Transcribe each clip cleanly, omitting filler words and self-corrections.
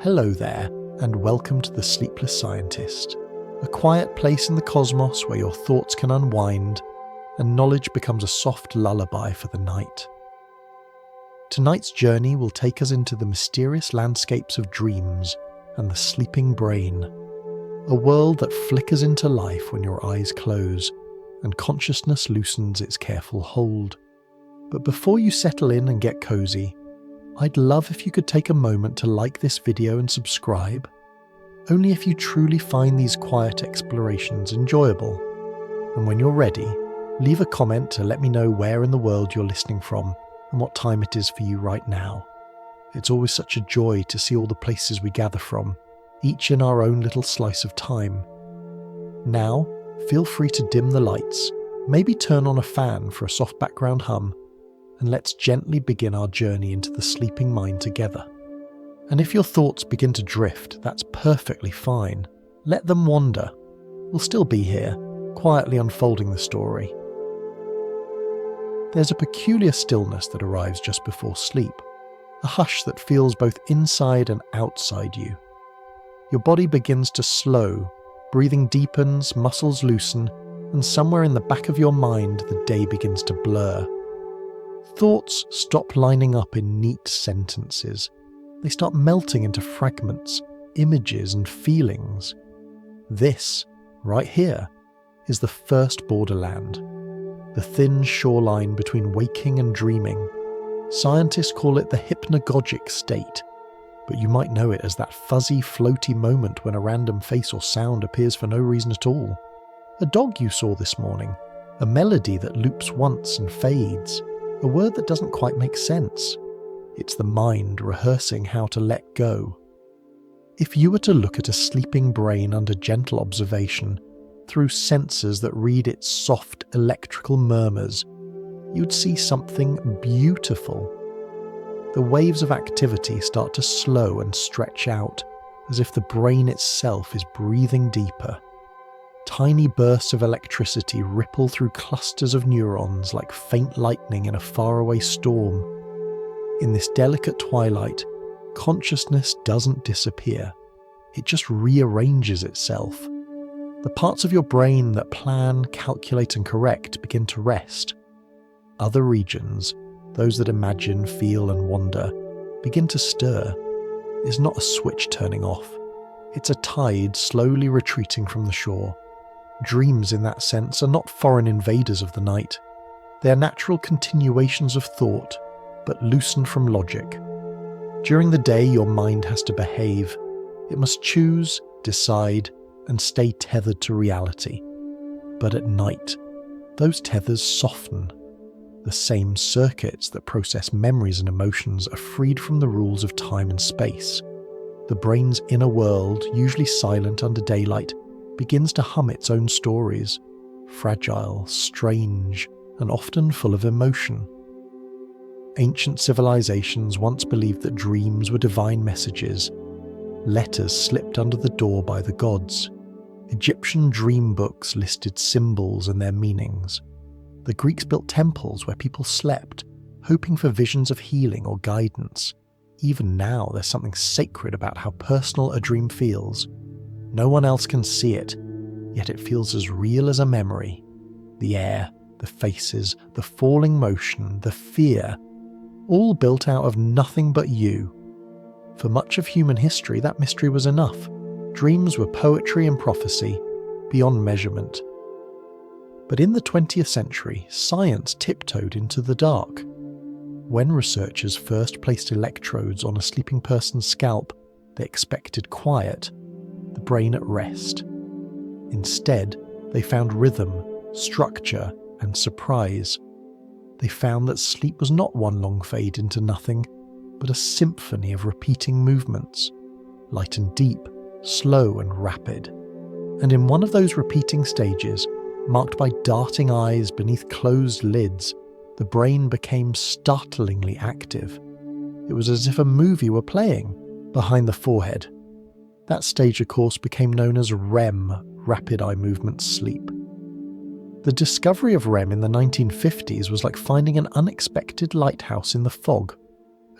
Hello there, and welcome to the Sleepless Scientist, a quiet place in the cosmos where your thoughts can unwind and knowledge becomes a soft lullaby for the night. Tonight's journey will take us into the mysterious landscapes of dreams and the sleeping brain, a world that flickers into life when your eyes close and consciousness loosens its careful hold. But before you settle in and get cozy, I'd love if you could take a moment to like this video and subscribe, only if you truly find these quiet explorations enjoyable. And when you're ready, leave a comment to let me know where in the world you're listening from and what time it is for you right now. It's always such a joy to see all the places we gather from, each in our own little slice of time. Now, feel free to dim the lights, maybe turn on a fan for a soft background hum, and let's gently begin our journey into the sleeping mind together. And if your thoughts begin to drift, that's perfectly fine. Let them wander. We'll still be here, quietly unfolding the story. There's a peculiar stillness that arrives just before sleep, a hush that feels both inside and outside you. Your body begins to slow, breathing deepens, muscles loosen, and somewhere in the back of your mind the day begins to blur. Thoughts stop lining up in neat sentences. They start melting into fragments, images and feelings. This, right here, is the first borderland, the thin shoreline between waking and dreaming. Scientists call it the hypnagogic state, but you might know it as that fuzzy, floaty moment when a random face or sound appears for no reason at all. A dog you saw this morning, a melody that loops once and fades, a word that doesn't quite make sense. It's the mind rehearsing how to let go. If you were to look at a sleeping brain under gentle observation, through sensors that read its soft electrical murmurs, you'd see something beautiful. The waves of activity start to slow and stretch out, as if the brain itself is breathing deeper. Tiny bursts of electricity ripple through clusters of neurons like faint lightning in a faraway storm. In this delicate twilight, consciousness doesn't disappear. It just rearranges itself. The parts of your brain that plan, calculate and correct begin to rest. Other regions, those that imagine, feel and wonder, begin to stir. It's not a switch turning off. It's a tide slowly retreating from the shore. Dreams in that sense are not foreign invaders of the night. They are natural continuations of thought, but loosened from logic. During the day your mind has to behave. It must choose, decide, and stay tethered to reality. But at night, those tethers soften. The same circuits that process memories and emotions are freed from the rules of time and space. The brain's inner world, usually silent under daylight, begins to hum its own stories, fragile, strange, and often full of emotion. Ancient civilizations once believed that dreams were divine messages, letters slipped under the door by the gods. Egyptian dream books listed symbols and their meanings. The Greeks built temples where people slept, hoping for visions of healing or guidance. Even now, there's something sacred about how personal a dream feels. No one else can see it, yet it feels as real as a memory. The air, the faces, the falling motion, the fear, all built out of nothing but you. For much of human history, that mystery was enough. Dreams were poetry and prophecy, beyond measurement. But in the 20th century, science tiptoed into the dark. When researchers first placed electrodes on a sleeping person's scalp, they expected quiet, the brain at rest. Instead, they found rhythm, structure, and surprise. They found that sleep was not one long fade into nothing, but a symphony of repeating movements, light and deep, slow and rapid. And in one of those repeating stages, marked by darting eyes beneath closed lids, the brain became startlingly active. It was as if a movie were playing behind the forehead. That stage, of course, became known as REM, rapid eye movement sleep. The discovery of REM in the 1950s was like finding an unexpected lighthouse in the fog,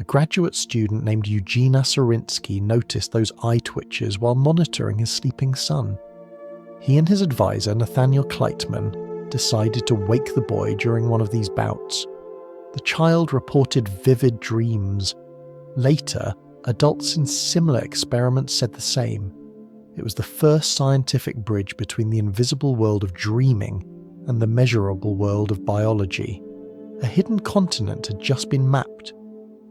A graduate student named Eugenia Sarinsky noticed those eye twitches while monitoring his sleeping son. He and his advisor, Nathaniel Kleitman, decided to wake the boy during one of these bouts. The child reported vivid dreams. Later, adults in similar experiments said the same. It was the first scientific bridge between the invisible world of dreaming and the measurable world of biology. A hidden continent had just been mapped.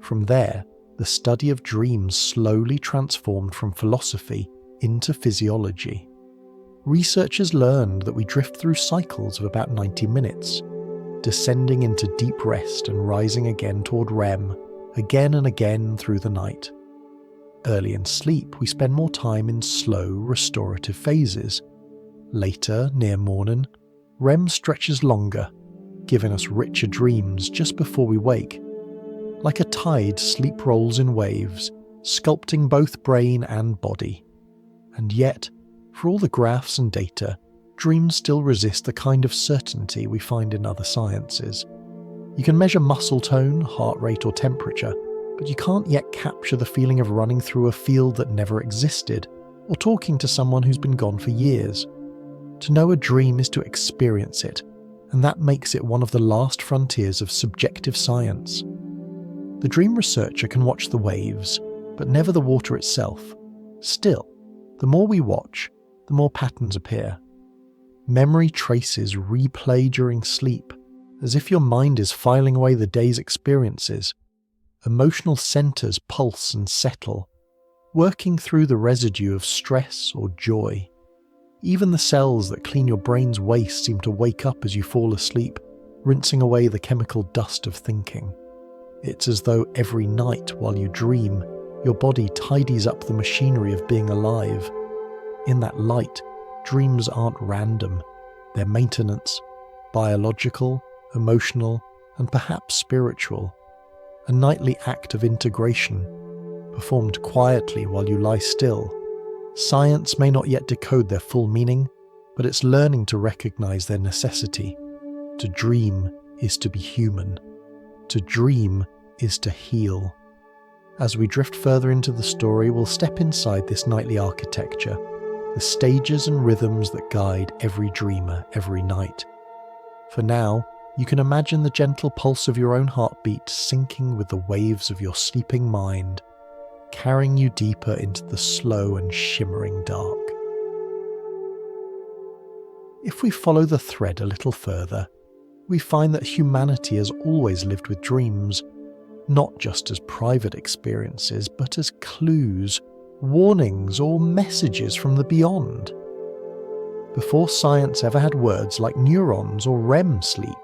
From there, the study of dreams slowly transformed from philosophy into physiology. Researchers learned that we drift through cycles of about 90 minutes, descending into deep rest and rising again toward REM, again and again through the night. Early in sleep, we spend more time in slow, restorative phases. Later, near morning, REM stretches longer, giving us richer dreams just before we wake. Like a tide, sleep rolls in waves, sculpting both brain and body. And yet, for all the graphs and data, dreams still resist the kind of certainty we find in other sciences. You can measure muscle tone, heart rate or temperature, but you can't yet capture the feeling of running through a field that never existed, or talking to someone who's been gone for years. To know a dream is to experience it, and that makes it one of the last frontiers of subjective science. The dream researcher can watch the waves, but never the water itself. Still, the more we watch, the more patterns appear. Memory traces replay during sleep, as if your mind is filing away the day's experiences. Emotional centers pulse and settle, working through the residue of stress or joy. Even the cells that clean your brain's waste seem to wake up as you fall asleep, rinsing away the chemical dust of thinking. It's as though every night while you dream, your body tidies up the machinery of being alive. In that light, dreams aren't random. They're maintenance, biological, emotional, and perhaps spiritual. A nightly act of integration, performed quietly while you lie still. Science may not yet decode their full meaning, but it's learning to recognize their necessity. To dream is to be human. To dream is to heal. As we drift further into the story, we'll step inside this nightly architecture, the stages and rhythms that guide every dreamer every night. For now, you can imagine the gentle pulse of your own heartbeat syncing with the waves of your sleeping mind, carrying you deeper into the slow and shimmering dark. If we follow the thread a little further, we find that humanity has always lived with dreams, not just as private experiences, but as clues, warnings, or messages from the beyond. Before science ever had words like neurons or REM sleep,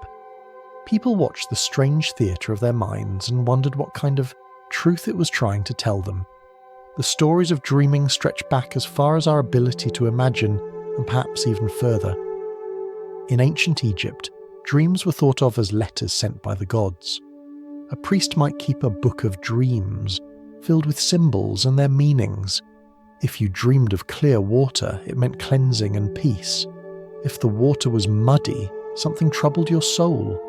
people watched the strange theatre of their minds and wondered what kind of truth it was trying to tell them. The stories of dreaming stretch back as far as our ability to imagine, and perhaps even further. In ancient Egypt, dreams were thought of as letters sent by the gods. A priest might keep a book of dreams, filled with symbols and their meanings. If you dreamed of clear water, it meant cleansing and peace. If the water was muddy, something troubled your soul.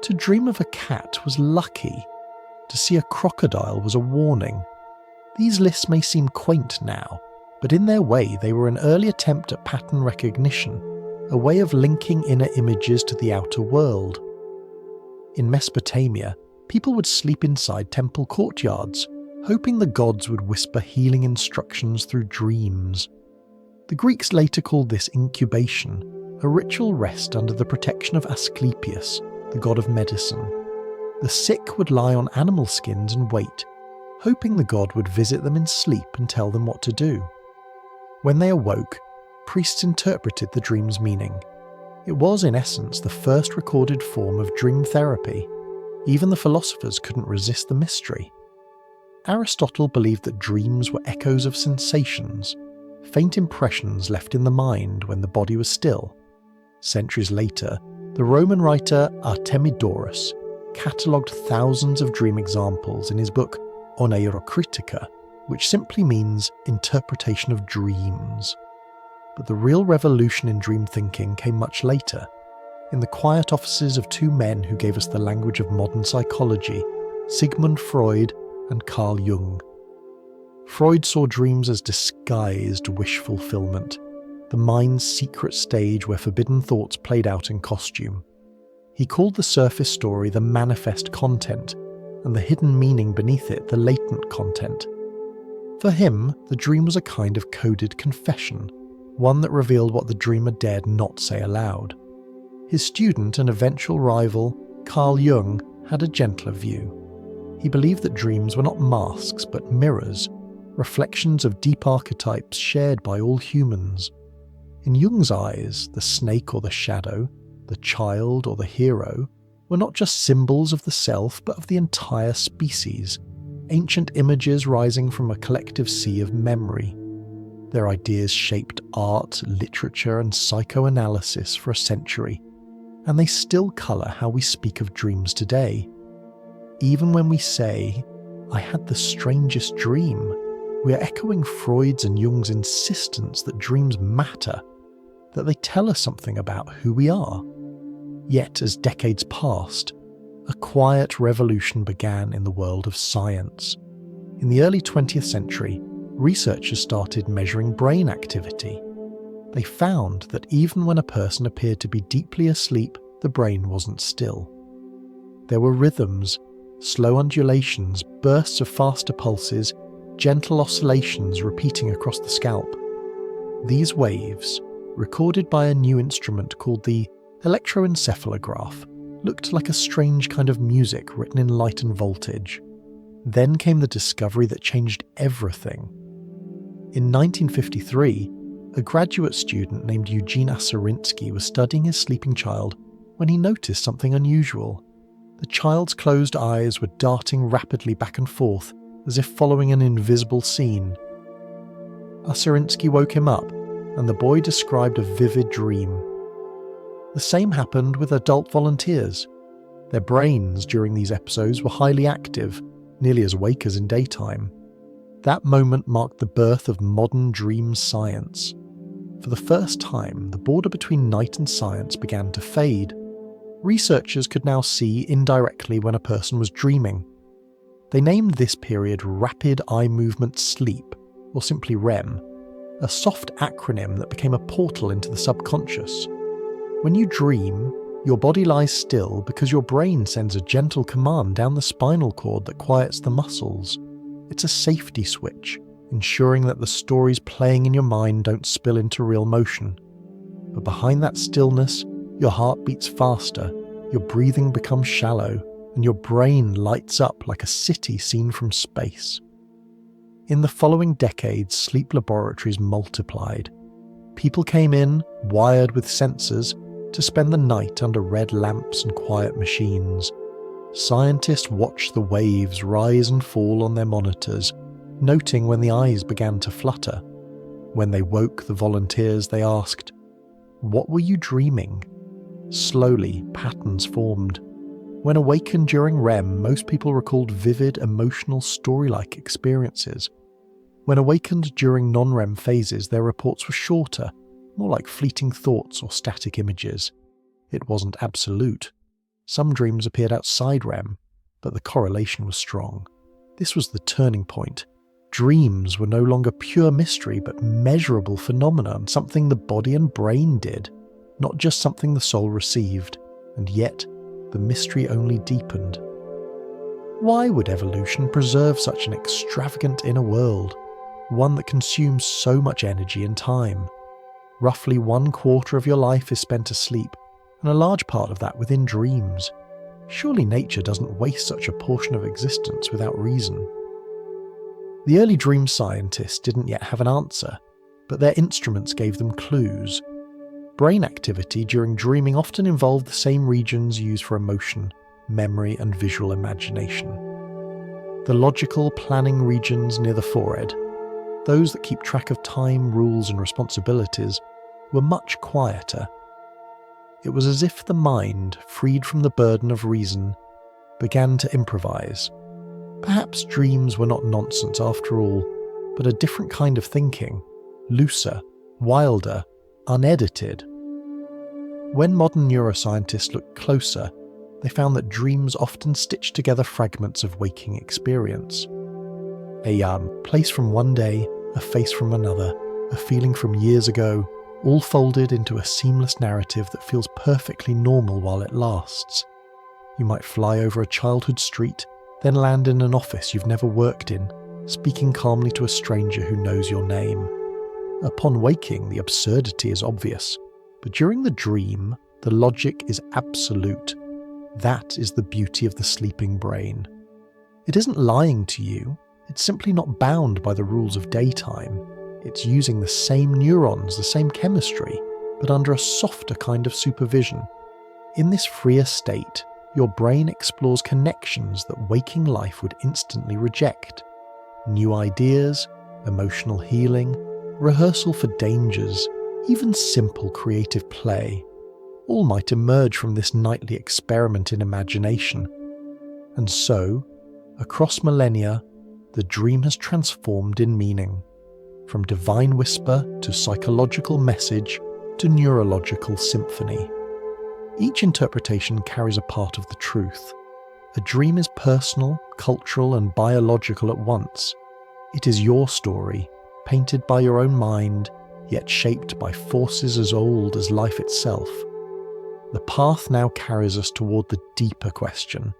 To dream of a cat was lucky. To see a crocodile was a warning. These lists may seem quaint now, but in their way they were an early attempt at pattern recognition, a way of linking inner images to the outer world. In Mesopotamia, people would sleep inside temple courtyards, hoping the gods would whisper healing instructions through dreams. The Greeks later called this incubation, a ritual rest under the protection of Asclepius, the god of medicine. The sick would lie on animal skins and wait, hoping the god would visit them in sleep and tell them what to do. When they awoke, priests interpreted the dream's meaning. It was, in essence, the first recorded form of dream therapy. Even the philosophers couldn't resist the mystery. Aristotle believed that dreams were echoes of sensations, faint impressions left in the mind when the body was still. Centuries later, the Roman writer Artemidorus catalogued thousands of dream examples in his book Oneirocritica, which simply means interpretation of dreams. But the real revolution in dream thinking came much later, in the quiet offices of two men who gave us the language of modern psychology, Sigmund Freud and Carl Jung. Freud saw dreams as disguised wish fulfillment, the mind's secret stage where forbidden thoughts played out in costume. He called the surface story the manifest content, and the hidden meaning beneath it the latent content. For him, the dream was a kind of coded confession, one that revealed what the dreamer dared not say aloud. His student and eventual rival, Carl Jung, had a gentler view. He believed that dreams were not masks but mirrors, reflections of deep archetypes shared by all humans. In Jung's eyes, the snake or the shadow, the child or the hero, were not just symbols of the self but of the entire species, ancient images rising from a collective sea of memory. Their ideas shaped art, literature, and psychoanalysis for a century, and they still colour how we speak of dreams today. Even when we say, "I had the strangest dream," we are echoing Freud's and Jung's insistence that dreams matter, that they tell us something about who we are. Yet, as decades passed, a quiet revolution began in the world of science. In the early 20th century, researchers started measuring brain activity. They found that even when a person appeared to be deeply asleep, the brain wasn't still. There were rhythms, slow undulations, bursts of faster pulses, gentle oscillations repeating across the scalp. These waves, recorded by a new instrument called the electroencephalograph, looked like a strange kind of music written in light and voltage. Then came the discovery that changed everything. In 1953, a graduate student named Eugene Osirinsky was studying his sleeping child when he noticed something unusual. The child's closed eyes were darting rapidly back and forth, as if following an invisible scene. Osirinsky woke him up, and the boy described a vivid dream. The same happened with adult volunteers. Their brains during these episodes were highly active, nearly as awake as in daytime. That moment marked the birth of modern dream science. For the first time, the border between night and science began to fade. Researchers could now see indirectly when a person was dreaming. They named this period rapid eye movement sleep, or simply REM, a soft acronym that became a portal into the subconscious. When you dream, your body lies still because your brain sends a gentle command down the spinal cord that quiets the muscles. It's a safety switch, ensuring that the stories playing in your mind don't spill into real motion. But behind that stillness, your heart beats faster, your breathing becomes shallow, and your brain lights up like a city seen from space. In the following decades, sleep laboratories multiplied. People came in, wired with sensors, to spend the night under red lamps and quiet machines. Scientists watched the waves rise and fall on their monitors, noting when the eyes began to flutter. When they woke the volunteers, they asked, "What were you dreaming?" Slowly, patterns formed. When awakened during REM, most people recalled vivid, emotional, story-like experiences. When awakened during non-REM phases, their reports were shorter, more like fleeting thoughts or static images. It wasn't absolute. Some dreams appeared outside REM, but the correlation was strong. This was the turning point. Dreams were no longer pure mystery, but measurable phenomenon, something the body and brain did, not just something the soul received. And yet, the mystery only deepened. Why would evolution preserve such an extravagant inner world, one that consumes so much energy and time? Roughly 1/4 of your life is spent asleep, and a large part of that within dreams. Surely nature doesn't waste such a portion of existence without reason. The early dream scientists didn't yet have an answer, but their instruments gave them clues. Brain activity during dreaming often involved the same regions used for emotion, memory, and visual imagination. The logical, planning regions near the forehead, those that keep track of time, rules, and responsibilities, were much quieter. It was as if the mind, freed from the burden of reason, began to improvise. Perhaps dreams were not nonsense after all, but a different kind of thinking, looser, wilder, unedited. When modern neuroscientists look closer, they found that dreams often stitch together fragments of waking experience. A place from one day, a face from another, a feeling from years ago, all folded into a seamless narrative that feels perfectly normal while it lasts. You might fly over a childhood street, then land in an office you've never worked in, speaking calmly to a stranger who knows your name. Upon waking, the absurdity is obvious, but during the dream, the logic is absolute. That is the beauty of the sleeping brain. It isn't lying to you, it's simply not bound by the rules of daytime. It's using the same neurons, the same chemistry, but under a softer kind of supervision. In this freer state, your brain explores connections that waking life would instantly reject. New ideas, emotional healing, rehearsal for dangers, even simple creative play, all might emerge from this nightly experiment in imagination. And so, across millennia, the dream has transformed in meaning, from divine whisper to psychological message to neurological symphony. Each interpretation carries a part of the truth. A dream is personal, cultural, and biological at once. It is your story, painted by your own mind, yet shaped by forces as old as life itself. The path now carries us toward the deeper question.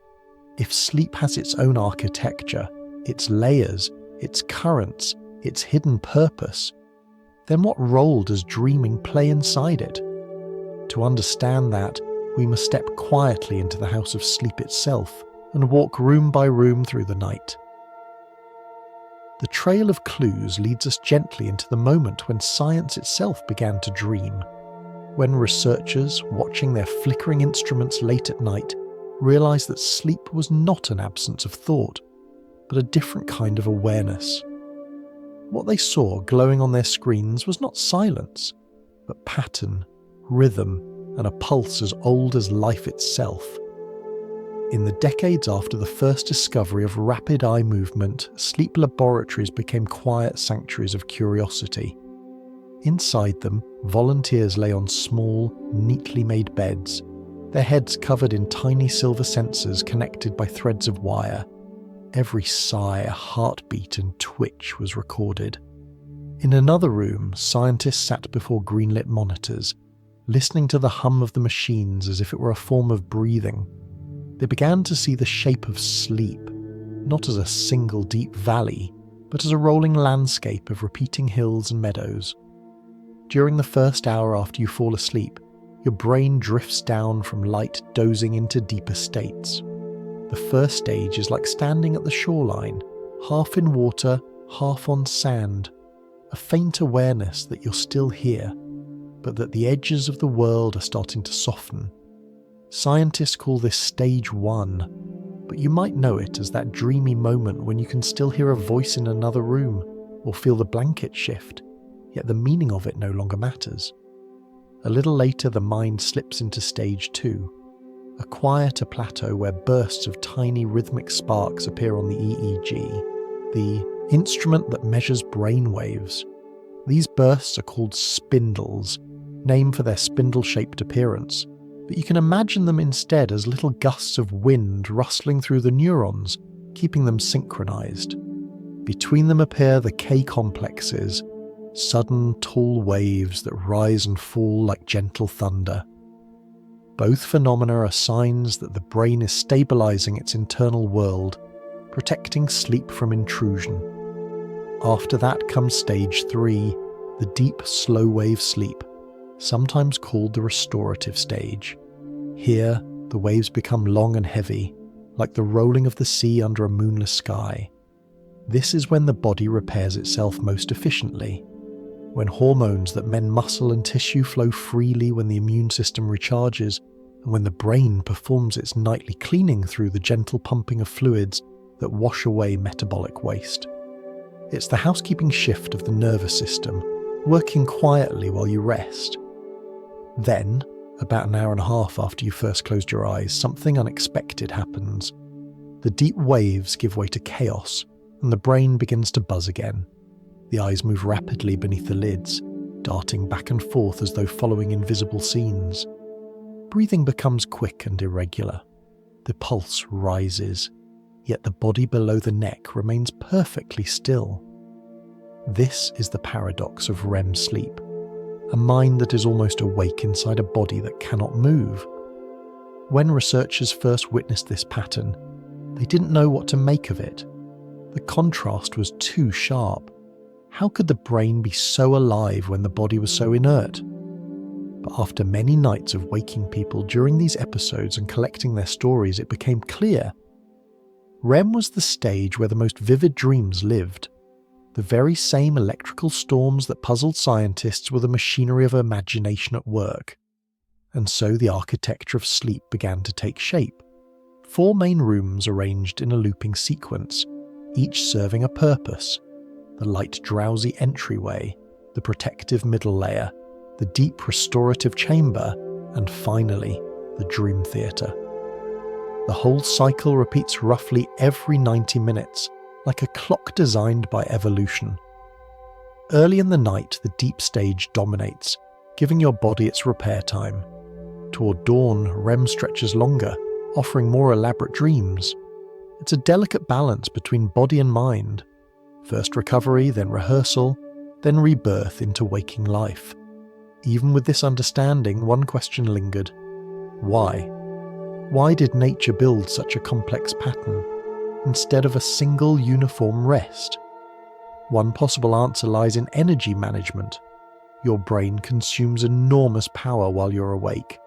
If sleep has its own architecture, its layers, its currents, its hidden purpose, then what role does dreaming play inside it? To understand that, we must step quietly into the house of sleep itself and walk room by room through the night. The trail of clues leads us gently into the moment when science itself began to dream, when researchers, watching their flickering instruments late at night, realized that sleep was not an absence of thought, but a different kind of awareness. What they saw glowing on their screens was not silence, but pattern, rhythm, and a pulse as old as life itself. In the decades after the first discovery of rapid eye movement, sleep laboratories became quiet sanctuaries of curiosity. Inside them, volunteers lay on small, neatly made beds, their heads covered in tiny silver sensors connected by threads of wire. Every sigh, heartbeat, and twitch was recorded. In another room, scientists sat before green-lit monitors, listening to the hum of the machines as if it were a form of breathing. They began to see the shape of sleep, not as a single deep valley, but as a rolling landscape of repeating hills and meadows. During the first hour after you fall asleep, your brain drifts down from light dozing into deeper states. The first stage is like standing at the shoreline, half in water, half on sand, a faint awareness that you're still here, but that the edges of the world are starting to soften. Scientists call this stage 1, but you might know it as that dreamy moment when you can still hear a voice in another room or feel the blanket shift, yet the meaning of it no longer matters. A little later, the mind slips into stage 2, a quieter plateau where bursts of tiny rhythmic sparks appear on the EEG, the instrument that measures brain waves. These bursts are called spindles, named for their spindle-shaped appearance, but you can imagine them instead as little gusts of wind rustling through the neurons, keeping them synchronized. Between them appear the K-complexes, sudden, tall waves that rise and fall like gentle thunder. Both phenomena are signs that the brain is stabilizing its internal world, protecting sleep from intrusion. After that comes stage 3, the deep, slow-wave sleep, sometimes called the restorative stage. Here, the waves become long and heavy, like the rolling of the sea under a moonless sky. This is when the body repairs itself most efficiently, when hormones that mend muscle and tissue flow freely when the immune system recharges, and when the brain performs its nightly cleaning through the gentle pumping of fluids that wash away metabolic waste. It's the housekeeping shift of the nervous system, working quietly while you rest. Then, about an hour and a half after you first closed your eyes, something unexpected happens. The deep waves give way to chaos, and the brain begins to buzz again. The eyes move rapidly beneath the lids, darting back and forth as though following invisible scenes. Breathing becomes quick and irregular. The pulse rises, yet the body below the neck remains perfectly still. This is the paradox of REM sleep, a mind that is almost awake inside a body that cannot move. When researchers first witnessed this pattern, they didn't know what to make of it. The contrast was too sharp. How could the brain be so alive when the body was so inert? But after many nights of waking people during these episodes and collecting their stories, it became clear. REM was the stage where the most vivid dreams lived. The very same electrical storms that puzzled scientists were the machinery of imagination at work. And so the architecture of sleep began to take shape. 4 main rooms arranged in a looping sequence, each serving a purpose. The light drowsy entryway, the protective middle layer, the deep restorative chamber, and finally, the dream theatre. The whole cycle repeats roughly every 90 minutes, like a clock designed by evolution. Early in the night, the deep stage dominates, giving your body its repair time. Toward dawn, REM stretches longer, offering more elaborate dreams. It's a delicate balance between body and mind. First recovery, then rehearsal, then rebirth into waking life. Even with this understanding, one question lingered. Why? Why did nature build such a complex pattern, instead of a single uniform rest? One possible answer lies in energy management. Your brain consumes enormous power while you're awake,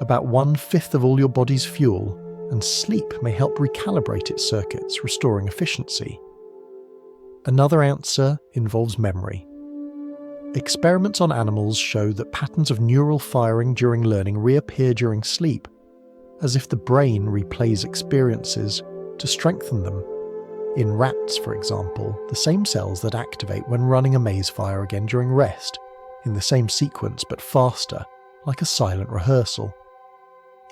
about 1/5 of all your body's fuel, and sleep may help recalibrate its circuits, restoring efficiency. Another answer involves memory. Experiments on animals show that patterns of neural firing during learning reappear during sleep, as if the brain replays experiences to strengthen them. In rats, for example, the same cells that activate when running a maze fire again during rest, in the same sequence but faster, like a silent rehearsal.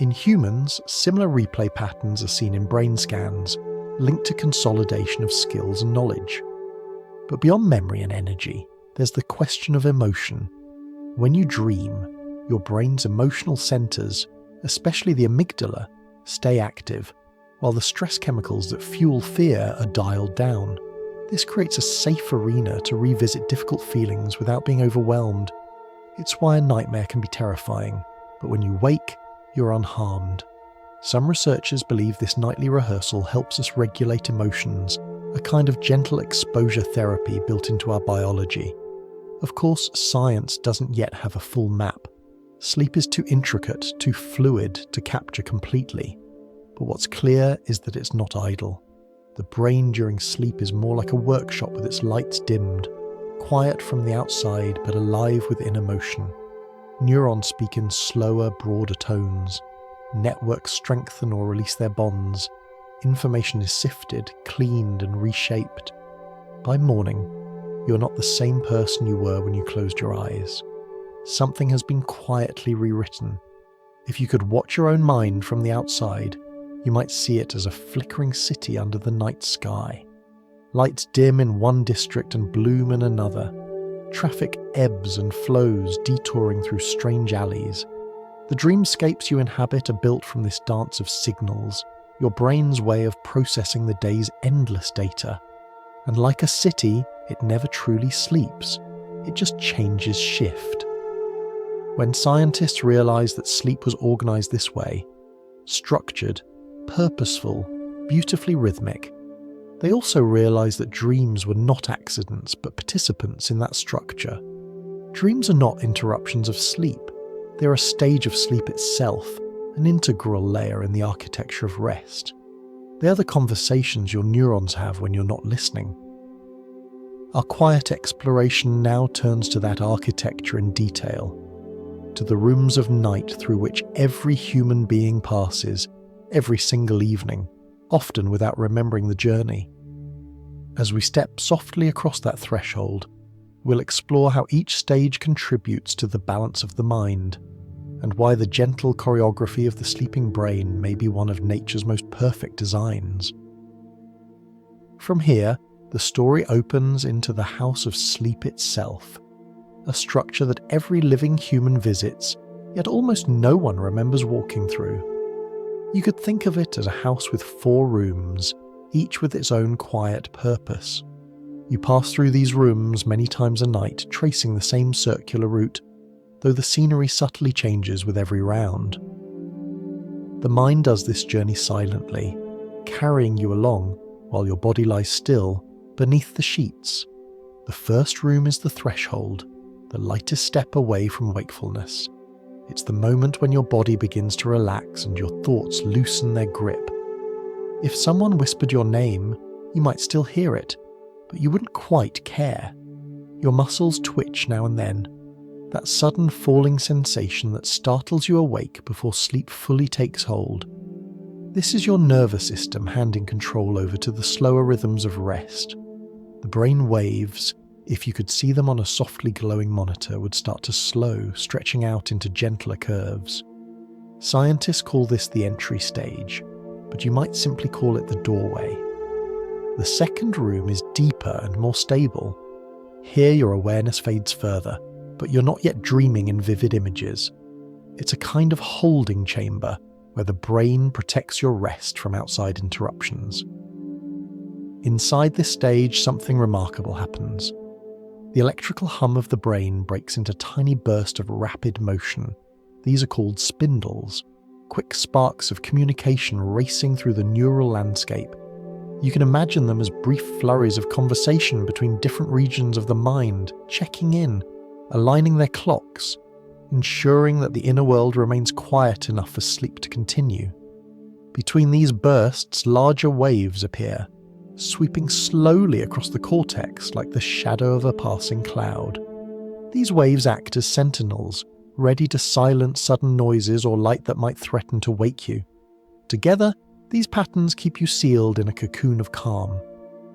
In humans, similar replay patterns are seen in brain scans, linked to consolidation of skills and knowledge. But beyond memory and energy, there's the question of emotion. When you dream, your brain's emotional centers, especially the amygdala, stay active, while the stress chemicals that fuel fear are dialed down. This creates a safe arena to revisit difficult feelings without being overwhelmed. It's why a nightmare can be terrifying, but when you wake, you're unharmed. Some researchers believe this nightly rehearsal helps us regulate emotions, a kind of gentle exposure therapy built into our biology. Of course, science doesn't yet have a full map. Sleep is too intricate, too fluid to capture completely. But what's clear is that it's not idle. The brain during sleep is more like a workshop with its lights dimmed, quiet from the outside but alive within emotion. Neurons speak in slower, broader tones. Networks strengthen or release their bonds. Information is sifted, cleaned, and reshaped. By morning, you're not the same person you were when you closed your eyes. Something has been quietly rewritten. If you could watch your own mind from the outside, you might see it as a flickering city under the night sky. Lights dim in one district and bloom in another. Traffic ebbs and flows, detouring through strange alleys. The dreamscapes you inhabit are built from this dance of signals, your brain's way of processing the day's endless data. And like a city, it never truly sleeps. It just changes shift. When scientists realized that sleep was organized this way, structured, purposeful, beautifully rhythmic, they also realized that dreams were not accidents but participants in that structure. Dreams are not interruptions of sleep. They're a stage of sleep itself, an integral layer in the architecture of rest. They are the conversations your neurons have when you're not listening. Our quiet exploration now turns to that architecture in detail, to the rooms of night through which every human being passes, every single evening, often without remembering the journey. As we step softly across that threshold, we'll explore how each stage contributes to the balance of the mind, and why the gentle choreography of the sleeping brain may be one of nature's most perfect designs. From here, the story opens into the house of sleep itself, a structure that every living human visits, yet almost no one remembers walking through. You could think of it as a house with 4 rooms, each with its own quiet purpose. You pass through these rooms many times a night, tracing the same circular route, though the scenery subtly changes with every round. The mind does this journey silently, carrying you along while your body lies still beneath the sheets. The first room is the threshold, the lightest step away from wakefulness. It's the moment when your body begins to relax and your thoughts loosen their grip. If someone whispered your name, you might still hear it, but you wouldn't quite care. Your muscles twitch now and then, that sudden falling sensation that startles you awake before sleep fully takes hold. This is your nervous system handing control over to the slower rhythms of rest. The brain waves, if you could see them on a softly glowing monitor, would start to slow, stretching out into gentler curves. Scientists call this the entry stage, but you might simply call it the doorway. The second room is deeper and more stable. Here your awareness fades further, but you're not yet dreaming in vivid images. It's a kind of holding chamber where the brain protects your rest from outside interruptions. Inside this stage, something remarkable happens. The electrical hum of the brain breaks into tiny bursts of rapid motion. These are called spindles, quick sparks of communication racing through the neural landscape. You can imagine them as brief flurries of conversation between different regions of the mind, checking in, aligning their clocks, ensuring that the inner world remains quiet enough for sleep to continue. Between these bursts, larger waves appear, sweeping slowly across the cortex like the shadow of a passing cloud. These waves act as sentinels, ready to silence sudden noises or light that might threaten to wake you. Together, these patterns keep you sealed in a cocoon of calm.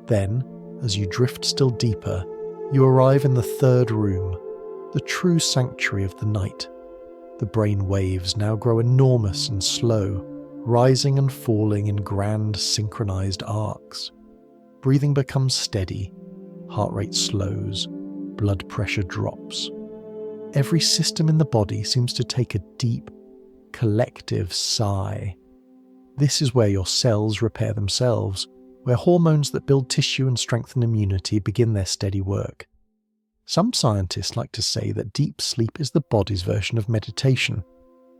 Then, as you drift still deeper, you arrive in the third room, the true sanctuary of the night. The brain waves now grow enormous and slow, rising and falling in grand synchronized arcs. Breathing becomes steady, heart rate slows, blood pressure drops. Every system in the body seems to take a deep, collective sigh. This is where your cells repair themselves, where hormones that build tissue and strengthen immunity begin their steady work. Some scientists like to say that deep sleep is the body's version of meditation,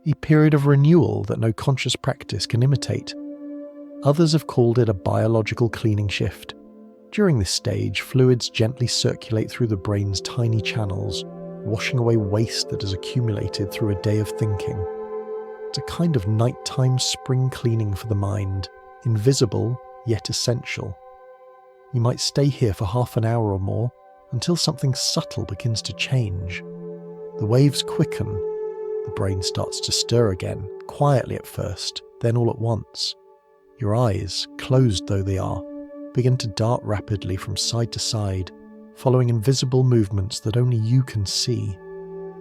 a period of renewal that no conscious practice can imitate. Others have called it a biological cleaning shift. During this stage, fluids gently circulate through the brain's tiny channels, washing away waste that has accumulated through a day of thinking. It's a kind of nighttime spring cleaning for the mind, invisible yet essential. You might stay here for half an hour or more, until something subtle begins to change. The waves quicken, the brain starts to stir again, quietly at first, then all at once. Your eyes, closed though they are, begin to dart rapidly from side to side, following invisible movements that only you can see.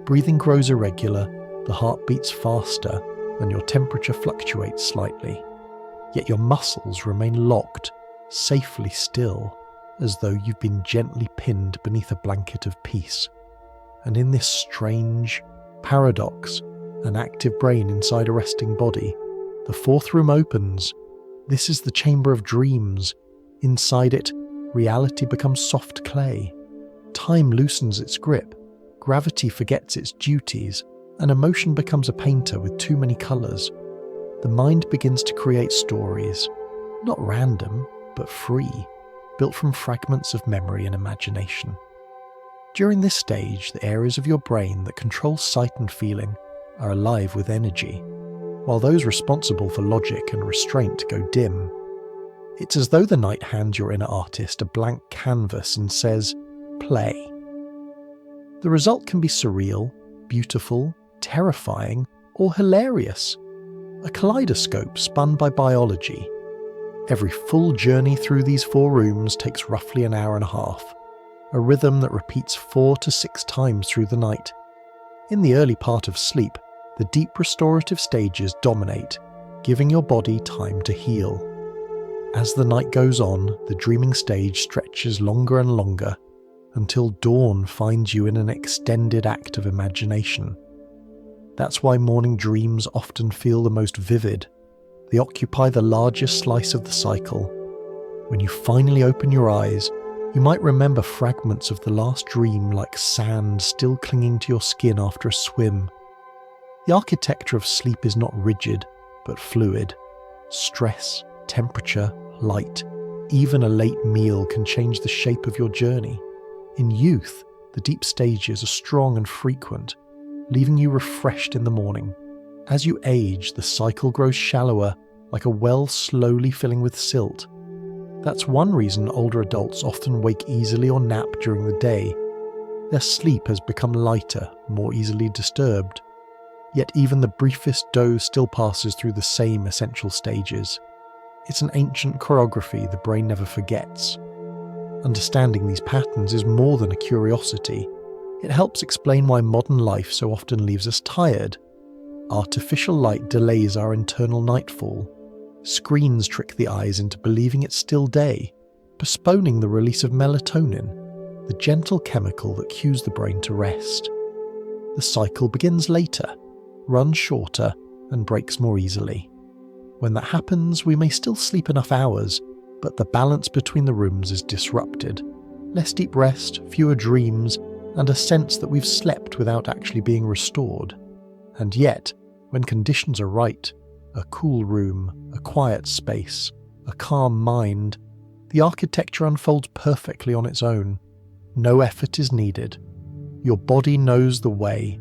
Breathing grows irregular, the heart beats faster, and your temperature fluctuates slightly. Yet your muscles remain locked, safely still, as though you've been gently pinned beneath a blanket of peace. And in this strange paradox, an active brain inside a resting body, the fourth room opens. This is the chamber of dreams. Inside it, reality becomes soft clay. Time loosens its grip, gravity forgets its duties, and emotion becomes a painter with too many colours. The mind begins to create stories, not random, but free, built from fragments of memory and imagination. During this stage, the areas of your brain that control sight and feeling are alive with energy, while those responsible for logic and restraint go dim. It's as though the night hands your inner artist a blank canvas and says, "Play." The result can be surreal, beautiful, terrifying, or hilarious. A kaleidoscope spun by biology. Every full journey through these 4 rooms takes roughly an hour and a half, a rhythm that repeats 4 to 6 times through the night. In the early part of sleep, the deep restorative stages dominate, giving your body time to heal. As the night goes on, the dreaming stage stretches longer and longer, until dawn finds you in an extended act of imagination. That's why morning dreams often feel the most vivid. They occupy the largest slice of the cycle. When you finally open your eyes, you might remember fragments of the last dream like sand still clinging to your skin after a swim. The architecture of sleep is not rigid, but fluid. Stress, temperature, light, even a late meal can change the shape of your journey. In youth, the deep stages are strong and frequent, leaving you refreshed in the morning. As you age, the cycle grows shallower, like a well slowly filling with silt. That's one reason older adults often wake easily or nap during the day. Their sleep has become lighter, more easily disturbed. Yet even the briefest doze still passes through the same essential stages. It's an ancient choreography the brain never forgets. Understanding these patterns is more than a curiosity. It helps explain why modern life so often leaves us tired. Artificial light delays our internal nightfall. Screens trick the eyes into believing it's still day, postponing the release of melatonin, the gentle chemical that cues the brain to rest. The cycle begins later, runs shorter, and breaks more easily. When that happens, we may still sleep enough hours, but the balance between the rooms is disrupted. Less deep rest, fewer dreams, and a sense that we've slept without actually being restored. And yet, when conditions are right, a cool room, a quiet space, a calm mind, the architecture unfolds perfectly on its own. No effort is needed. Your body knows the way.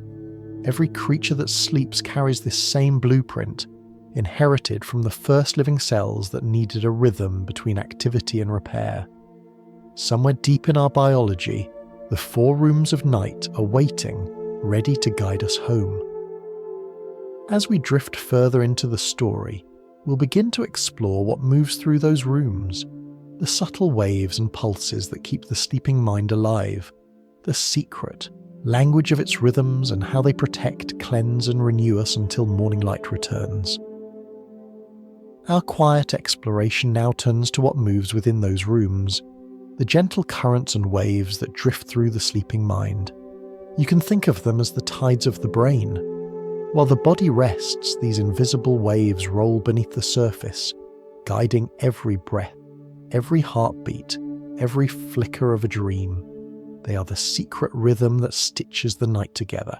Every creature that sleeps carries this same blueprint, inherited from the first living cells that needed a rhythm between activity and repair. Somewhere deep in our biology, the 4 rooms of night are waiting, ready to guide us home. As we drift further into the story, we'll begin to explore what moves through those rooms, the subtle waves and pulses that keep the sleeping mind alive, the secret, language of its rhythms and how they protect, cleanse and renew us until morning light returns. Our quiet exploration now turns to what moves within those rooms, the gentle currents and waves that drift through the sleeping mind. You can think of them as the tides of the brain. While the body rests, these invisible waves roll beneath the surface, guiding every breath, every heartbeat, every flicker of a dream. They are the secret rhythm that stitches the night together.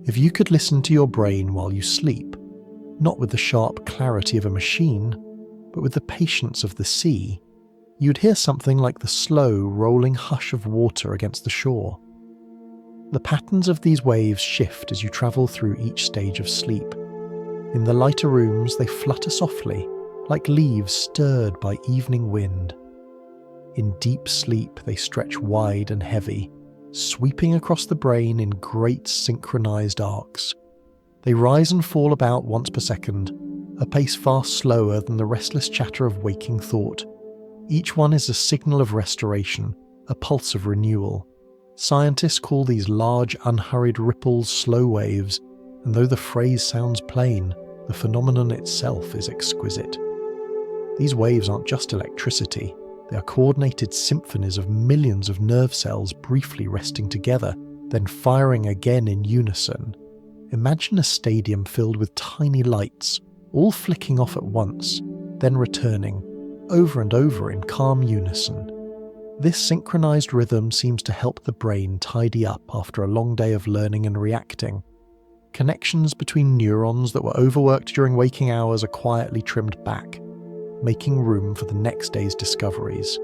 If you could listen to your brain while you sleep, not with the sharp clarity of a machine, but with the patience of the sea, you'd hear something like the slow, rolling hush of water against the shore. The patterns of these waves shift as you travel through each stage of sleep. In the lighter rooms, they flutter softly, like leaves stirred by evening wind. In deep sleep, they stretch wide and heavy, sweeping across the brain in great synchronized arcs. They rise and fall about once per second, a pace far slower than the restless chatter of waking thought. Each one is a signal of restoration, a pulse of renewal. Scientists call these large, unhurried ripples slow waves, and though the phrase sounds plain, the phenomenon itself is exquisite. These waves aren't just electricity, they are coordinated symphonies of millions of nerve cells briefly resting together, then firing again in unison. Imagine a stadium filled with tiny lights, all flicking off at once, then returning, over and over in calm unison. This synchronized rhythm seems to help the brain tidy up after a long day of learning and reacting. Connections between neurons that were overworked during waking hours are quietly trimmed back, making room for the next day's discoveries.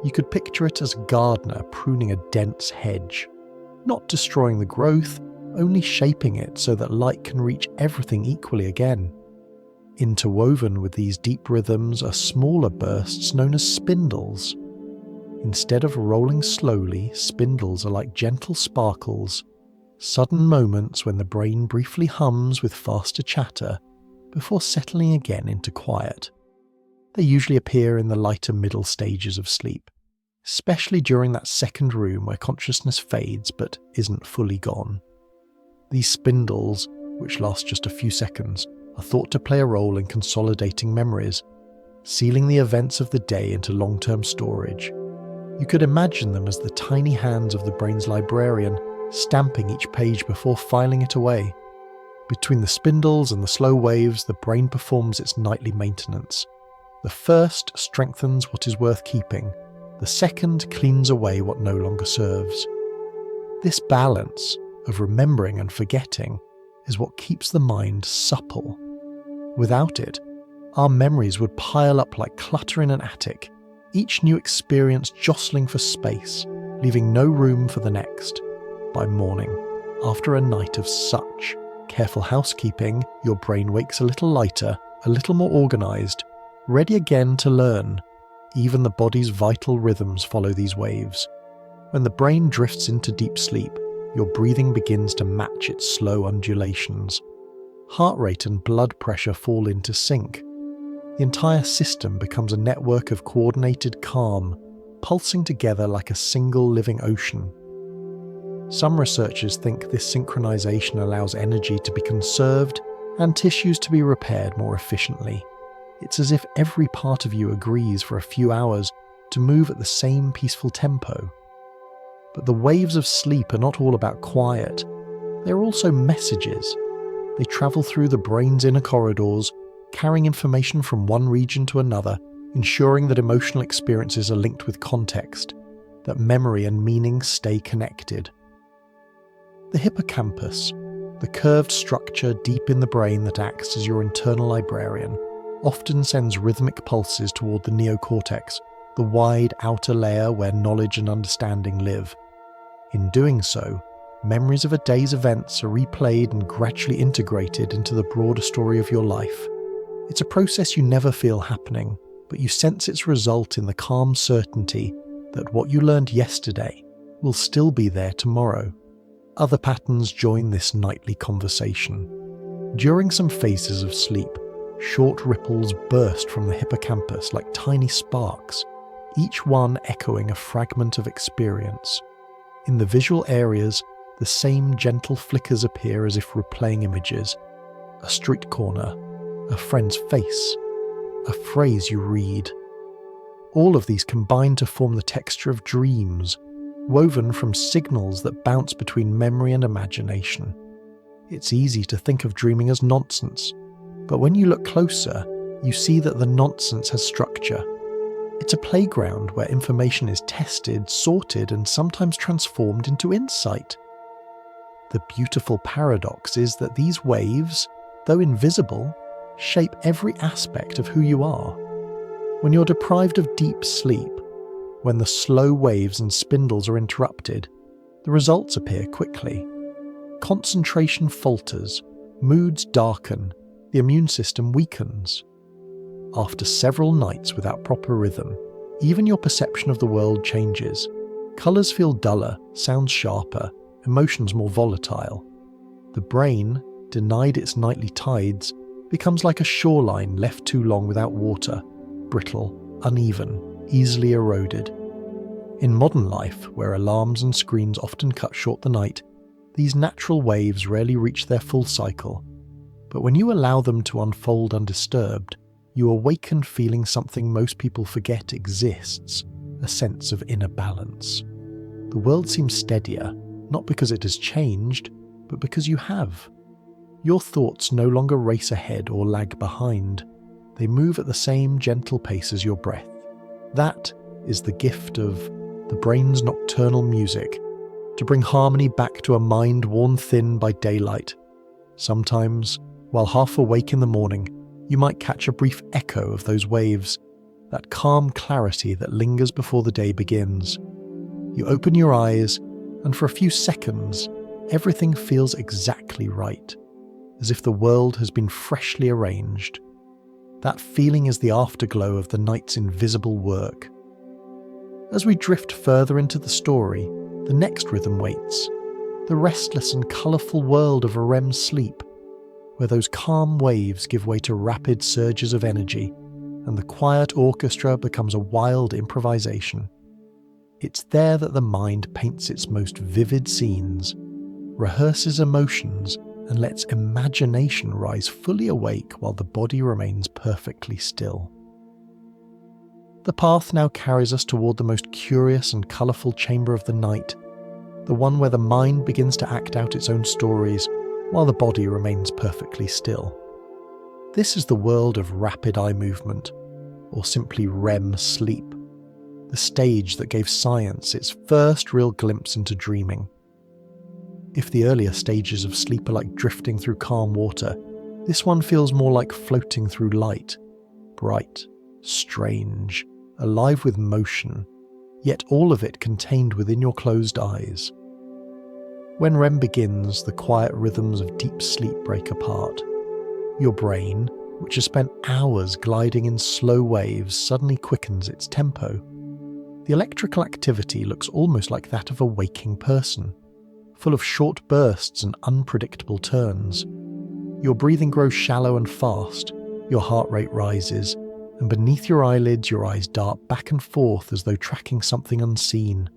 You could picture it as a gardener pruning a dense hedge, not destroying the growth, only shaping it so that light can reach everything equally again. Interwoven with these deep rhythms are smaller bursts known as spindles. Instead of rolling slowly, spindles are like gentle sparkles, sudden moments when the brain briefly hums with faster chatter before settling again into quiet. They usually appear in the lighter middle stages of sleep, especially during that second room where consciousness fades but isn't fully gone. These spindles, which last just a few seconds, are thought to play a role in consolidating memories, sealing the events of the day into long-term storage. You could imagine them as the tiny hands of the brain's librarian, stamping each page before filing it away. Between the spindles and the slow waves, the brain performs its nightly maintenance. The first strengthens what is worth keeping. The second cleans away what no longer serves. This balance of remembering and forgetting is what keeps the mind supple. Without it, our memories would pile up like clutter in an attic, each new experience jostling for space, leaving no room for the next. By morning, after a night of such careful housekeeping, your brain wakes a little lighter, a little more organized, ready again to learn. Even the body's vital rhythms follow these waves. When the brain drifts into deep sleep, your breathing begins to match its slow undulations. Heart rate and blood pressure fall into sync. The entire system becomes a network of coordinated calm, pulsing together like a single living ocean. Some researchers think this synchronization allows energy to be conserved and tissues to be repaired more efficiently. It's as if every part of you agrees for a few hours to move at the same peaceful tempo. But the waves of sleep are not all about quiet. They're also messages. They travel through the brain's inner corridors, carrying information from one region to another, ensuring that emotional experiences are linked with context, that memory and meaning stay connected. The hippocampus, the curved structure deep in the brain that acts as your internal librarian, often sends rhythmic pulses toward the neocortex, the wide outer layer where knowledge and understanding live. In doing so, memories of a day's events are replayed and gradually integrated into the broader story of your life. It's a process you never feel happening, but you sense its result in the calm certainty that what you learned yesterday will still be there tomorrow. Other patterns join this nightly conversation. During some phases of sleep, short ripples burst from the hippocampus like tiny sparks, each one echoing a fragment of experience. In the visual areas, the same gentle flickers appear as if replaying images. A street corner, a friend's face, a phrase you read. All of these combine to form the texture of dreams, woven from signals that bounce between memory and imagination. It's easy to think of dreaming as nonsense, but when you look closer, you see that the nonsense has structure. It's a playground where information is tested, sorted, and sometimes transformed into insight. The beautiful paradox is that these waves, though invisible, shape every aspect of who you are. When you're deprived of deep sleep, when the slow waves and spindles are interrupted, the results appear quickly. Concentration falters, moods darken, the immune system weakens. After several nights without proper rhythm, even your perception of the world changes. Colours feel duller, sounds sharper, emotions more volatile. The brain, denied its nightly tides, becomes like a shoreline left too long without water, brittle, uneven, easily eroded. In modern life, where alarms and screens often cut short the night, these natural waves rarely reach their full cycle. But when you allow them to unfold undisturbed, you awaken feeling something most people forget exists, a sense of inner balance. The world seems steadier, not because it has changed, but because you have. Your thoughts no longer race ahead or lag behind. They move at the same gentle pace as your breath. That is the gift of the brain's nocturnal music, to bring harmony back to a mind worn thin by daylight. Sometimes, while half awake in the morning, you might catch a brief echo of those waves, that calm clarity that lingers before the day begins. You open your eyes, and for a few seconds, everything feels exactly right, as if the world has been freshly arranged. That feeling is the afterglow of the night's invisible work. As we drift further into the story, the next rhythm waits, the restless and colourful world of a REM sleep, where those calm waves give way to rapid surges of energy, and the quiet orchestra becomes a wild improvisation. It's there that the mind paints its most vivid scenes, rehearses emotions, and lets imagination rise fully awake while the body remains perfectly still. The path now carries us toward the most curious and colourful chamber of the night, the one where the mind begins to act out its own stories, while the body remains perfectly still. This is the world of rapid eye movement, or simply REM sleep, the stage that gave science its first real glimpse into dreaming. If the earlier stages of sleep are like drifting through calm water, this one feels more like floating through light, bright, strange, alive with motion, yet all of it contained within your closed eyes. When REM begins, the quiet rhythms of deep sleep break apart. Your brain, which has spent hours gliding in slow waves, suddenly quickens its tempo. The electrical activity looks almost like that of a waking person, full of short bursts and unpredictable turns. Your breathing grows shallow and fast, your heart rate rises, and beneath your eyelids your eyes dart back and forth as though tracking something unseen.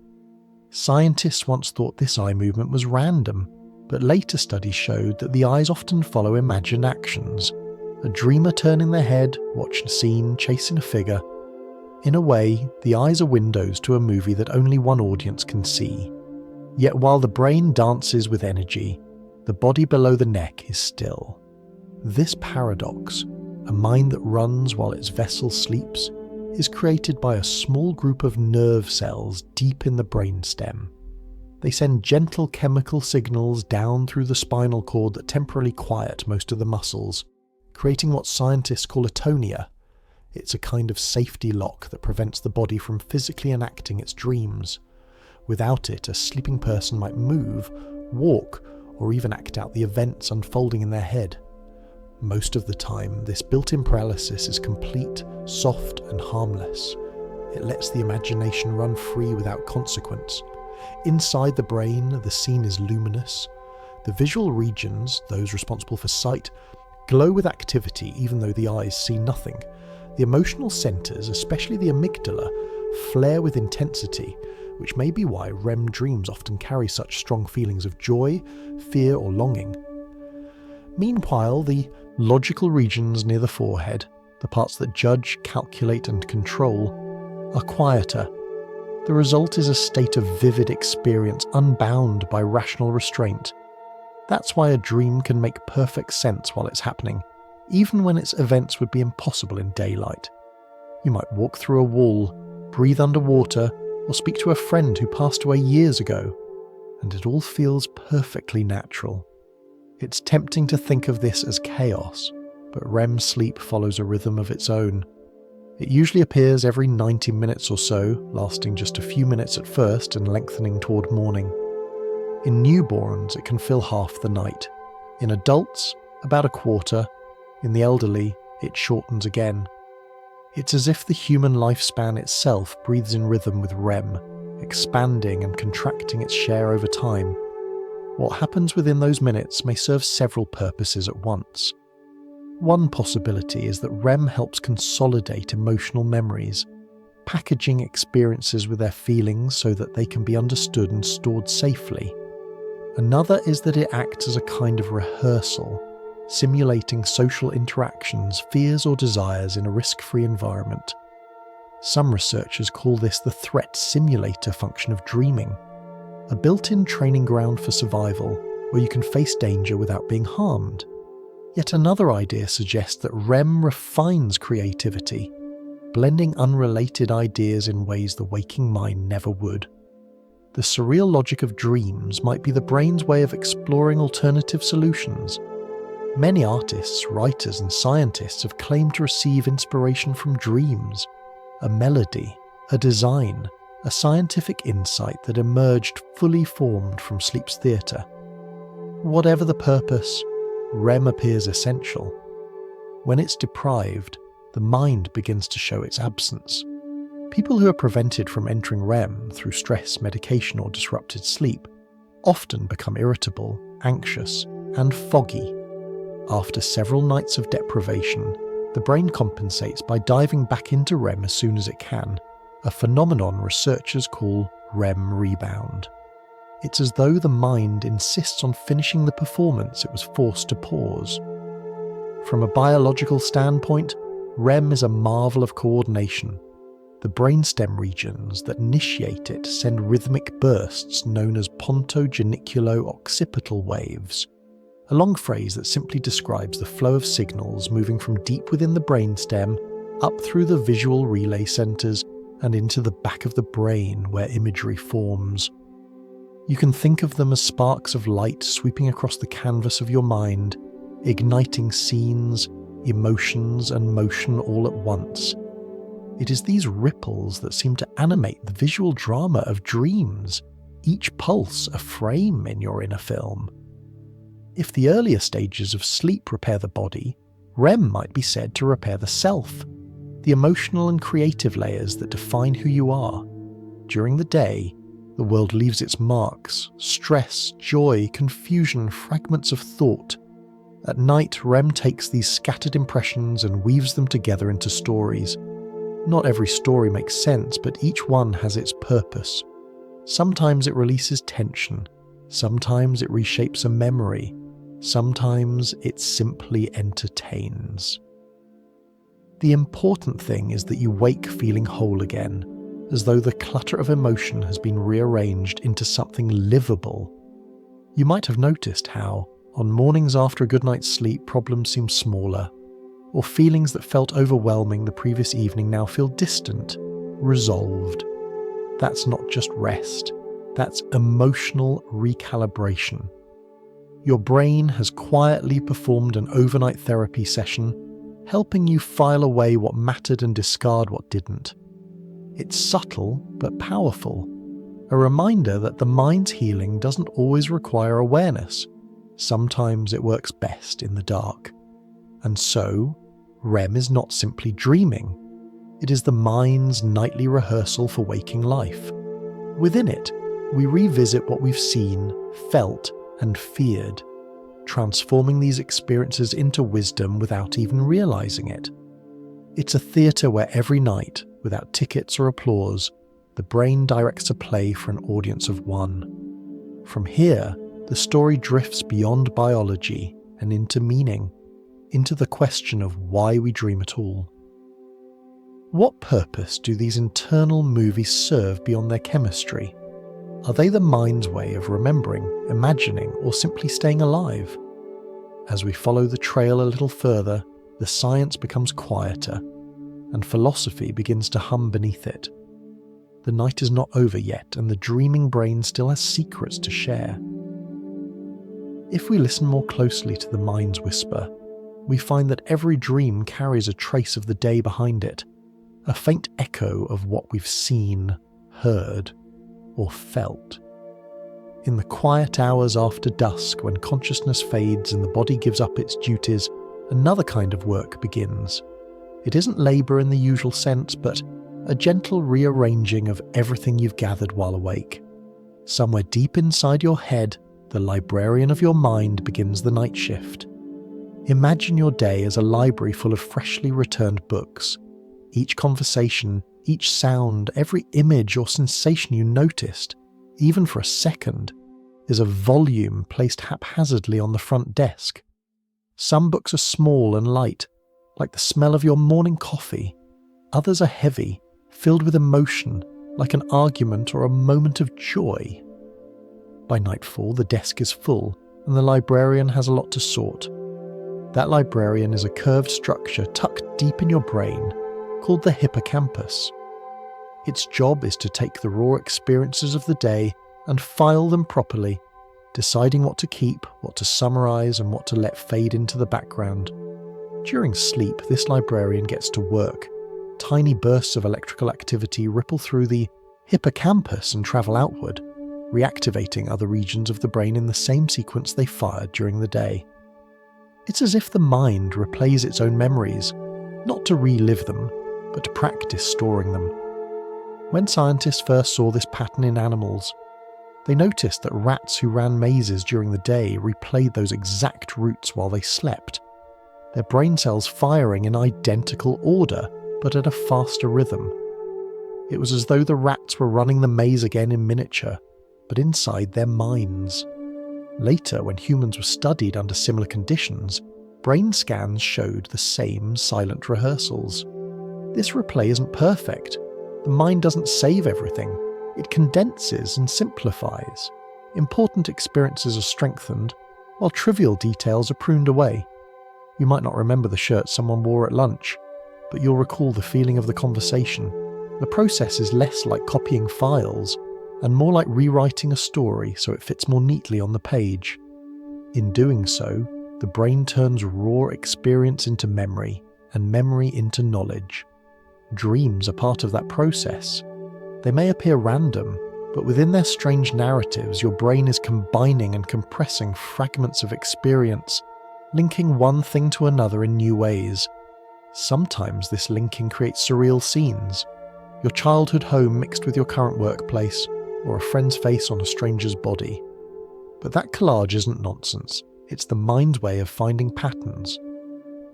Scientists once thought this eye movement was random, but later studies showed that the eyes often follow imagined actions. A dreamer turning their head, watching a scene, chasing a figure. In a way, the eyes are windows to a movie that only one audience can see. Yet while the brain dances with energy, the body below the neck is still. This paradox, a mind that runs while its vessel sleeps, is created by a small group of nerve cells deep in the brainstem. They send gentle chemical signals down through the spinal cord that temporarily quiet most of the muscles, creating what scientists call atonia. It's a kind of safety lock that prevents the body from physically enacting its dreams. Without it, a sleeping person might move, walk, or even act out the events unfolding in their head. Most of the time, this built-in paralysis is complete, soft, and harmless. It lets the imagination run free without consequence. Inside the brain, the scene is luminous. The visual regions, those responsible for sight, glow with activity even though the eyes see nothing. The emotional centers, especially the amygdala, flare with intensity, which may be why REM dreams often carry such strong feelings of joy, fear, or longing. Meanwhile, the logical regions near the forehead, the parts that judge, calculate, and control, are quieter. The result is a state of vivid experience unbound by rational restraint. That's why a dream can make perfect sense while it's happening, even when its events would be impossible in daylight. You might walk through a wall, breathe underwater, or speak to a friend who passed away years ago, and it all feels perfectly natural. It's tempting to think of this as chaos, but REM sleep follows a rhythm of its own. It usually appears every 90 minutes or so, lasting just a few minutes at first and lengthening toward morning. In newborns, it can fill half the night. In adults, about a quarter. In the elderly, it shortens again. It's as if the human lifespan itself breathes in rhythm with REM, expanding and contracting its share over time. What happens within those minutes may serve several purposes at once. One possibility is that REM helps consolidate emotional memories, packaging experiences with their feelings so that they can be understood and stored safely. Another is that it acts as a kind of rehearsal, simulating social interactions, fears or desires in a risk-free environment. Some researchers call this the threat simulator function of dreaming, a built-in training ground for survival where you can face danger without being harmed. Yet another idea suggests that REM refines creativity, blending unrelated ideas in ways the waking mind never would. The surreal logic of dreams might be the brain's way of exploring alternative solutions. Many artists, writers, and scientists have claimed to receive inspiration from dreams, a melody, a design, a scientific insight that emerged fully formed from sleep's theatre. Whatever the purpose, REM appears essential. When it's deprived, the mind begins to show its absence. People who are prevented from entering REM through stress, medication, or disrupted sleep often become irritable, anxious, and foggy. After several nights of deprivation, the brain compensates by diving back into REM as soon as it can, a phenomenon researchers call REM rebound. It's as though the mind insists on finishing the performance it was forced to pause. From a biological standpoint, REM is a marvel of coordination. The brainstem regions that initiate it send rhythmic bursts known as pontogeniculo-occipital waves, a long phrase that simply describes the flow of signals moving from deep within the brainstem up through the visual relay centers and into the back of the brain where imagery forms. You can think of them as sparks of light sweeping across the canvas of your mind, igniting scenes, emotions, and motion all at once. It is these ripples that seem to animate the visual drama of dreams, each pulse a frame in your inner film. If the earlier stages of sleep repair the body, REM might be said to repair the self, the emotional and creative layers that define who you are. During the day, the world leaves its marks, stress, joy, confusion, fragments of thought. At night, REM takes these scattered impressions and weaves them together into stories. Not every story makes sense, but each one has its purpose. Sometimes it releases tension, sometimes it reshapes a memory, sometimes it simply entertains. The important thing is that you wake feeling whole again, as though the clutter of emotion has been rearranged into something livable. You might have noticed how, on mornings after a good night's sleep, problems seem smaller, or feelings that felt overwhelming the previous evening now feel distant, resolved. That's not just rest, that's emotional recalibration. Your brain has quietly performed an overnight therapy session, helping you file away what mattered and discard what didn't. It's subtle but powerful, a reminder that the mind's healing doesn't always require awareness. Sometimes it works best in the dark. And so, REM is not simply dreaming. It is the mind's nightly rehearsal for waking life. Within it, we revisit what we've seen, felt, and feared, transforming these experiences into wisdom without even realizing it. It's a theatre where every night, without tickets or applause, the brain directs a play for an audience of one. From here, the story drifts beyond biology and into meaning, into the question of why we dream at all. What purpose do these internal movies serve beyond their chemistry? Are they the mind's way of remembering, imagining, or simply staying alive? As we follow the trail a little further, the science becomes quieter, and philosophy begins to hum beneath it. The night is not over yet, and the dreaming brain still has secrets to share. If we listen more closely to the mind's whisper, we find that every dream carries a trace of the day behind it, a faint echo of what we've seen, heard, or felt. In the quiet hours after dusk, when consciousness fades and the body gives up its duties, another kind of work begins. It isn't labour in the usual sense, but a gentle rearranging of everything you've gathered while awake. Somewhere deep inside your head, the librarian of your mind begins the night shift. Imagine your day as a library full of freshly returned books. Each conversation, each sound, every image or sensation you noticed, even for a second, is a volume placed haphazardly on the front desk. Some books are small and light, like the smell of your morning coffee. Others are heavy, filled with emotion, like an argument or a moment of joy. By nightfall, the desk is full, and the librarian has a lot to sort. That librarian is a curved structure tucked deep in your brain, called the hippocampus. Its job is to take the raw experiences of the day and file them properly, deciding what to keep, what to summarize, and what to let fade into the background. During sleep, this librarian gets to work. Tiny bursts of electrical activity ripple through the hippocampus and travel outward, reactivating other regions of the brain in the same sequence they fired during the day. It's as if the mind replays its own memories, not to relive them, but to practice storing them. When scientists first saw this pattern in animals, they noticed that rats who ran mazes during the day replayed those exact routes while they slept, their brain cells firing in identical order, but at a faster rhythm. It was as though the rats were running the maze again in miniature, but inside their minds. Later, when humans were studied under similar conditions, brain scans showed the same silent rehearsals. This replay isn't perfect. The mind doesn't save everything. It condenses and simplifies. Important experiences are strengthened, while trivial details are pruned away. You might not remember the shirt someone wore at lunch, but you'll recall the feeling of the conversation. The process is less like copying files and more like rewriting a story so it fits more neatly on the page. In doing so, the brain turns raw experience into memory and memory into knowledge. Dreams are part of that process. They may appear random, but within their strange narratives, your brain is combining and compressing fragments of experience, linking one thing to another in new ways. Sometimes this linking creates surreal scenes, your childhood home mixed with your current workplace, or a friend's face on a stranger's body. But that collage isn't nonsense, it's the mind's way of finding patterns.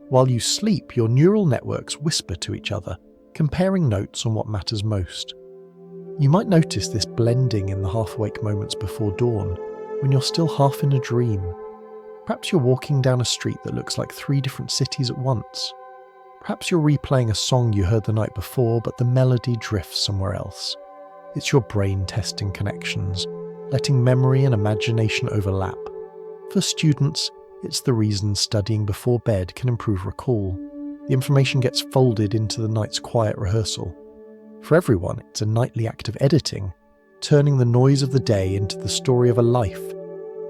While you sleep, your neural networks whisper to each other, comparing notes on what matters most. You might notice this blending in the half-awake moments before dawn, when you're still half in a dream. Perhaps you're walking down a street that looks like 3 different cities at once. Perhaps you're replaying a song you heard the night before, but the melody drifts somewhere else. It's your brain testing connections, letting memory and imagination overlap. For students, it's the reason studying before bed can improve recall. The information gets folded into the night's quiet rehearsal. For everyone, it's a nightly act of editing, turning the noise of the day into the story of a life.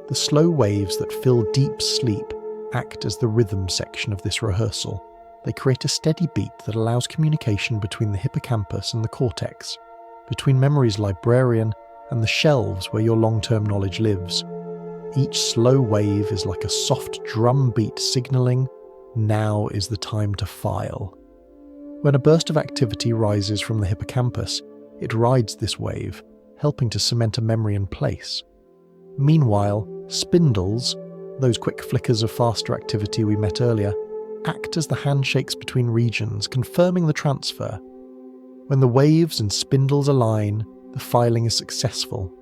The slow waves that fill deep sleep act as the rhythm section of this rehearsal. They create a steady beat that allows communication between the hippocampus and the cortex, between memory's librarian and the shelves where your long-term knowledge lives. Each slow wave is like a soft drum beat signaling, now is the time to file. When a burst of activity rises from the hippocampus, it rides this wave, helping to cement a memory in place. Meanwhile, spindles, those quick flickers of faster activity we met earlier, act as the handshakes between regions, confirming the transfer. When the waves and spindles align, the filing is successful.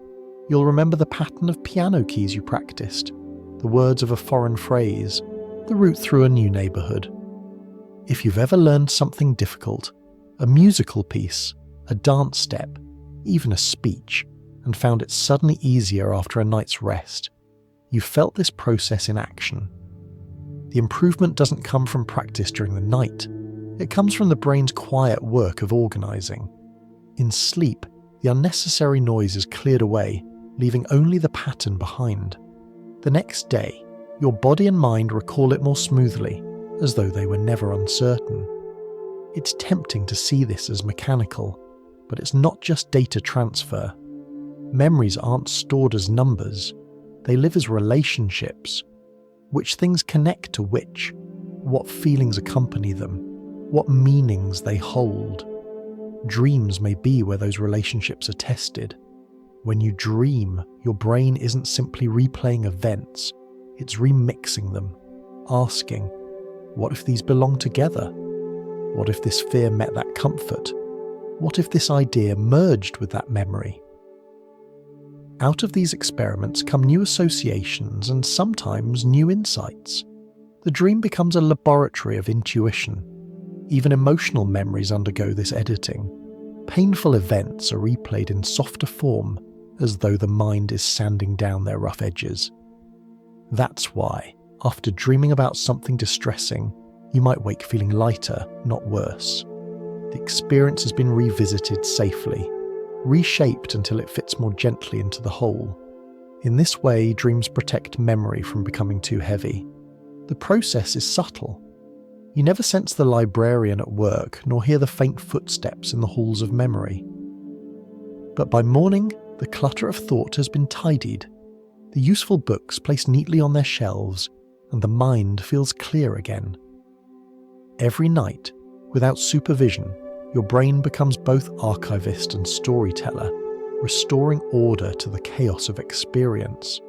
You'll remember the pattern of piano keys you practiced, the words of a foreign phrase, the route through a new neighbourhood. If you've ever learned something difficult, a musical piece, a dance step, even a speech, and found it suddenly easier after a night's rest, you felt this process in action. The improvement doesn't come from practice during the night. It comes from the brain's quiet work of organising. In sleep, the unnecessary noise is cleared away, leaving only the pattern behind. The next day, your body and mind recall it more smoothly, as though they were never uncertain. It's tempting to see this as mechanical, but it's not just data transfer. Memories aren't stored as numbers. They live as relationships. Which things connect to which? What feelings accompany them? What meanings they hold? Dreams may be where those relationships are tested. When you dream, your brain isn't simply replaying events, it's remixing them, asking, what if these belong together? What if this fear met that comfort? What if this idea merged with that memory? Out of these experiments come new associations and sometimes new insights. The dream becomes a laboratory of intuition. Even emotional memories undergo this editing. Painful events are replayed in softer form, as though the mind is sanding down their rough edges. That's why, after dreaming about something distressing, you might wake feeling lighter, not worse. The experience has been revisited safely, reshaped until it fits more gently into the whole. In this way, dreams protect memory from becoming too heavy. The process is subtle. You never sense the librarian at work, nor hear the faint footsteps in the halls of memory. But by morning, the clutter of thought has been tidied, the useful books placed neatly on their shelves, and the mind feels clear again. Every night, without supervision, your brain becomes both archivist and storyteller, restoring order to the chaos of experience.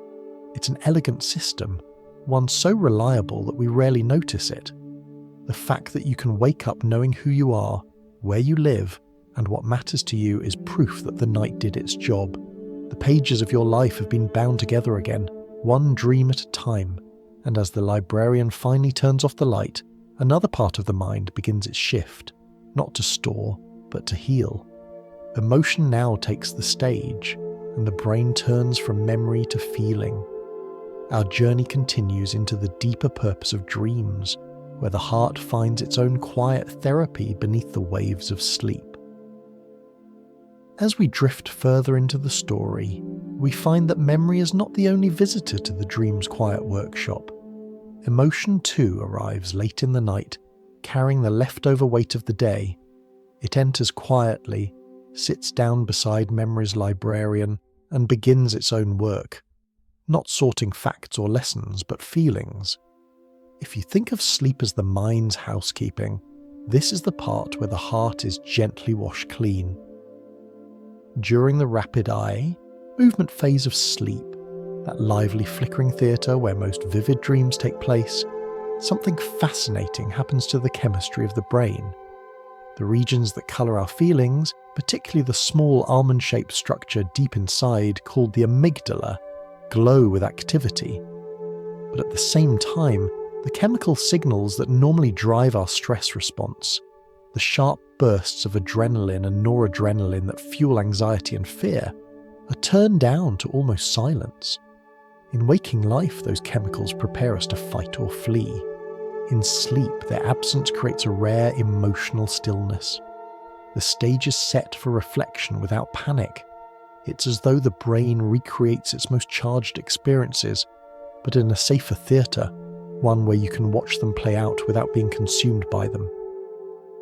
It's an elegant system, one so reliable that we rarely notice it. The fact that you can wake up knowing who you are, where you live, and what matters to you is proof that the night did its job. The pages of your life have been bound together again, one dream at a time, and as the librarian finally turns off the light, another part of the mind begins its shift, not to store, but to heal. Emotion now takes the stage, and the brain turns from memory to feeling. our journey continues into the deeper purpose of dreams, where the heart finds its own quiet therapy beneath the waves of sleep. As we drift further into the story, we find that memory is not the only visitor to the dream's quiet workshop. Emotion too arrives late in the night, carrying the leftover weight of the day. It enters quietly, sits down beside memory's librarian, and begins its own work, not sorting facts or lessons, but feelings. If you think of sleep as the mind's housekeeping, this is the part where the heart is gently washed clean. During the rapid eye movement phase of sleep, that lively flickering theatre where most vivid dreams take place, something fascinating happens to the chemistry of the brain. The regions that colour our feelings, particularly the small almond-shaped structure deep inside called the amygdala, glow with activity. But at the same time, the chemical signals that normally drive our stress response, the sharp bursts of adrenaline and noradrenaline that fuel anxiety and fear, are turned down to almost silence. In waking life, those chemicals prepare us to fight or flee. In sleep, their absence creates a rare emotional stillness. The stage is set for reflection without panic. It's as though the brain recreates its most charged experiences, but in a safer theatre, one where you can watch them play out without being consumed by them.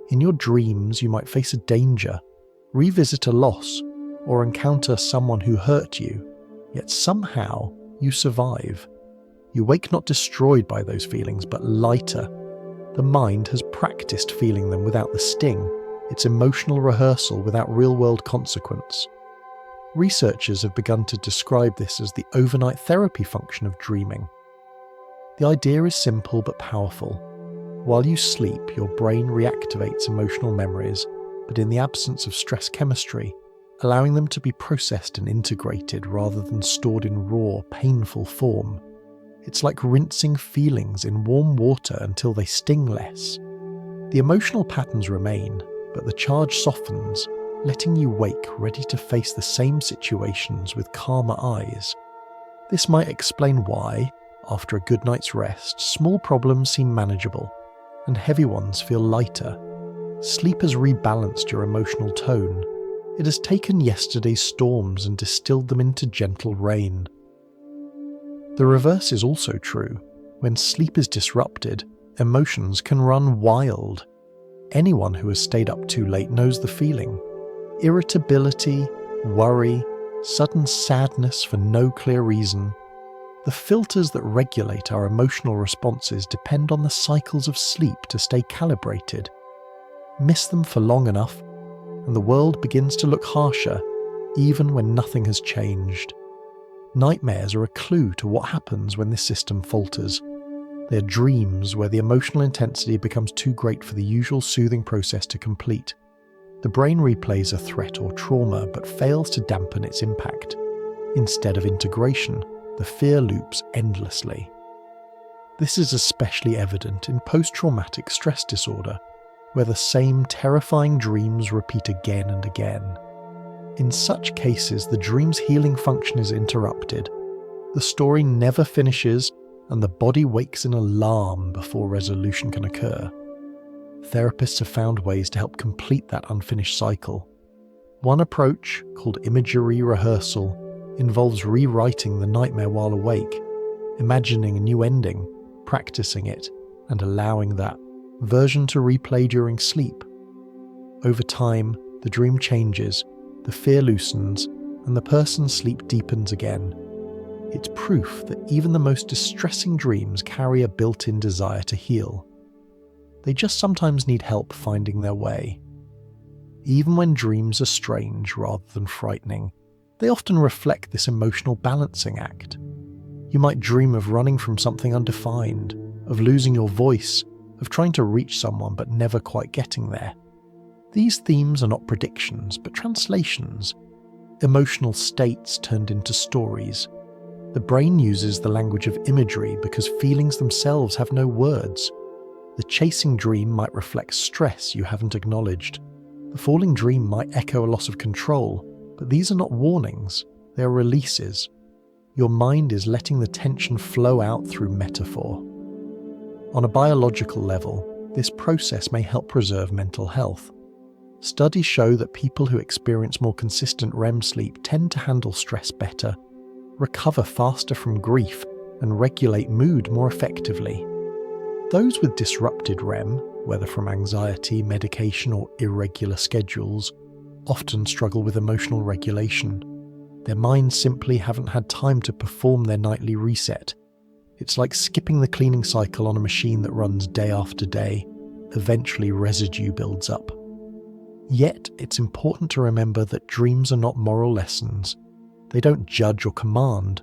In your dreams, you might face a danger, revisit a loss, or encounter someone who hurt you, yet somehow you survive. You wake not destroyed by those feelings, but lighter. The mind has practiced feeling them without the sting, its emotional rehearsal without real-world consequence. Researchers have begun to describe this as the overnight therapy function of dreaming. The idea is simple but powerful. While you sleep, your brain reactivates emotional memories, but in the absence of stress chemistry, allowing them to be processed and integrated rather than stored in raw, painful form. It's like rinsing feelings in warm water until they sting less. The emotional patterns remain, but the charge softens, letting you wake ready to face the same situations with calmer eyes. This might explain why, after a good night's rest, small problems seem manageable, and heavy ones feel lighter. Sleep has rebalanced your emotional tone. It has taken yesterday's storms and distilled them into gentle rain. The reverse is also true. When sleep is disrupted, emotions can run wild. Anyone who has stayed up too late knows the feeling. Irritability, worry, sudden sadness for no clear reason. The filters that regulate our emotional responses depend on the cycles of sleep to stay calibrated. Miss them for long enough, and the world begins to look harsher, even when nothing has changed. Nightmares are a clue to what happens when this system falters. They are dreams where the emotional intensity becomes too great for the usual soothing process to complete. The brain replays a threat or trauma but fails to dampen its impact. Instead of integration, the fear loops endlessly. This is especially evident in post-traumatic stress disorder, where the same terrifying dreams repeat again and again. In such cases, the dream's healing function is interrupted. The story never finishes, and the body wakes in alarm before resolution can occur. Therapists have found ways to help complete that unfinished cycle. One approach, called imagery rehearsal, involves rewriting the nightmare while awake, imagining a new ending, practicing it, and allowing that version to replay during sleep. Over time, the dream changes, the fear loosens, and the person's sleep deepens again. It's proof that even the most distressing dreams carry a built-in desire to heal. They just sometimes need help finding their way. Even when dreams are strange rather than frightening, they often reflect this emotional balancing act. You might dream of running from something undefined, of losing your voice, of trying to reach someone but never quite getting there. These themes are not predictions, but translations, emotional states turned into stories. The brain uses the language of imagery because feelings themselves have no words. The chasing dream might reflect stress you haven't acknowledged. The falling dream might echo a loss of control, but these are not warnings, they are releases. your mind is letting the tension flow out through metaphor. On a biological level, this process may help preserve mental health. Studies show that people who experience more consistent REM sleep tend to handle stress better, recover faster from grief, and regulate mood more effectively. Those with disrupted REM, whether from anxiety, medication, or irregular schedules, often struggle with emotional regulation. Their minds simply haven't had time to perform their nightly reset. It's like skipping the cleaning cycle on a machine that runs day after day. Eventually, residue builds up. Yet, it's important to remember that dreams are not moral lessons. They don't judge or command.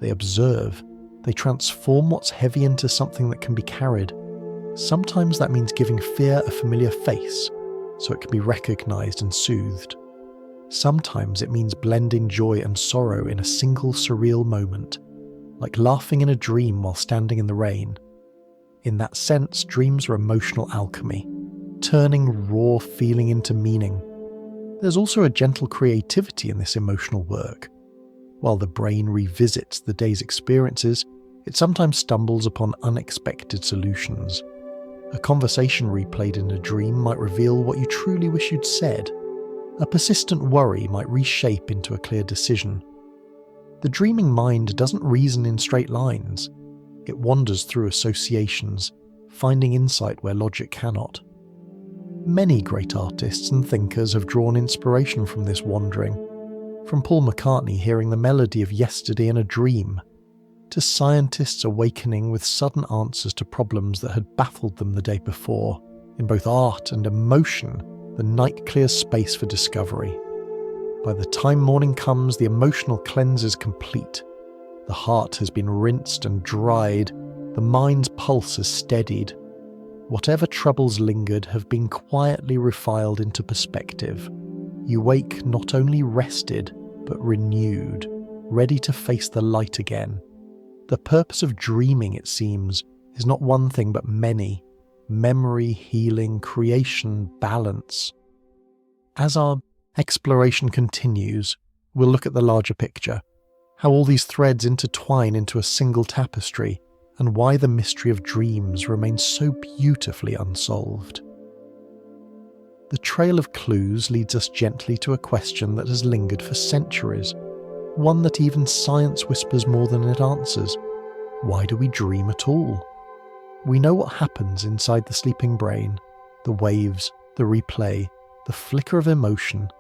They observe. They transform what's heavy into something that can be carried. Sometimes that means giving fear a familiar face, so it can be recognized and soothed. Sometimes it means blending joy and sorrow in a single surreal moment, like laughing in a dream while standing in the rain. In that sense, dreams are emotional alchemy, turning raw feeling into meaning. There's also a gentle creativity in this emotional work. While the brain revisits the day's experiences, it sometimes stumbles upon unexpected solutions. A conversation replayed in a dream might reveal what you truly wish you'd said. A persistent worry might reshape into a clear decision. The dreaming mind doesn't reason in straight lines. It wanders through associations, finding insight where logic cannot. Many great artists and thinkers have drawn inspiration from this wandering, from Paul McCartney hearing the melody of Yesterday in a dream, to scientists awakening with sudden answers to problems that had baffled them the day before. In both art and emotion, the night clears space for discovery. By the time morning comes, the emotional cleanse is complete. The heart has been rinsed and dried. The mind's pulse has steadied. Whatever troubles lingered have been quietly refiled into perspective. You wake not only rested, but renewed, ready to face the light again. The purpose of dreaming, it seems, is not one thing but many. Memory, healing, creation, balance. As our exploration continues, we'll look at the larger picture, how all these threads intertwine into a single tapestry, and why the mystery of dreams remains so beautifully unsolved. The trail of clues leads us gently to a question that has lingered for centuries, one that even science whispers more than it answers. Why do we dream at all? We know what happens inside the sleeping brain, the waves, the replay, the flicker of emotion,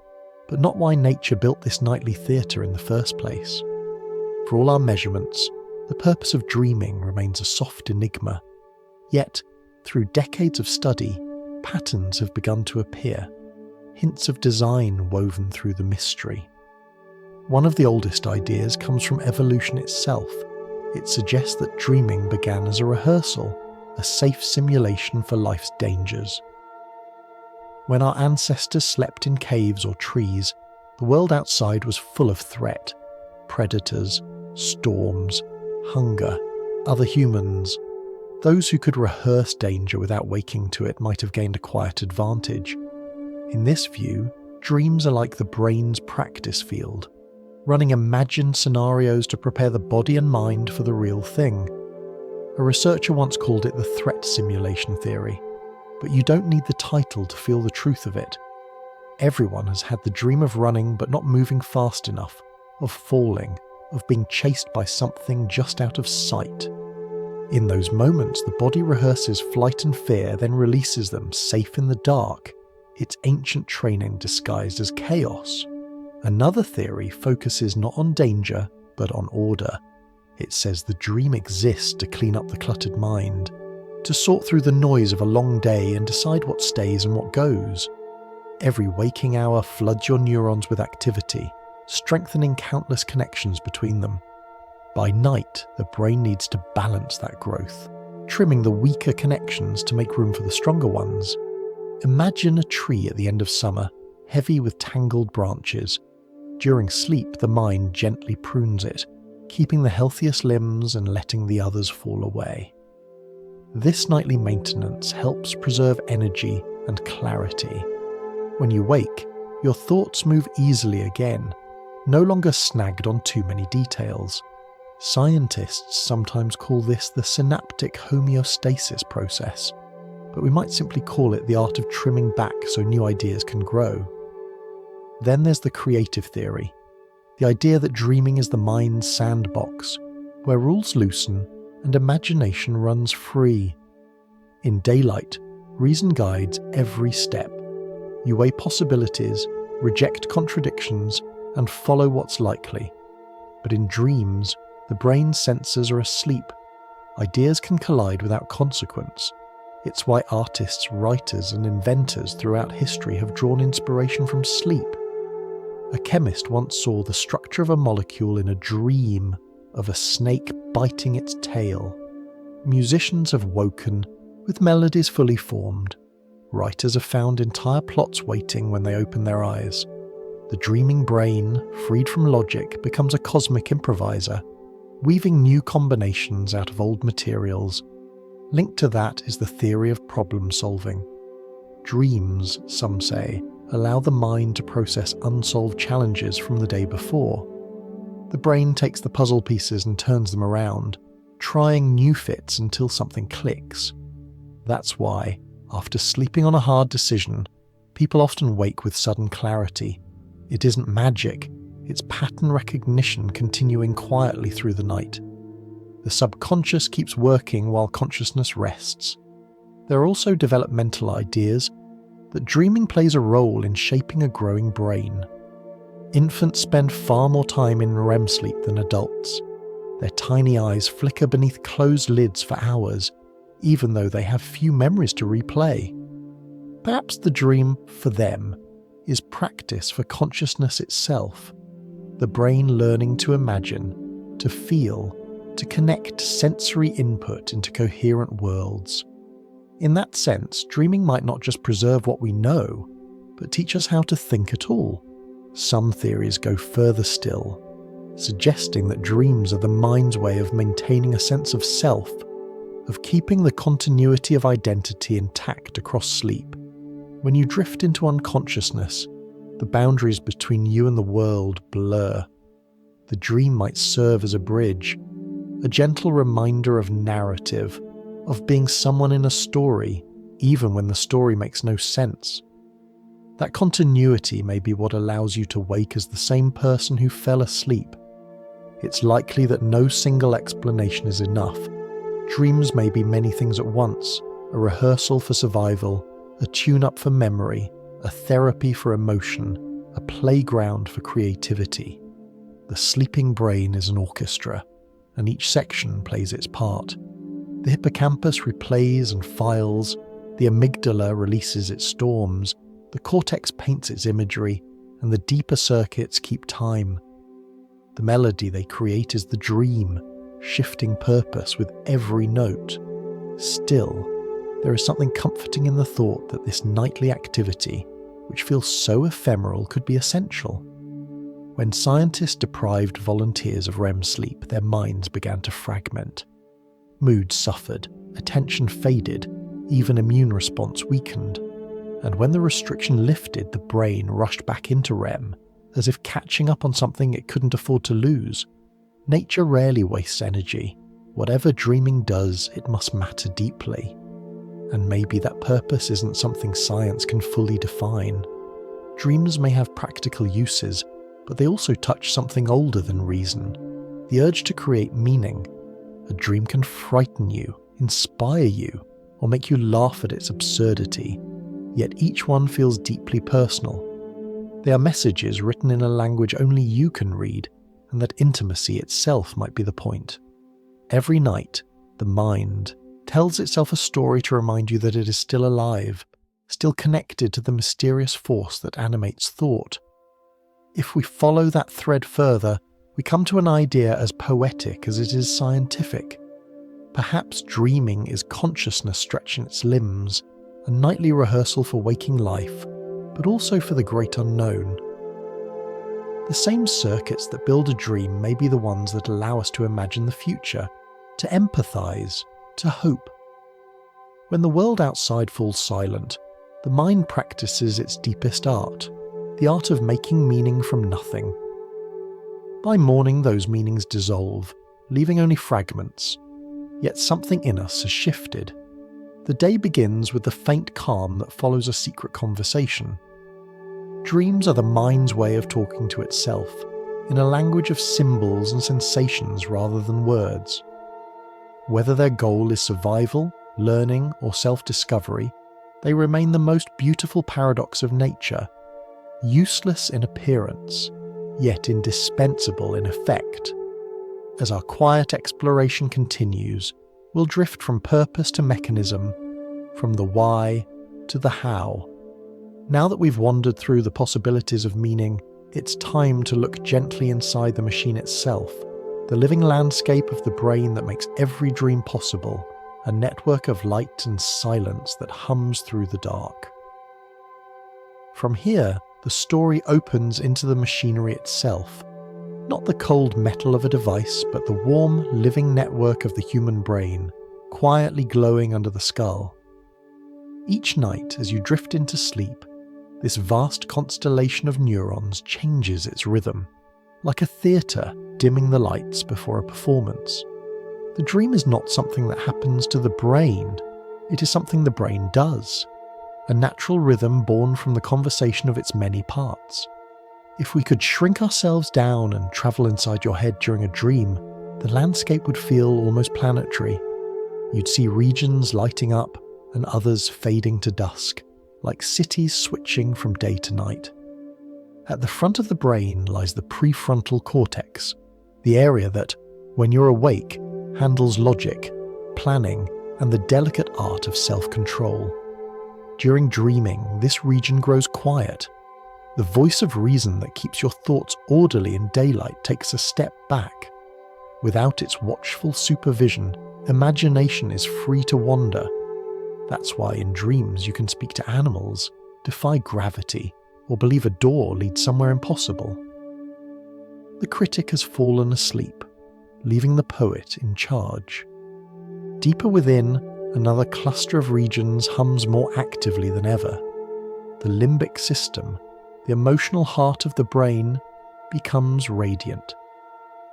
but not why nature built this nightly theatre in the first place. For all our measurements, the purpose of dreaming remains a soft enigma. Yet, through decades of study, patterns have begun to appear, hints of design woven through the mystery. One of the oldest ideas comes from evolution itself. It suggests that dreaming began as a rehearsal, a safe simulation for life's dangers. When our ancestors slept in caves or trees, the world outside was full of threat: predators, storms, hunger, other humans. Those who could rehearse danger without waking to it might have gained a quiet advantage. In this view, dreams are like the brain's practice field, running imagined scenarios to prepare the body and mind for the real thing. A researcher once called it the threat simulation theory, but you don't need the title to feel the truth of it. Everyone has had the dream of running but not moving fast enough, of falling, of being chased by something just out of sight. In those moments, the body rehearses flight and fear, then releases them safe in the dark, its ancient training disguised as chaos. Another theory focuses not on danger, but on order. It says the dream exists to clean up the cluttered mind, to sort through the noise of a long day and decide what stays and what goes. Every waking hour floods your neurons with activity, strengthening countless connections between them. By night, the brain needs to balance that growth, trimming the weaker connections to make room for the stronger ones. Imagine a tree at the end of summer, heavy with tangled branches. During sleep, the mind gently prunes it, keeping the healthiest limbs and letting the others fall away. This nightly maintenance helps preserve energy and clarity. When you wake, your thoughts move easily again, no longer snagged on too many details. Scientists sometimes call this the synaptic homeostasis process, but we might simply call it the art of trimming back so new ideas can grow. Then there's the creative theory, the idea that dreaming is the mind's sandbox, where rules loosen and imagination runs free. In daylight, reason guides every step. You weigh possibilities, reject contradictions, and follow what's likely. But in dreams, the brain's sensors are asleep. Ideas can collide without consequence. It's why artists, writers, and inventors throughout history have drawn inspiration from sleep. A chemist once saw the structure of a molecule in a dream of a snake biting its tail. Musicians have woken with melodies fully formed. Writers have found entire plots waiting when they open their eyes. The dreaming brain, freed from logic, becomes a cosmic improviser, weaving new combinations out of old materials. Linked to that is the theory of problem solving. Dreams, some say, allow the mind to process unsolved challenges from the day before. The brain takes the puzzle pieces and turns them around, trying new fits until something clicks. That's why, after sleeping on a hard decision, people often wake with sudden clarity. It isn't magic, it's pattern recognition continuing quietly through the night. The subconscious keeps working while consciousness rests. There are also developmental ideas that dreaming plays a role in shaping a growing brain. Infants spend far more time in REM sleep than adults. Their tiny eyes flicker beneath closed lids for hours, even though they have few memories to replay. Perhaps the dream, for them, is practice for consciousness itself, the brain learning to imagine, to feel, to connect sensory input into coherent worlds. In that sense, dreaming might not just preserve what we know, but teach us how to think at all. Some theories go further still, suggesting that dreams are the mind's way of maintaining a sense of self, of keeping the continuity of identity intact across sleep. When you drift into unconsciousness, the boundaries between you and the world blur. The dream might serve as a bridge, a gentle reminder of narrative, of being someone in a story, even when the story makes no sense. That continuity may be what allows you to wake as the same person who fell asleep. It's likely that no single explanation is enough. Dreams may be many things at once, a rehearsal for survival, a tune-up for memory, a therapy for emotion, a playground for creativity. The sleeping brain is an orchestra, and each section plays its part. The hippocampus replays and files, the amygdala releases its storms, the cortex paints its imagery, and the deeper circuits keep time. The melody they create is the dream, shifting purpose with every note. Still, there is something comforting in the thought that this nightly activity, which feels so ephemeral, could be essential. When scientists deprived volunteers of REM sleep, their minds began to fragment. Mood suffered, attention faded, even immune response weakened. And when the restriction lifted, the brain rushed back into REM, as if catching up on something it couldn't afford to lose. Nature rarely wastes energy. Whatever dreaming does, it must matter deeply. And maybe that purpose isn't something science can fully define. Dreams may have practical uses, but they also touch something older than reason, the urge to create meaning. A dream can frighten you, inspire you, or make you laugh at its absurdity, yet each one feels deeply personal. They are messages written in a language only you can read, and that intimacy itself might be the point. Every night, the mind tells itself a story to remind you that it is still alive, still connected to the mysterious force that animates thought. If we follow that thread further, we come to an idea as poetic as it is scientific. Perhaps dreaming is consciousness stretching its limbs, a nightly rehearsal for waking life, but also for the great unknown. The same circuits that build a dream may be the ones that allow us to imagine the future, to empathize, to hope. When the world outside falls silent, the mind practices its deepest art, the art of making meaning from nothing. By morning, those meanings dissolve, leaving only fragments. Yet something in us has shifted. The day begins with the faint calm that follows a secret conversation. Dreams are the mind's way of talking to itself, in a language of symbols and sensations rather than words. Whether their goal is survival, learning, or self-discovery, they remain the most beautiful paradox of nature, useless in appearance, yet indispensable in effect. As our quiet exploration continues, we'll drift from purpose to mechanism, from the why to the how. Now that we've wandered through the possibilities of meaning, it's time to look gently inside the machine itself, the living landscape of the brain that makes every dream possible, a network of light and silence that hums through the dark. From here, the story opens into the machinery itself. Not the cold metal of a device, but the warm, living network of the human brain, quietly glowing under the skull. Each night, as you drift into sleep, this vast constellation of neurons changes its rhythm, like a theatre dimming the lights before a performance. The dream is not something that happens to the brain, it is something the brain does, a natural rhythm born from the conversation of its many parts. If we could shrink ourselves down and travel inside your head during a dream, the landscape would feel almost planetary. You'd see regions lighting up and others fading to dusk, like cities switching from day to night. At the front of the brain lies the prefrontal cortex, the area that, when you're awake, handles logic, planning, and the delicate art of self-control. During dreaming, this region grows quiet. The voice of reason that keeps your thoughts orderly in daylight takes a step back. Without its watchful supervision, imagination is free to wander. That's why in dreams you can speak to animals, defy gravity, or believe a door leads somewhere impossible. The critic has fallen asleep, leaving the poet in charge. Deeper within, another cluster of regions hums more actively than ever. The limbic system, the emotional heart of the brain, becomes radiant.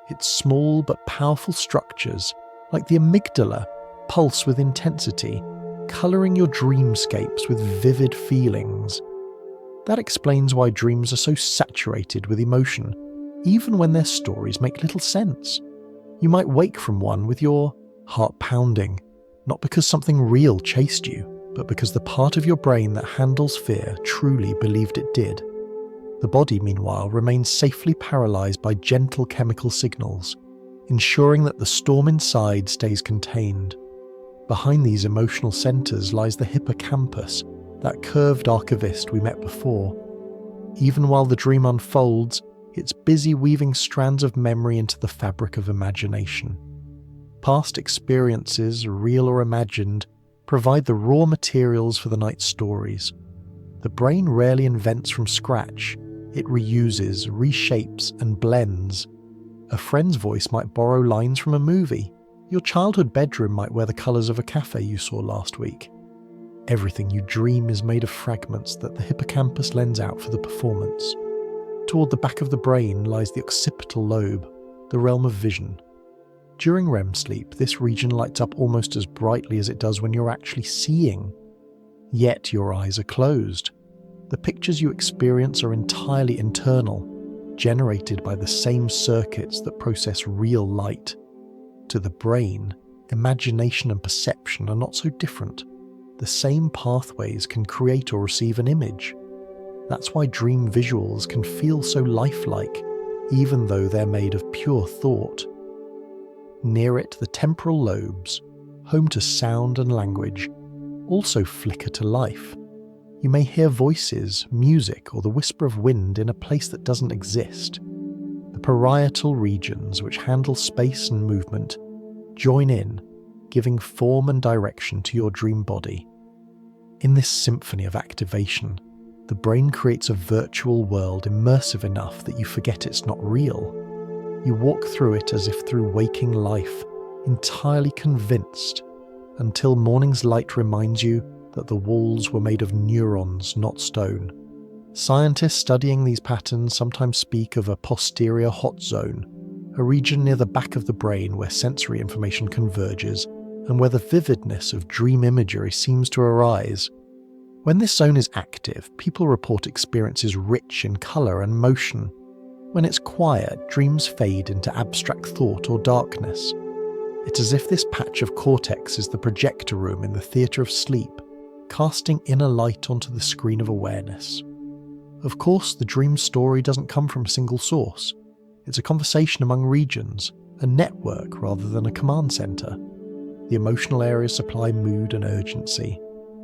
Its small but powerful structures, like the amygdala, pulse with intensity, colouring your dreamscapes with vivid feelings. That explains why dreams are so saturated with emotion, even when their stories make little sense. You might wake from one with your heart pounding, not because something real chased you, but because the part of your brain that handles fear truly believed it did. The body, meanwhile, remains safely paralysed by gentle chemical signals, ensuring that the storm inside stays contained. Behind these emotional centres lies the hippocampus, that curved archivist we met before. Even while the dream unfolds, it's busy weaving strands of memory into the fabric of imagination. Past experiences, real or imagined, provide the raw materials for the night's stories. The brain rarely invents from scratch. It reuses, reshapes, and blends. A friend's voice might borrow lines from a movie. Your childhood bedroom might wear the colours of a cafe you saw last week. Everything you dream is made of fragments that the hippocampus lends out for the performance. Toward the back of the brain lies the occipital lobe, the realm of vision. During REM sleep, this region lights up almost as brightly as it does when you're actually seeing. Yet your eyes are closed. The pictures you experience are entirely internal, generated by the same circuits that process real light. To the brain, imagination and perception are not so different. The same pathways can create or receive an image. That's why dream visuals can feel so lifelike, even though they're made of pure thought. Near it, the temporal lobes, home to sound and language, also flicker to life. You may hear voices, music, or the whisper of wind in a place that doesn't exist. The parietal regions, which handle space and movement, join in, giving form and direction to your dream body. In this symphony of activation, the brain creates a virtual world immersive enough that you forget it's not real. You walk through it as if through waking life, entirely convinced, until morning's light reminds you that the walls were made of neurons, not stone. Scientists studying these patterns sometimes speak of a posterior hot zone, a region near the back of the brain where sensory information converges and where the vividness of dream imagery seems to arise. When this zone is active, people report experiences rich in colour and motion. When it's quiet, dreams fade into abstract thought or darkness. It's as if this patch of cortex is the projector room in the theatre of sleep, casting inner light onto the screen of awareness. Of course, the dream story doesn't come from a single source. It's a conversation among regions, a network rather than a command centre. The emotional areas supply mood and urgency.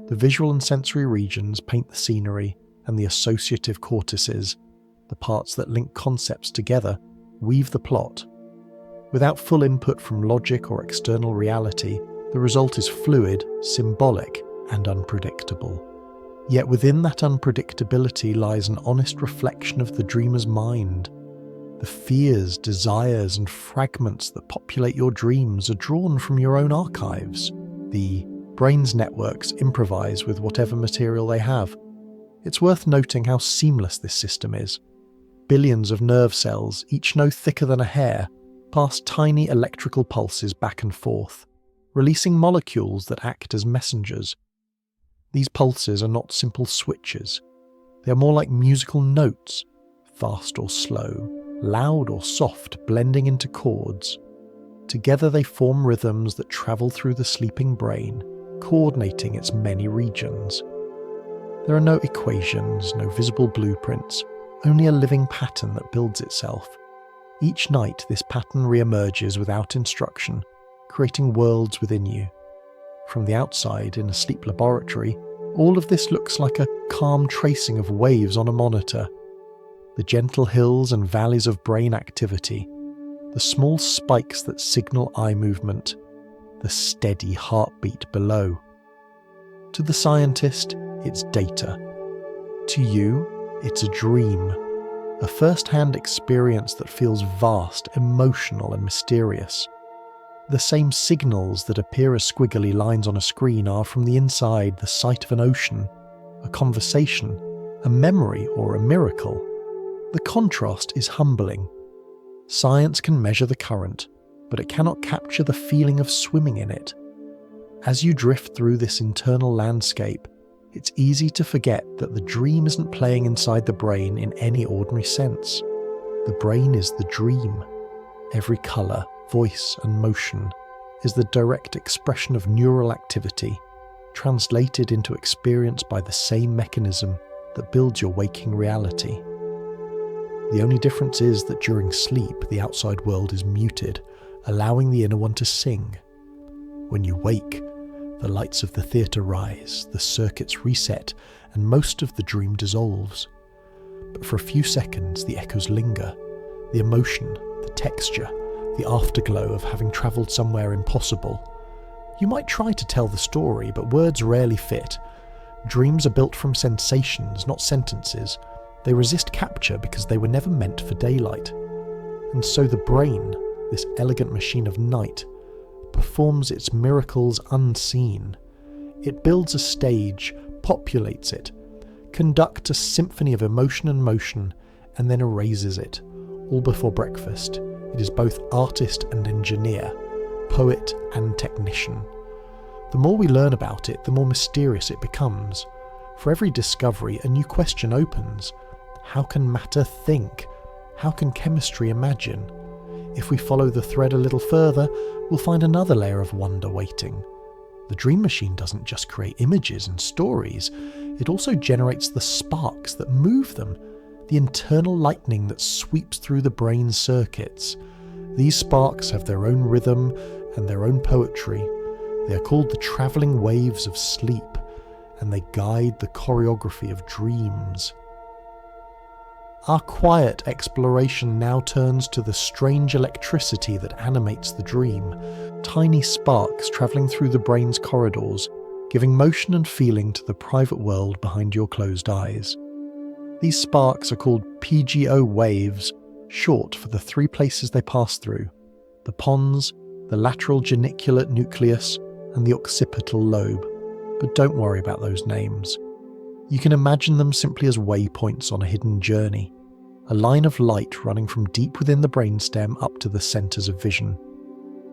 The visual and sensory regions paint the scenery, and the associative cortices, the parts that link concepts together, weave the plot. Without full input from logic or external reality, the result is fluid, symbolic, and unpredictable. Yet within that unpredictability lies an honest reflection of the dreamer's mind. The fears, desires, and fragments that populate your dreams are drawn from your own archives. The brain's networks improvise with whatever material they have. It's worth noting how seamless this system is. Billions of nerve cells, each no thicker than a hair, pass tiny electrical pulses back and forth, releasing molecules that act as messengers. These pulses are not simple switches. They are more like musical notes, fast or slow, loud or soft, blending into chords. Together they form rhythms that travel through the sleeping brain, coordinating its many regions. There are no equations, no visible blueprints, only a living pattern that builds itself. Each night this pattern re-emerges without instruction, creating worlds within you. From the outside, in a sleep laboratory, all of this looks like a calm tracing of waves on a monitor. The gentle hills and valleys of brain activity, the small spikes that signal eye movement, the steady heartbeat below. To the scientist, it's data. To you, it's a dream, a first-hand experience that feels vast, emotional, and mysterious. The same signals that appear as squiggly lines on a screen are from the inside the sight of an ocean, a conversation, a memory, or a miracle. The contrast is humbling. Science can measure the current, but it cannot capture the feeling of swimming in it. As you drift through this internal landscape, it's easy to forget that the dream isn't playing inside the brain in any ordinary sense. The brain is the dream. Every colour, voice, and motion is the direct expression of neural activity, translated into experience by the same mechanism that builds your waking reality. The only difference is that during sleep, the outside world is muted, allowing the inner one to sing. When you wake, the lights of the theatre rise, the circuits reset, and most of the dream dissolves. But for a few seconds, the echoes linger. The emotion, the texture, the afterglow of having travelled somewhere impossible. You might try to tell the story, but words rarely fit. Dreams are built from sensations, not sentences. They resist capture because they were never meant for daylight. And so the brain, this elegant machine of night, performs its miracles unseen. It builds a stage, populates it, conducts a symphony of emotion and motion, and then erases it, all before breakfast. It is both artist and engineer, poet and technician. The more we learn about it, the more mysterious it becomes. For every discovery, a new question opens. How can matter think? How can chemistry imagine? If we follow the thread a little further, we'll find another layer of wonder waiting. The dream machine doesn't just create images and stories, it also generates the sparks that move them, the internal lightning that sweeps through the brain's circuits. These sparks have their own rhythm and their own poetry. They are called the travelling waves of sleep, and they guide the choreography of dreams. Our quiet exploration now turns to the strange electricity that animates the dream, tiny sparks travelling through the brain's corridors, giving motion and feeling to the private world behind your closed eyes. These sparks are called PGO waves, short for the three places they pass through: the pons, the lateral geniculate nucleus, and the occipital lobe. But don't worry about those names. You can imagine them simply as waypoints on a hidden journey. a line of light running from deep within the brainstem up to the centers of vision.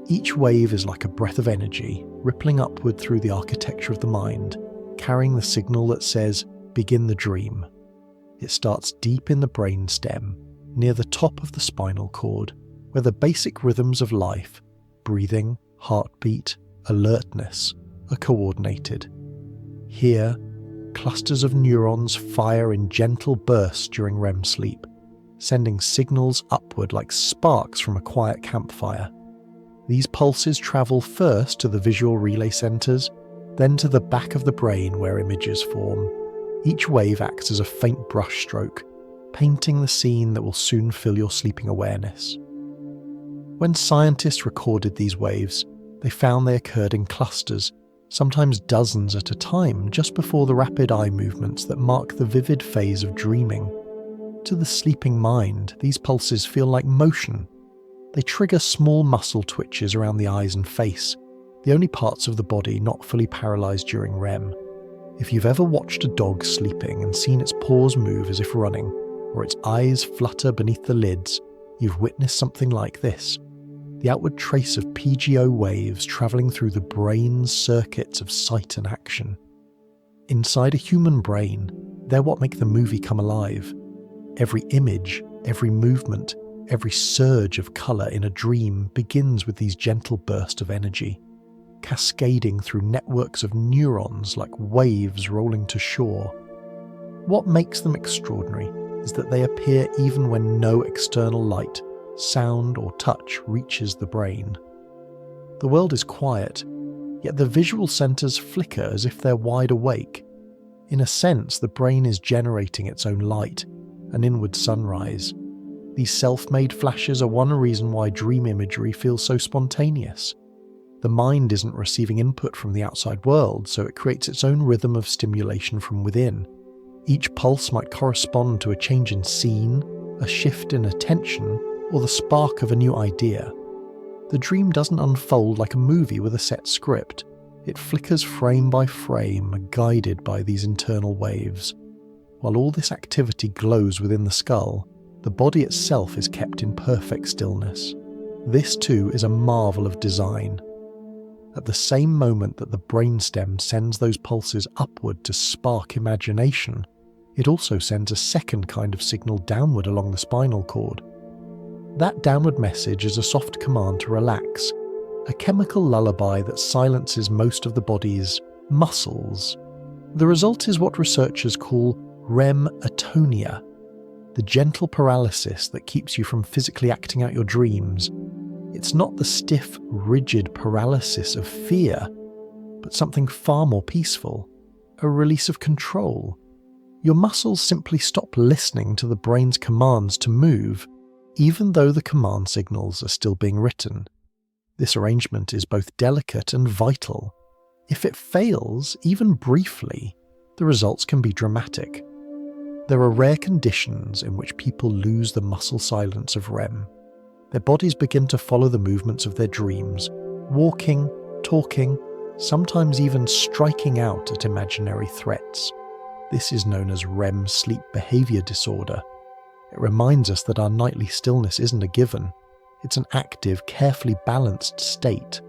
Each wave is like a breath of energy, rippling upward through the architecture of the mind, carrying the signal that says, "Begin the dream." It starts deep in the brainstem, near the top of the spinal cord, where the basic rhythms of life, breathing, heartbeat, alertness, are coordinated. Here, clusters of neurons fire in gentle bursts during REM sleep, sending signals upward like sparks from a quiet campfire. These pulses travel first to the visual relay centers, then to the back of the brain where images form. Each wave acts as a faint brushstroke, painting the scene that will soon fill your sleeping awareness. When scientists recorded these waves, they found they occurred in clusters, sometimes dozens at a time, just before the rapid eye movements that mark the vivid phase of dreaming. To the sleeping mind, these pulses feel like motion. They trigger small muscle twitches around the eyes and face, the only parts of the body not fully paralyzed during REM. If you've ever watched a dog sleeping and seen its paws move as if running, or its eyes flutter beneath the lids, you've witnessed something like this. The outward trace of PGO waves travelling through the brain's circuits of sight and action. Inside a human brain, they're what make the movie come alive. Every image, every movement, every surge of colour in a dream begins with these gentle bursts of energy, cascading through networks of neurons like waves rolling to shore. What makes them extraordinary is that they appear even when no external light, sound or touch reaches the brain. The world is quiet, yet the visual centres flicker as if they're wide awake. In a sense, the brain is generating its own light, an inward sunrise. These self-made flashes are one reason why dream imagery feels so spontaneous. The mind isn't receiving input from the outside world, so it creates its own rhythm of stimulation from within. Each pulse might correspond to a change in scene, a shift in attention, or the spark of a new idea. The dream doesn't unfold like a movie with a set script. It flickers frame by frame, guided by these internal waves. While all this activity glows within the skull, the body itself is kept in perfect stillness. This too is a marvel of design. At the same moment that the brainstem sends those pulses upward to spark imagination, it also sends a second kind of signal downward along the spinal cord. That downward message is a soft command to relax, a chemical lullaby that silences most of the body's muscles. The result is what researchers call REM atonia, the gentle paralysis that keeps you from physically acting out your dreams. It's not the stiff, rigid paralysis of fear, but something far more peaceful, a release of control. Your muscles simply stop listening to the brain's commands to move, even though the command signals are still being written. This arrangement is both delicate and vital. If it fails, even briefly, the results can be dramatic. There are rare conditions in which people lose the muscle silence of REM. Their bodies begin to follow the movements of their dreams, walking, talking, sometimes even striking out at imaginary threats. This is known as REM sleep behaviour disorder. It reminds us that our nightly stillness isn't a given. It's an active, carefully balanced state.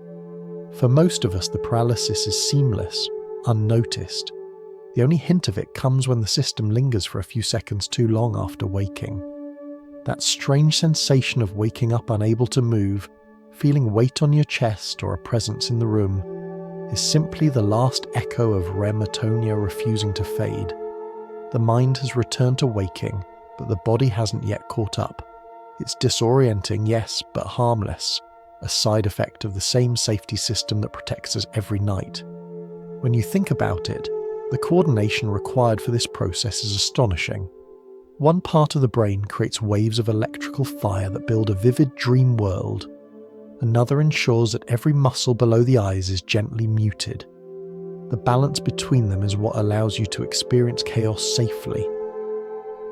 For most of us, the paralysis is seamless, unnoticed. The only hint of it comes when the system lingers for a few seconds too long after waking. That strange sensation of waking up unable to move, feeling weight on your chest or a presence in the room, is simply the last echo of REM atonia refusing to fade. The mind has returned to waking, but the body hasn't yet caught up. It's disorienting, yes, but harmless, a side effect of the same safety system that protects us every night. When you think about it, the coordination required for this process is astonishing. One part of the brain creates waves of electrical fire that build a vivid dream world. Another ensures that every muscle below the eyes is gently muted. The balance between them is what allows you to experience chaos safely.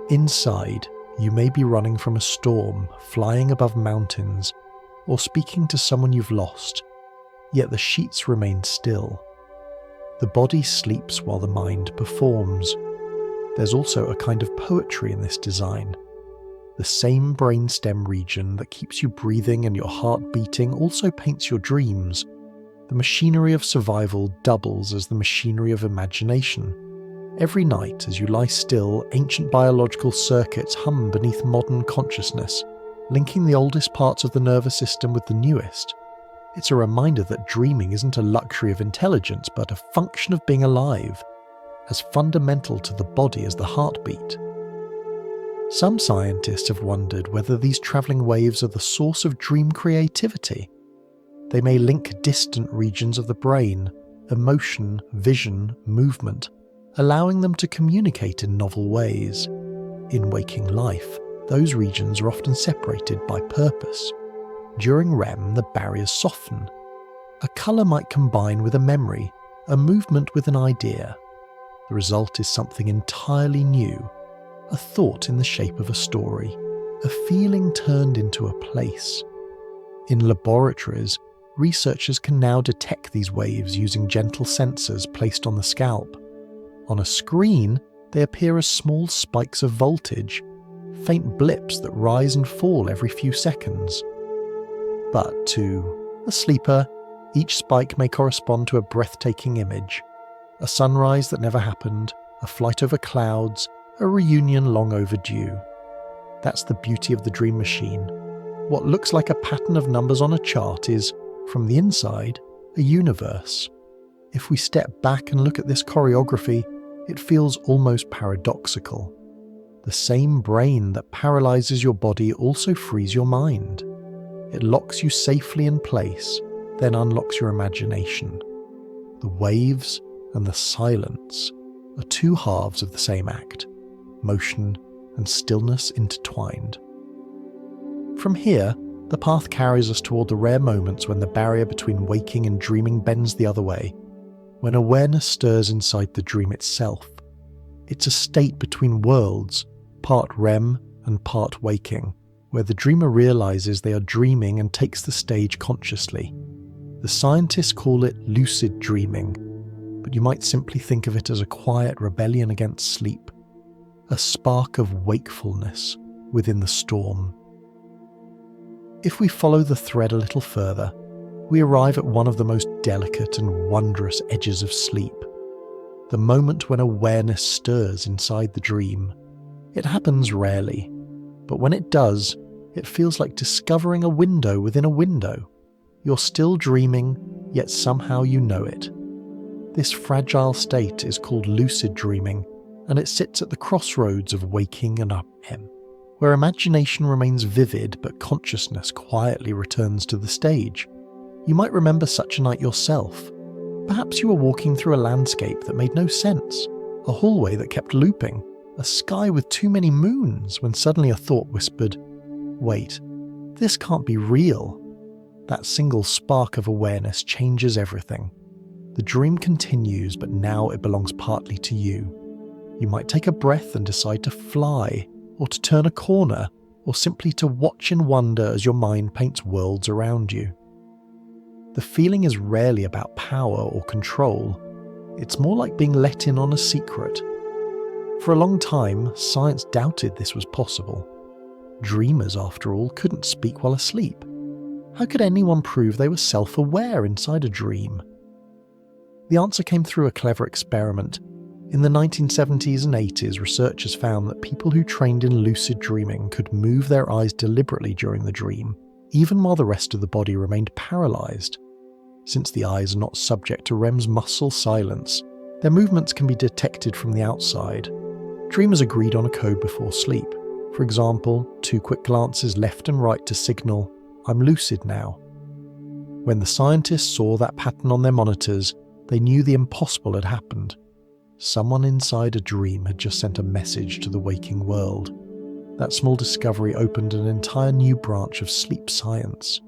Inside, you may be running from a storm, flying above mountains, or speaking to someone you've lost, yet the sheets remain still. The body sleeps while the mind performs. There's also a kind of poetry in this design. The same brainstem region that keeps you breathing and your heart beating also paints your dreams. The machinery of survival doubles as the machinery of imagination. Every night, as you lie still, ancient biological circuits hum beneath modern consciousness, linking the oldest parts of the nervous system with the newest. It's a reminder that dreaming isn't a luxury of intelligence, but a function of being alive, as fundamental to the body as the heartbeat. Some scientists have wondered whether these travelling waves are the source of dream creativity. They may link distant regions of the brain, emotion, vision, movement, allowing them to communicate in novel ways. In waking life, those regions are often separated by purpose. During REM, the barriers soften. A colour might combine with a memory, a movement with an idea. The result is something entirely new, a thought in the shape of a story, a feeling turned into a place. In laboratories, researchers can now detect these waves using gentle sensors placed on the scalp. On a screen, they appear as small spikes of voltage, faint blips that rise and fall every few seconds. But to a sleeper, each spike may correspond to a breathtaking image. A sunrise that never happened, a flight over clouds, a reunion long overdue. That's the beauty of the dream machine. What looks like a pattern of numbers on a chart is, from the inside, a universe. If we step back and look at this choreography, it feels almost paradoxical. The same brain that paralyzes your body also frees your mind. It locks you safely in place, then unlocks your imagination. The waves and the silence are two halves of the same act, motion and stillness intertwined. From here, the path carries us toward the rare moments when the barrier between waking and dreaming bends the other way, when awareness stirs inside the dream itself. It's a state between worlds, part REM and part waking, where the dreamer realizes they are dreaming and takes the stage consciously. The scientists call it lucid dreaming, but you might simply think of it as a quiet rebellion against sleep, a spark of wakefulness within the storm. If we follow the thread a little further, we arrive at one of the most delicate and wondrous edges of sleep, the moment when awareness stirs inside the dream. It happens rarely, but when it does, it feels like discovering a window within a window. You're still dreaming, yet somehow you know it. This fragile state is called lucid dreaming, and it sits at the crossroads of waking and REM, where imagination remains vivid but consciousness quietly returns to the stage. You might remember such a night yourself. Perhaps you were walking through a landscape that made no sense, a hallway that kept looping, a sky with too many moons, when suddenly a thought whispered, "Wait, this can't be real." That single spark of awareness changes everything. The dream continues, but now it belongs partly to you. You might take a breath and decide to fly, or to turn a corner, or simply to watch in wonder as your mind paints worlds around you. The feeling is rarely about power or control. It's more like being let in on a secret. For a long time, science doubted this was possible. Dreamers, after all, couldn't speak while asleep. How could anyone prove they were self-aware inside a dream? The answer came through a clever experiment. In the 1970s and 80s, researchers found that people who trained in lucid dreaming could move their eyes deliberately during the dream, even while the rest of the body remained paralyzed. Since the eyes are not subject to REM's muscle silence, their movements can be detected from the outside. Dreamers agreed on a code before sleep. For example, 2 quick glances left and right to signal, "I'm lucid now." When the scientists saw that pattern on their monitors, they knew the impossible had happened. Someone inside a dream had just sent a message to the waking world. That small discovery opened an entire new branch of sleep science.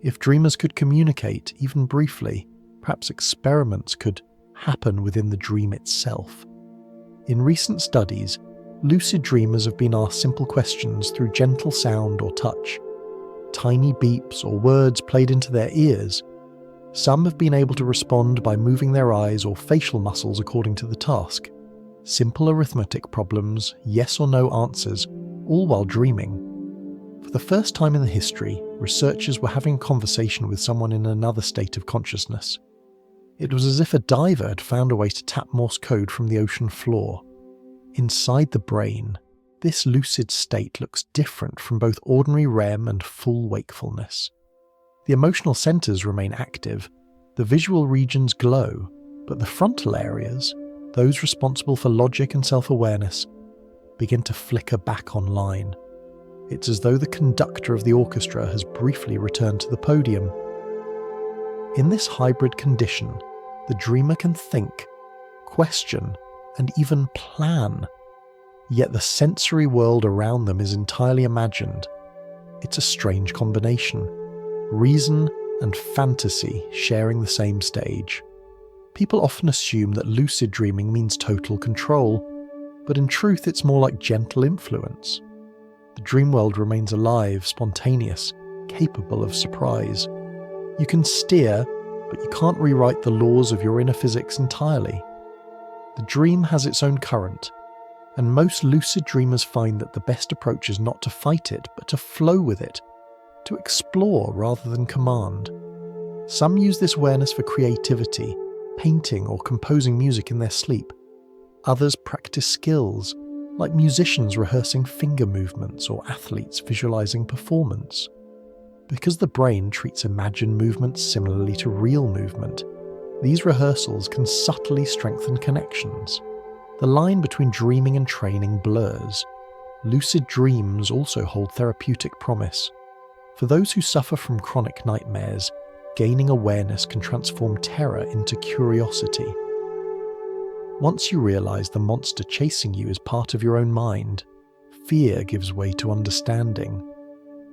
If dreamers could communicate, even briefly, perhaps experiments could happen within the dream itself. In recent studies, lucid dreamers have been asked simple questions through gentle sound or touch. Tiny beeps or words played into their ears. Some have been able to respond by moving their eyes or facial muscles according to the task. Simple arithmetic problems, yes or no answers, all while dreaming. For the first time in the history, researchers were having a conversation with someone in another state of consciousness. It was as if a diver had found a way to tap Morse code from the ocean floor. Inside the brain, this lucid state looks different from both ordinary REM and full wakefulness. The emotional centers remain active, the visual regions glow, but the frontal areas, those responsible for logic and self-awareness, begin to flicker back online. It's as though the conductor of the orchestra has briefly returned to the podium. In this hybrid condition, the dreamer can think, question, and even plan. Yet the sensory world around them is entirely imagined. It's a strange combination. Reason and fantasy sharing the same stage. People often assume that lucid dreaming means total control, but in truth it's more like gentle influence. The dream world remains alive, spontaneous, capable of surprise. You can steer, but you can't rewrite the laws of your inner physics entirely. The dream has its own current, and most lucid dreamers find that the best approach is not to fight it, but to flow with it, to explore rather than command. Some use this awareness for creativity, painting or composing music in their sleep. Others practice skills, like musicians rehearsing finger movements or athletes visualizing performance. Because the brain treats imagined movements similarly to real movement, these rehearsals can subtly strengthen connections. The line between dreaming and training blurs. Lucid dreams also hold therapeutic promise. For those who suffer from chronic nightmares, gaining awareness can transform terror into curiosity. Once you realize the monster chasing you is part of your own mind, fear gives way to understanding.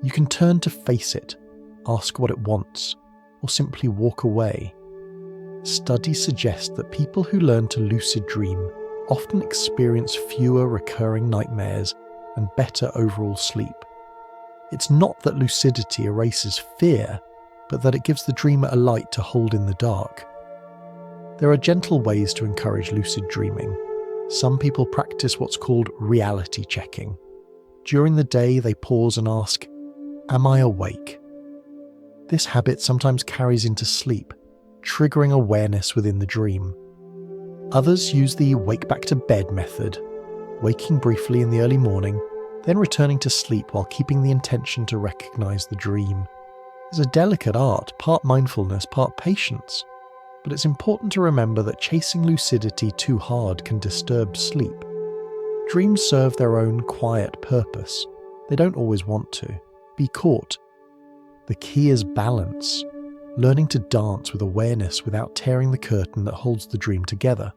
You can turn to face it, ask what it wants, or simply walk away. Studies suggest that people who learn to lucid dream often experience fewer recurring nightmares and better overall sleep. It's not that lucidity erases fear, but that it gives the dreamer a light to hold in the dark. There are gentle ways to encourage lucid dreaming. Some people practice what's called reality checking. During the day, they pause and ask, "Am I awake?" This habit sometimes carries into sleep, triggering awareness within the dream. Others use the wake back to bed method, waking briefly in the early morning, then returning to sleep while keeping the intention to recognize the dream. It's a delicate art, part mindfulness, part patience. But it's important to remember that chasing lucidity too hard can disturb sleep. Dreams serve their own quiet purpose. They don't always want to be caught. The key is balance, learning to dance with awareness without tearing the curtain that holds the dream together.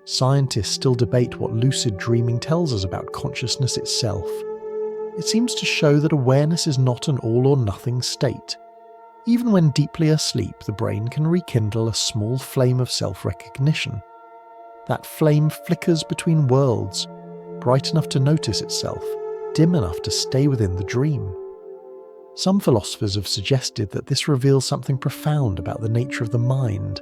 Scientists still debate what lucid dreaming tells us about consciousness itself. It seems to show that awareness is not an all-or-nothing state. Even when deeply asleep, the brain can rekindle a small flame of self-recognition. That flame flickers between worlds, bright enough to notice itself, dim enough to stay within the dream. Some philosophers have suggested that this reveals something profound about the nature of the mind,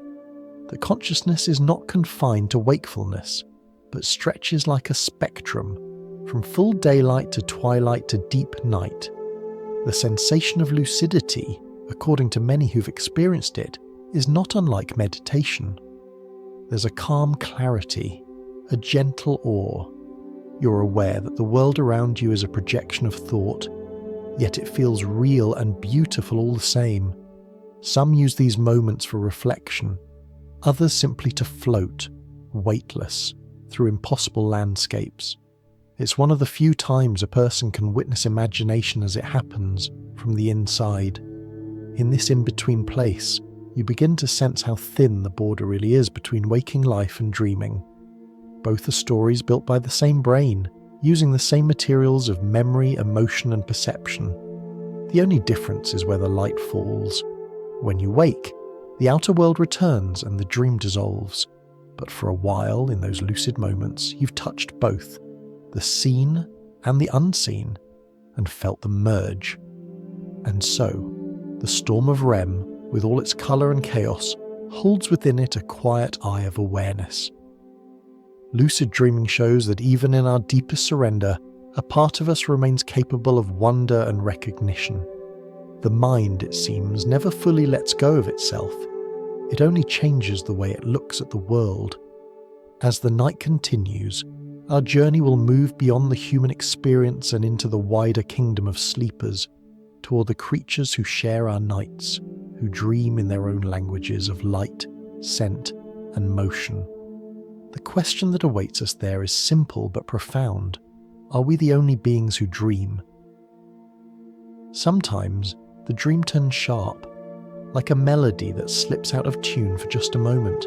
that consciousness is not confined to wakefulness, but stretches like a spectrum, from full daylight to twilight to deep night. The sensation of lucidity, according to many who've experienced it, is not unlike meditation. There's a calm clarity, a gentle awe. You're aware that the world around you is a projection of thought, yet it feels real and beautiful all the same. Some use these moments for reflection, others simply to float, weightless, through impossible landscapes. It's one of the few times a person can witness imagination as it happens, from the inside. In this in-between place, you begin to sense how thin the border really is between waking life and dreaming. Both are stories built by the same brain, using the same materials of memory, emotion, and perception. The only difference is where the light falls. When you wake, the outer world returns and the dream dissolves. But for a while, in those lucid moments, you've touched both, the seen and the unseen, and felt them merge. And so, the storm of REM, with all its colour and chaos, holds within it a quiet eye of awareness. Lucid dreaming shows that even in our deepest surrender, a part of us remains capable of wonder and recognition. The mind, it seems, never fully lets go of itself. It only changes the way it looks at the world. As the night continues, our journey will move beyond the human experience and into the wider kingdom of sleepers, toward the creatures who share our nights, who dream in their own languages of light, scent, and motion. The question that awaits us there is simple but profound. Are we the only beings who dream? Sometimes, the dream turns sharp, like a melody that slips out of tune for just a moment.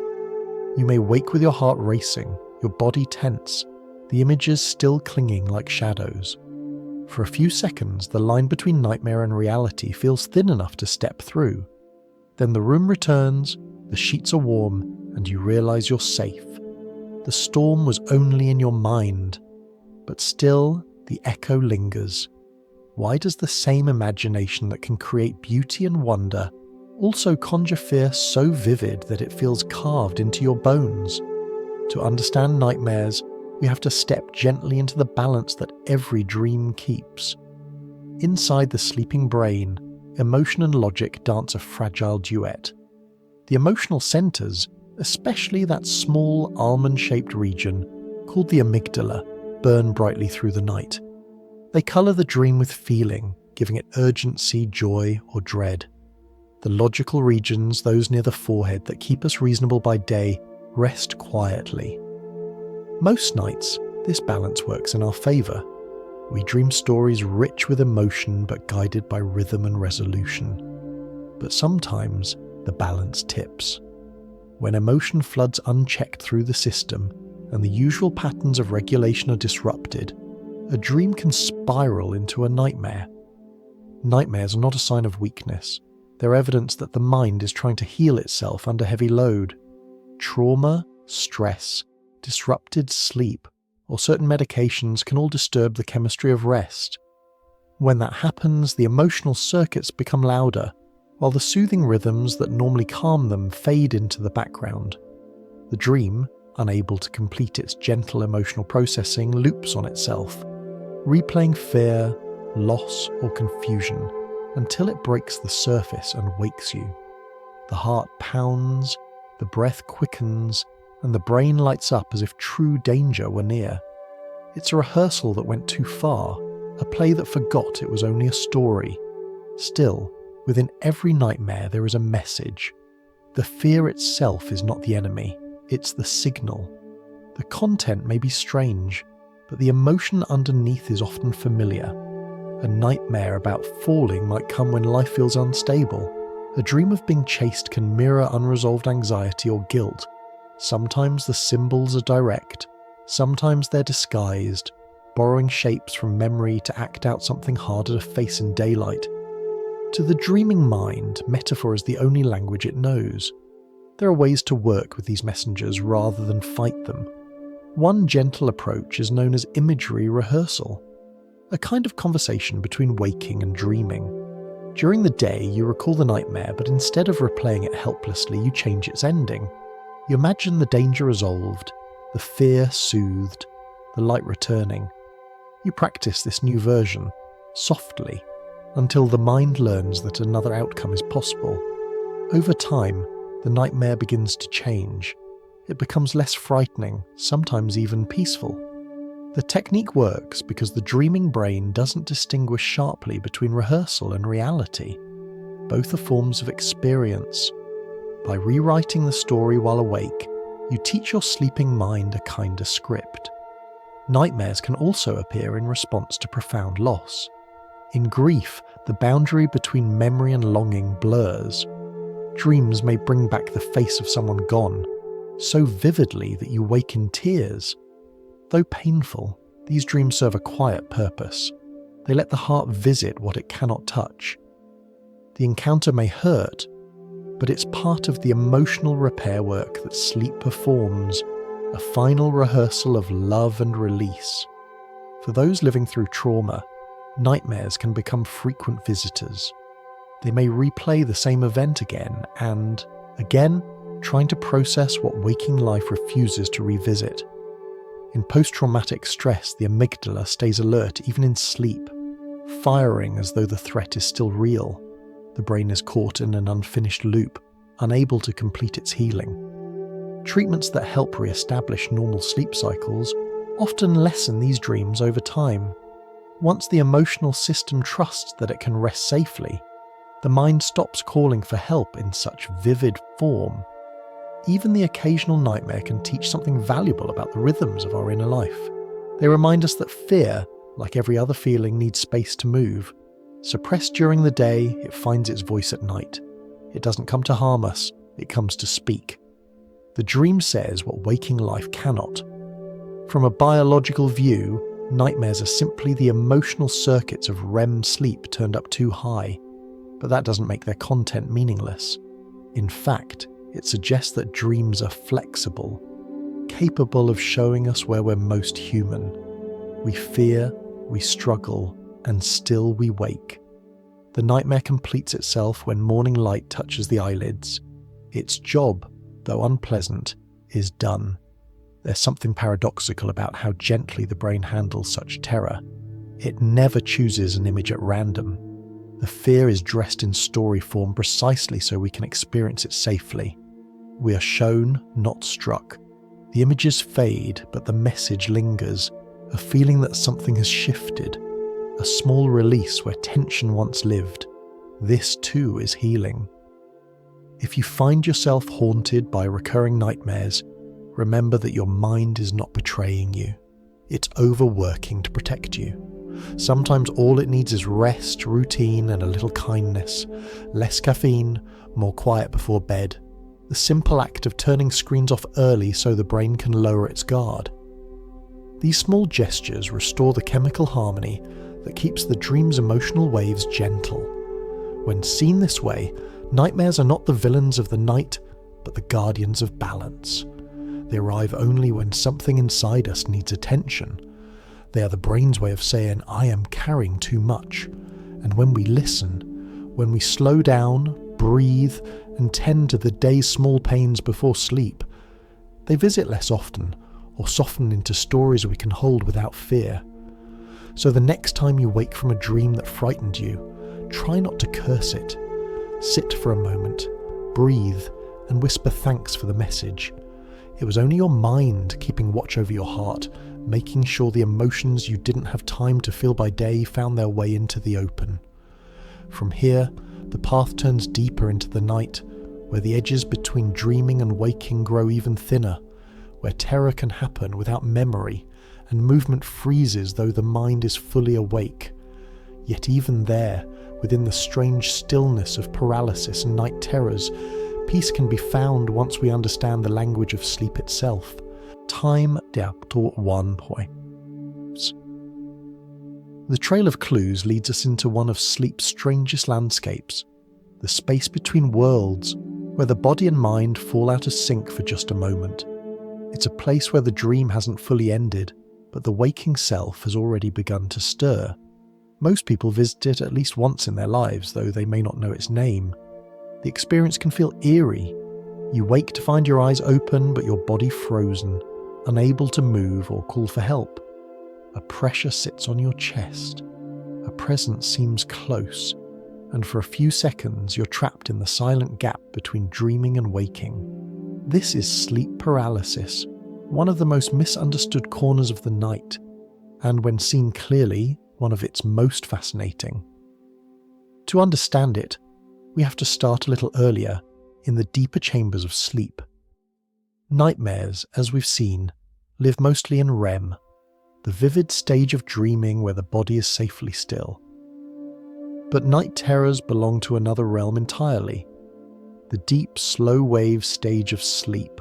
You may wake with your heart racing, your body tense, the images still clinging like shadows. For a few seconds, the line between nightmare and reality feels thin enough to step through. Then the room returns, the sheets are warm, and you realize you're safe. The storm was only in your mind, but still the echo lingers. Why does the same imagination that can create beauty and wonder also conjure fear so vivid that it feels carved into your bones? To understand nightmares, we have to step gently into the balance that every dream keeps. Inside the sleeping brain, emotion and logic dance a fragile duet. The emotional centers, especially that small almond-shaped region called the amygdala, burn brightly through the night. They color the dream with feeling, giving it urgency, joy, or dread. The logical regions, those near the forehead that keep us reasonable by day, rest quietly. Most nights, this balance works in our favor. We dream stories rich with emotion but guided by rhythm and resolution. But sometimes, the balance tips. When emotion floods unchecked through the system and the usual patterns of regulation are disrupted, a dream can spiral into a nightmare. Nightmares are not a sign of weakness. They're evidence that the mind is trying to heal itself under heavy load. Trauma, stress, disrupted sleep, or certain medications can all disturb the chemistry of rest. When that happens, the emotional circuits become louder, while the soothing rhythms that normally calm them fade into the background. The dream, unable to complete its gentle emotional processing, loops on itself, replaying fear, loss, or confusion until it breaks the surface and wakes you. The heart pounds, the breath quickens, and the brain lights up as if true danger were near. It's a rehearsal that went too far, a play that forgot it was only a story. Still, within every nightmare there is a message. The fear itself is not the enemy, it's the signal. The content may be strange, but the emotion underneath is often familiar. A nightmare about falling might come when life feels unstable. A dream of being chased can mirror unresolved anxiety or guilt. Sometimes the symbols are direct, sometimes they're disguised, borrowing shapes from memory to act out something harder to face in daylight. To the dreaming mind, metaphor is the only language it knows. There are ways to work with these messengers rather than fight them. One gentle approach is known as imagery rehearsal, a kind of conversation between waking and dreaming. During the day, you recall the nightmare, but instead of replaying it helplessly, you change its ending. You imagine the danger resolved, the fear soothed, the light returning. You practice this new version, softly, until the mind learns that another outcome is possible. Over time, the nightmare begins to change. It becomes less frightening, sometimes even peaceful. The technique works because the dreaming brain doesn't distinguish sharply between rehearsal and reality. Both are forms of experience. By rewriting the story while awake, you teach your sleeping mind a kinder script. Nightmares can also appear in response to profound loss. In grief, the boundary between memory and longing blurs. Dreams may bring back the face of someone gone, so vividly that you wake in tears. Though painful, these dreams serve a quiet purpose. They let the heart visit what it cannot touch. The encounter may hurt, but it's part of the emotional repair work that sleep performs, a final rehearsal of love and release. For those living through trauma, nightmares can become frequent visitors. They may replay the same event again and, again, trying to process what waking life refuses to revisit. In post-traumatic stress, the amygdala stays alert even in sleep, firing as though the threat is still real. The brain is caught in an unfinished loop, unable to complete its healing. Treatments that help re-establish normal sleep cycles often lessen these dreams over time. Once the emotional system trusts that it can rest safely, the mind stops calling for help in such vivid form. Even the occasional nightmare can teach something valuable about the rhythms of our inner life. They remind us that fear, like every other feeling, needs space to move. Suppressed during the day, it finds its voice at night. It doesn't come to harm us, it comes to speak. The dream says what waking life cannot. From a biological view, nightmares are simply the emotional circuits of REM sleep turned up too high, but that doesn't make their content meaningless. In fact, it suggests that dreams are flexible, capable of showing us where we're most human. We fear, we struggle, and still we wake. The nightmare completes itself when morning light touches the eyelids. Its job, though unpleasant, is done. There's something paradoxical about how gently the brain handles such terror. It never chooses an image at random. The fear is dressed in story form precisely so we can experience it safely. We are shown, not struck. The images fade, but the message lingers, a feeling that something has shifted, a small release where tension once lived. This too is healing. If you find yourself haunted by recurring nightmares, remember that your mind is not betraying you. It's overworking to protect you. Sometimes all it needs is rest, routine, and a little kindness. Less caffeine, more quiet before bed. The simple act of turning screens off early so the brain can lower its guard. These small gestures restore the chemical harmony that keeps the dream's emotional waves gentle. When seen this way, nightmares are not the villains of the night, but the guardians of balance. They arrive only when something inside us needs attention. They are the brain's way of saying, I am carrying too much. And when we listen, when we slow down, breathe, and tend to the day's small pains before sleep, they visit less often or soften into stories we can hold without fear. So the next time you wake from a dream that frightened you, try not to curse it. Sit for a moment, breathe, and whisper thanks for the message. It was only your mind keeping watch over your heart, making sure the emotions you didn't have time to feel by day found their way into the open. From here, the path turns deeper into the night, where the edges between dreaming and waking grow even thinner, where terror can happen without memory, and movement freezes though the mind is fully awake. Yet even there, within the strange stillness of paralysis and night terrors, peace can be found once we understand the language of sleep itself. Time to 1 point. The trail of clues leads us into one of sleep's strangest landscapes, the space between worlds, where the body and mind fall out of sync for just a moment. It's a place where the dream hasn't fully ended, but the waking self has already begun to stir. Most people visit it at least once in their lives, though they may not know its name. The experience can feel eerie. You wake to find your eyes open, but your body frozen, unable to move or call for help. A pressure sits on your chest. A presence seems close, and for a few seconds you're trapped in the silent gap between dreaming and waking. This is sleep paralysis, one of the most misunderstood corners of the night, and when seen clearly, one of its most fascinating. To understand it, we have to start a little earlier, in the deeper chambers of sleep. Nightmares, as we've seen, live mostly in REM, the vivid stage of dreaming where the body is safely still. But night terrors belong to another realm entirely, the deep, slow-wave stage of sleep,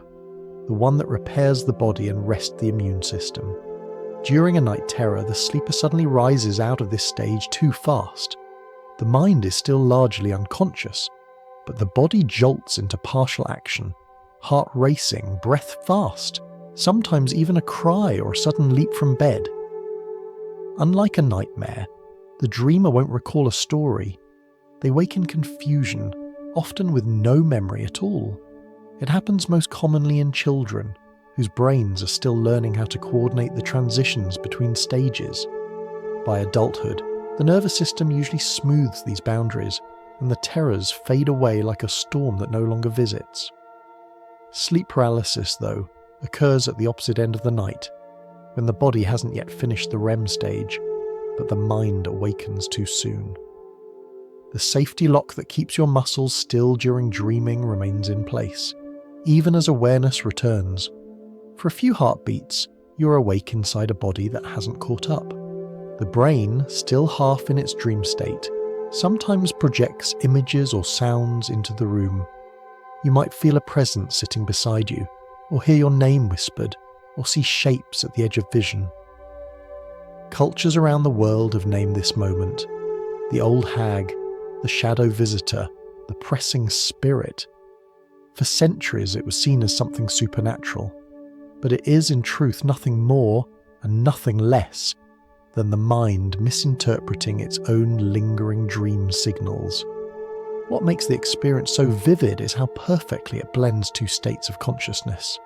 the one that repairs the body and rests the immune system. During a night terror, the sleeper suddenly rises out of this stage too fast. The mind is still largely unconscious, but the body jolts into partial action, heart racing, breath fast, sometimes even a cry or a sudden leap from bed. Unlike a nightmare, the dreamer won't recall a story. They wake in confusion, often with no memory at all. It happens most commonly in children, whose brains are still learning how to coordinate the transitions between stages. By adulthood, the nervous system usually smooths these boundaries, and the terrors fade away like a storm that no longer visits. Sleep paralysis, though, occurs at the opposite end of the night, when the body hasn't yet finished the REM stage, but the mind awakens too soon. The safety lock that keeps your muscles still during dreaming remains in place, even as awareness returns. For a few heartbeats, you're awake inside a body that hasn't caught up. The brain, still half in its dream state, sometimes projects images or sounds into the room. You might feel a presence sitting beside you, or hear your name whispered, or see shapes at the edge of vision. Cultures around the world have named this moment the old hag, the shadow visitor, the pressing spirit. For centuries it was seen as something supernatural, but it is in truth nothing more and nothing less than the mind misinterpreting its own lingering dream signals. What makes the experience so vivid is how perfectly it blends two states of consciousness.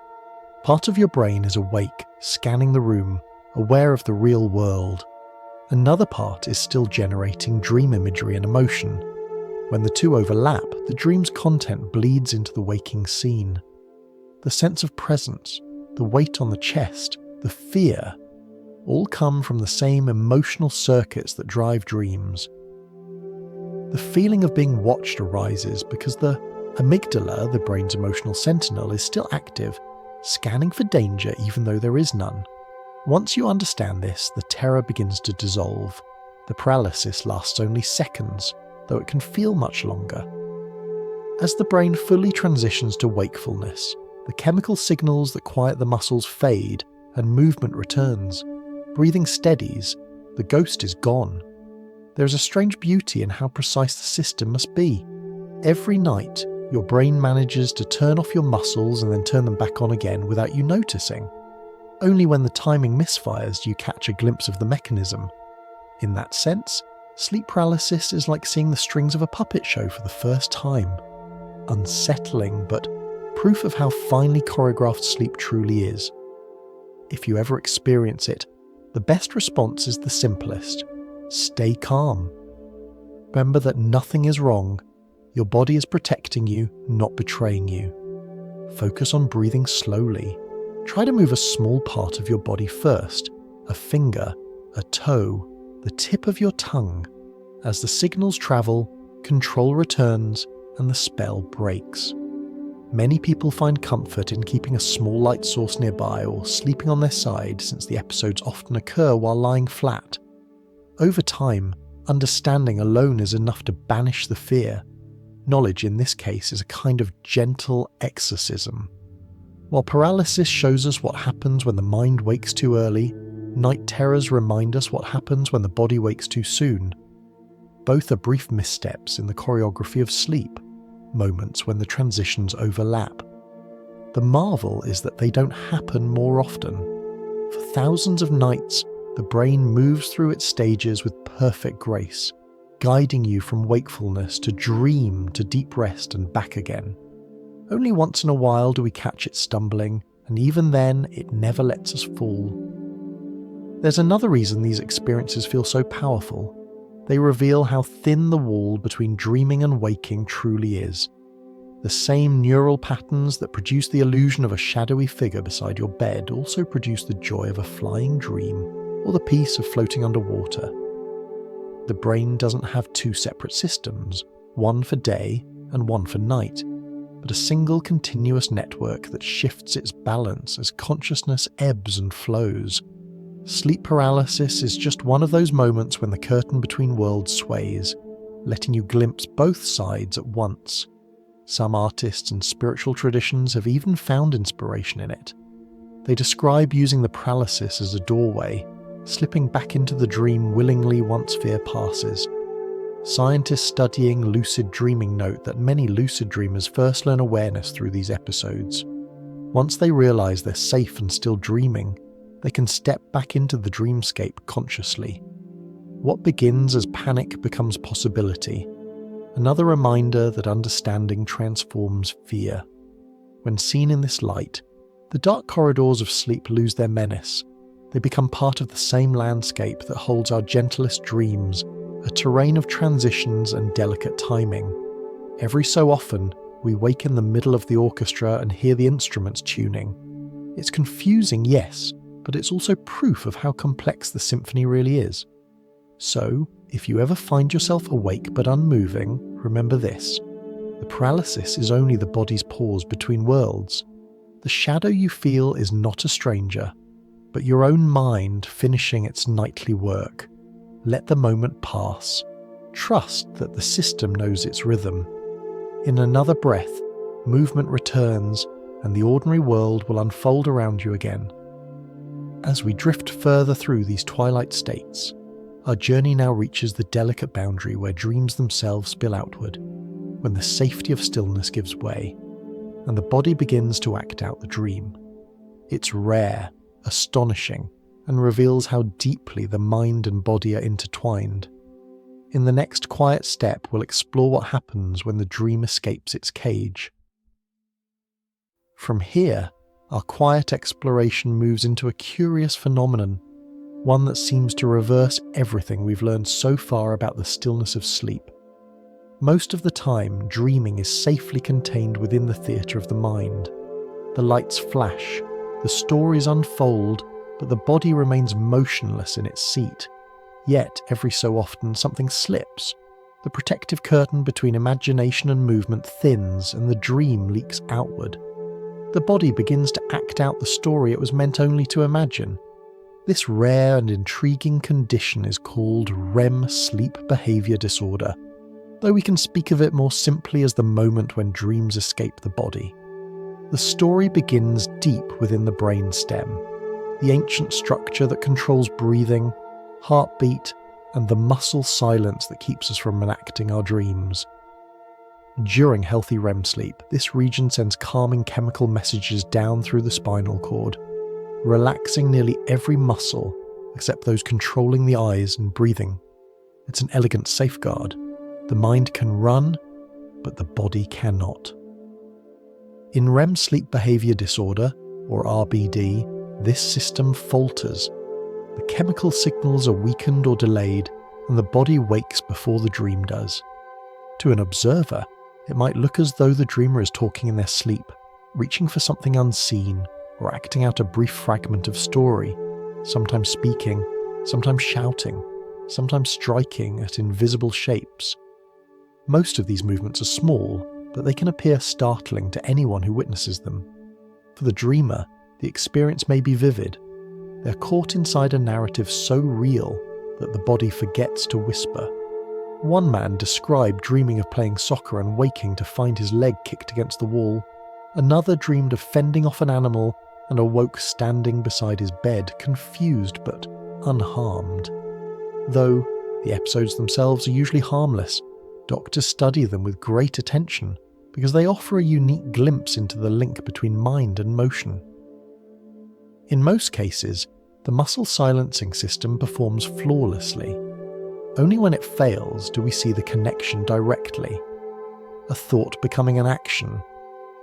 Part of your brain is awake, scanning the room, aware of the real world. Another part is still generating dream imagery and emotion. When the two overlap, the dream's content bleeds into the waking scene. The sense of presence, the weight on the chest, the fear, all come from the same emotional circuits that drive dreams. The feeling of being watched arises because the amygdala, the brain's emotional sentinel, is still active, scanning for danger even though there is none. Once you understand this, the terror begins to dissolve. The paralysis lasts only seconds, though it can feel much longer. As the brain fully transitions to wakefulness, the chemical signals that quiet the muscles fade and movement returns. Breathing steadies, the ghost is gone. There is a strange beauty in how precise the system must be. Every night, your brain manages to turn off your muscles and then turn them back on again without you noticing. Only when the timing misfires do you catch a glimpse of the mechanism. In that sense, sleep paralysis is like seeing the strings of a puppet show for the first time. Unsettling, but proof of how finely choreographed sleep truly is. If you ever experience it, the best response is the simplest. Stay calm. Remember that nothing is wrong. Your body is protecting you, not betraying you. Focus on breathing slowly. Try to move a small part of your body first, a finger, a toe, the tip of your tongue. As the signals travel, control returns and the spell breaks. Many people find comfort in keeping a small light source nearby or sleeping on their side, since the episodes often occur while lying flat. Over time, understanding alone is enough to banish the fear. Knowledge in this case is a kind of gentle exorcism. While paralysis shows us what happens when the mind wakes too early, night terrors remind us what happens when the body wakes too soon. Both are brief missteps in the choreography of sleep, moments when the transitions overlap. The marvel is that they don't happen more often. For thousands of nights, the brain moves through its stages with perfect grace, guiding you from wakefulness to dream to deep rest and back again. Only once in a while do we catch it stumbling, and even then, it never lets us fall. There's another reason these experiences feel so powerful. They reveal how thin the wall between dreaming and waking truly is. The same neural patterns that produce the illusion of a shadowy figure beside your bed also produce the joy of a flying dream or the peace of floating underwater. The brain doesn't have two separate systems, one for day and one for night, but a single continuous network that shifts its balance as consciousness ebbs and flows. Sleep paralysis is just one of those moments when the curtain between worlds sways, letting you glimpse both sides at once. Some artists and spiritual traditions have even found inspiration in it. They describe using the paralysis as a doorway, slipping back into the dream willingly once fear passes. Scientists studying lucid dreaming note that many lucid dreamers first learn awareness through these episodes. Once they realize they're safe and still dreaming, they can step back into the dreamscape consciously. What begins as panic becomes possibility, another reminder that understanding transforms fear. When seen in this light, The dark corridors of sleep lose their menace. They become part of the same landscape that holds our gentlest dreams, a terrain of transitions and delicate timing. Every so often, we wake in the middle of the orchestra and hear the instruments tuning. It's confusing, yes, but it's also proof of how complex the symphony really is. So, if you ever find yourself awake but unmoving, remember this. The paralysis is only the body's pause between worlds. The shadow you feel is not a stranger, but your own mind finishing its nightly work. Let the moment pass. Trust that the system knows its rhythm. In another breath, movement returns, and the ordinary world will unfold around you again. As we drift further through these twilight states, our journey now reaches the delicate boundary where dreams themselves spill outward, when the safety of stillness gives way, and the body begins to act out the dream. It's rare, astonishing, and reveals how deeply the mind and body are intertwined. In the next quiet step, we'll explore what happens when the dream escapes its cage. From here, our quiet exploration moves into a curious phenomenon, one that seems to reverse everything we've learned so far about the stillness of sleep. Most of the time, dreaming is safely contained within the theatre of the mind. The lights flash, the stories unfold, but the body remains motionless in its seat. Yet, every so often, something slips. The protective curtain between imagination and movement thins, and the dream leaks outward. The body begins to act out the story it was meant only to imagine. This rare and intriguing condition is called REM sleep behaviour disorder, though we can speak of it more simply as the moment when dreams escape the body. The story begins deep within the brain stem, the ancient structure that controls breathing, heartbeat, and the muscle silence that keeps us from enacting our dreams. During healthy REM sleep, this region sends calming chemical messages down through the spinal cord, relaxing nearly every muscle except those controlling the eyes and breathing. It's an elegant safeguard. The mind can run, but the body cannot. In REM sleep behaviour disorder, or RBD, this system falters. The chemical signals are weakened or delayed, and the body wakes before the dream does. To an observer, it might look as though the dreamer is talking in their sleep, reaching for something unseen, or acting out a brief fragment of story, sometimes speaking, sometimes shouting, sometimes striking at invisible shapes. Most of these movements are small, but they can appear startling to anyone who witnesses them. For the dreamer, the experience may be vivid. They're caught inside a narrative so real that the body forgets to whisper. One man described dreaming of playing soccer and waking to find his leg kicked against the wall. Another dreamed of fending off an animal and awoke standing beside his bed, confused but unharmed. Though the episodes themselves are usually harmless, doctors study them with great attention because they offer a unique glimpse into the link between mind and motion. In most cases, the muscle silencing system performs flawlessly. Only when it fails do we see the connection directly. A thought becoming an action,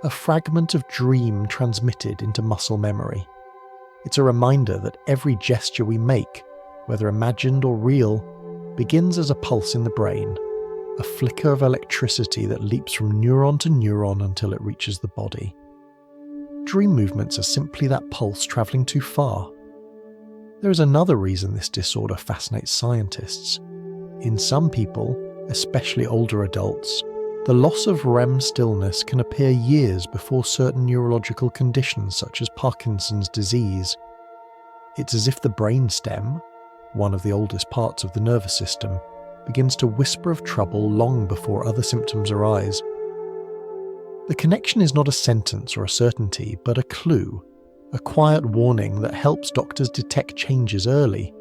a fragment of dream transmitted into muscle memory. It's a reminder that every gesture we make, whether imagined or real, begins as a pulse in the brain, a flicker of electricity that leaps from neuron to neuron until it reaches the body. Dream movements are simply that pulse travelling too far. There is another reason this disorder fascinates scientists. In some people, especially older adults, the loss of REM stillness can appear years before certain neurological conditions such as Parkinson's disease. It's as if the brainstem, one of the oldest parts of the nervous system, begins to whisper of trouble long before other symptoms arise. The connection is not a sentence or a certainty, but a clue, a quiet warning that helps doctors detect changes early.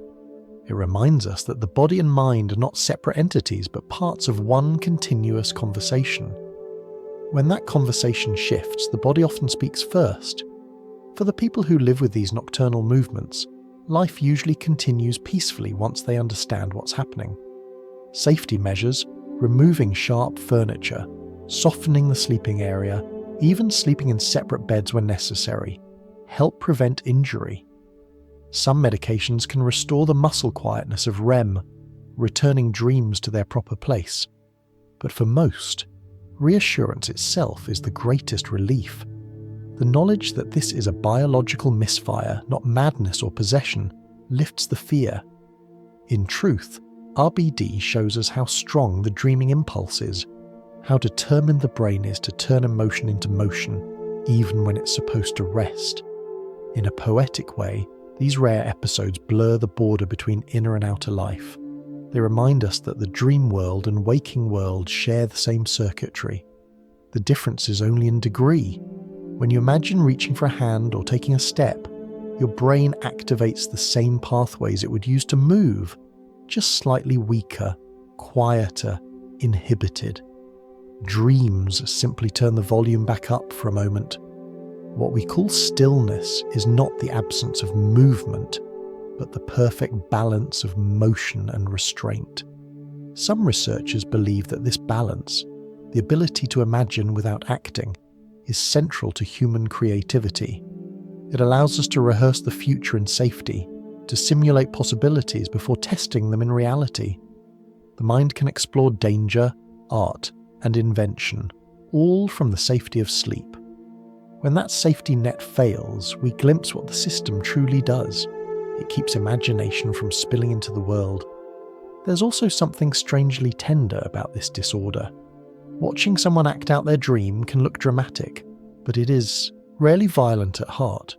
It reminds us that the body and mind are not separate entities, but parts of one continuous conversation. When that conversation shifts, the body often speaks first. For the people who live with these nocturnal movements, life usually continues peacefully once they understand what's happening. Safety measures, removing sharp furniture, softening the sleeping area, even sleeping in separate beds when necessary, help prevent injury. Some medications can restore the muscle quietness of REM, returning dreams to their proper place. But for most, reassurance itself is the greatest relief. The knowledge that this is a biological misfire, not madness or possession, lifts the fear. In truth, RBD shows us how strong the dreaming impulse is, how determined the brain is to turn emotion into motion, even when it's supposed to rest. In a poetic way, these rare episodes blur the border between inner and outer life. They remind us that the dream world and waking world share the same circuitry. The difference is only in degree. When you imagine reaching for a hand or taking a step, your brain activates the same pathways it would use to move, just slightly weaker, quieter, inhibited. Dreams simply turn the volume back up for a moment. What we call stillness is not the absence of movement, but the perfect balance of motion and restraint. Some researchers believe that this balance, the ability to imagine without acting, is central to human creativity. It allows us to rehearse the future in safety, to simulate possibilities before testing them in reality. The mind can explore danger, art, and invention, all from the safety of sleep. When that safety net fails, we glimpse what the system truly does. It keeps imagination from spilling into the world. There's also something strangely tender about this disorder. Watching someone act out their dream can look dramatic, but it is rarely violent at heart.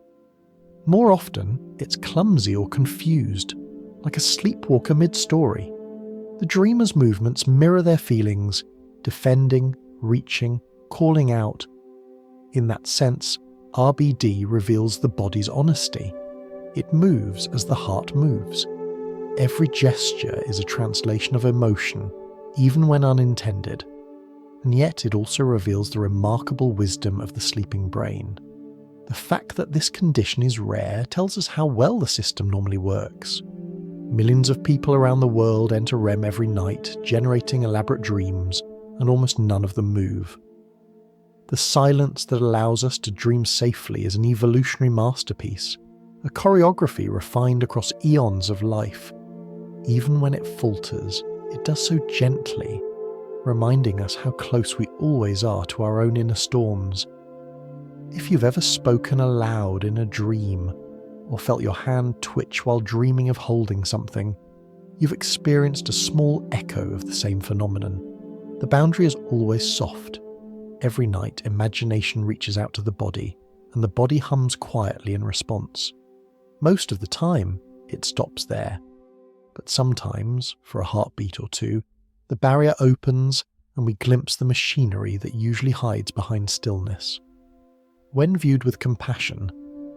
More often, it's clumsy or confused, like a sleepwalker mid-story. The dreamer's movements mirror their feelings, defending, reaching, calling out. In that sense, RBD reveals the body's honesty. It moves as the heart moves. Every gesture is a translation of emotion, even when unintended. And yet it also reveals the remarkable wisdom of the sleeping brain. The fact that this condition is rare tells us how well the system normally works. Millions of people around the world enter REM every night, generating elaborate dreams, and almost none of them move. The silence that allows us to dream safely is an evolutionary masterpiece, a choreography refined across eons of life. Even when it falters, it does so gently, reminding us how close we always are to our own inner storms. If you've ever spoken aloud in a dream, or felt your hand twitch while dreaming of holding something, you've experienced a small echo of the same phenomenon. The boundary is always soft. Every night, imagination reaches out to the body, and the body hums quietly in response. Most of the time, it stops there. But sometimes, for a heartbeat or two, the barrier opens and we glimpse the machinery that usually hides behind stillness. When viewed with compassion,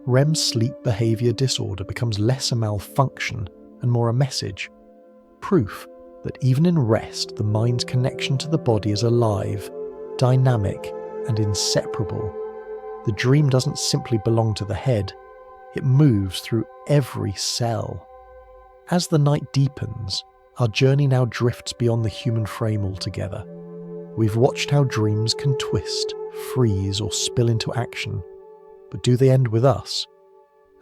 REM sleep behavior disorder becomes less a malfunction and more a message, proof that even in rest the mind's connection to the body is alive, dynamic, and inseparable. The dream doesn't simply belong to the head, it moves through every cell. As the night deepens, our journey now drifts beyond the human frame altogether. We've watched how dreams can twist, freeze, or spill into action. But do they end with us?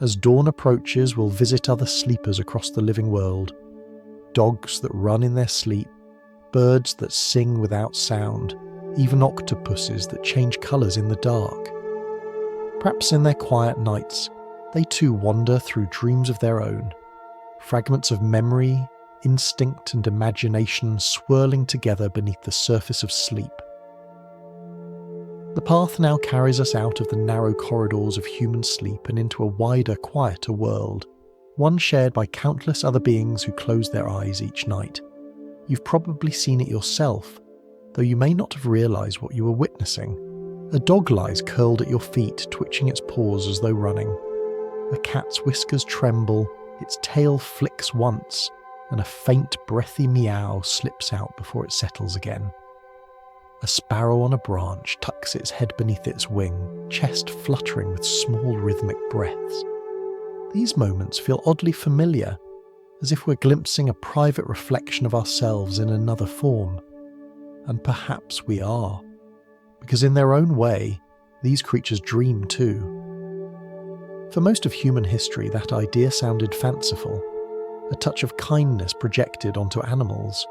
As dawn approaches, we'll visit other sleepers across the living world. Dogs that run in their sleep, birds that sing without sound, even octopuses that change colours in the dark. Perhaps in their quiet nights, they too wander through dreams of their own, fragments of memory, instinct and imagination swirling together beneath the surface of sleep. The path now carries us out of the narrow corridors of human sleep and into a wider, quieter world, one shared by countless other beings who close their eyes each night. You've probably seen it yourself, though you may not have realised what you were witnessing. A dog lies curled at your feet, twitching its paws as though running. A cat's whiskers tremble, its tail flicks once, and a faint, breathy meow slips out before it settles again. A sparrow on a branch tucks its head beneath its wing, chest fluttering with small rhythmic breaths. These moments feel oddly familiar, as if we're glimpsing a private reflection of ourselves in another form. And perhaps we are, because in their own way, these creatures dream too. For most of human history, that idea sounded fanciful, a touch of kindness projected onto animals.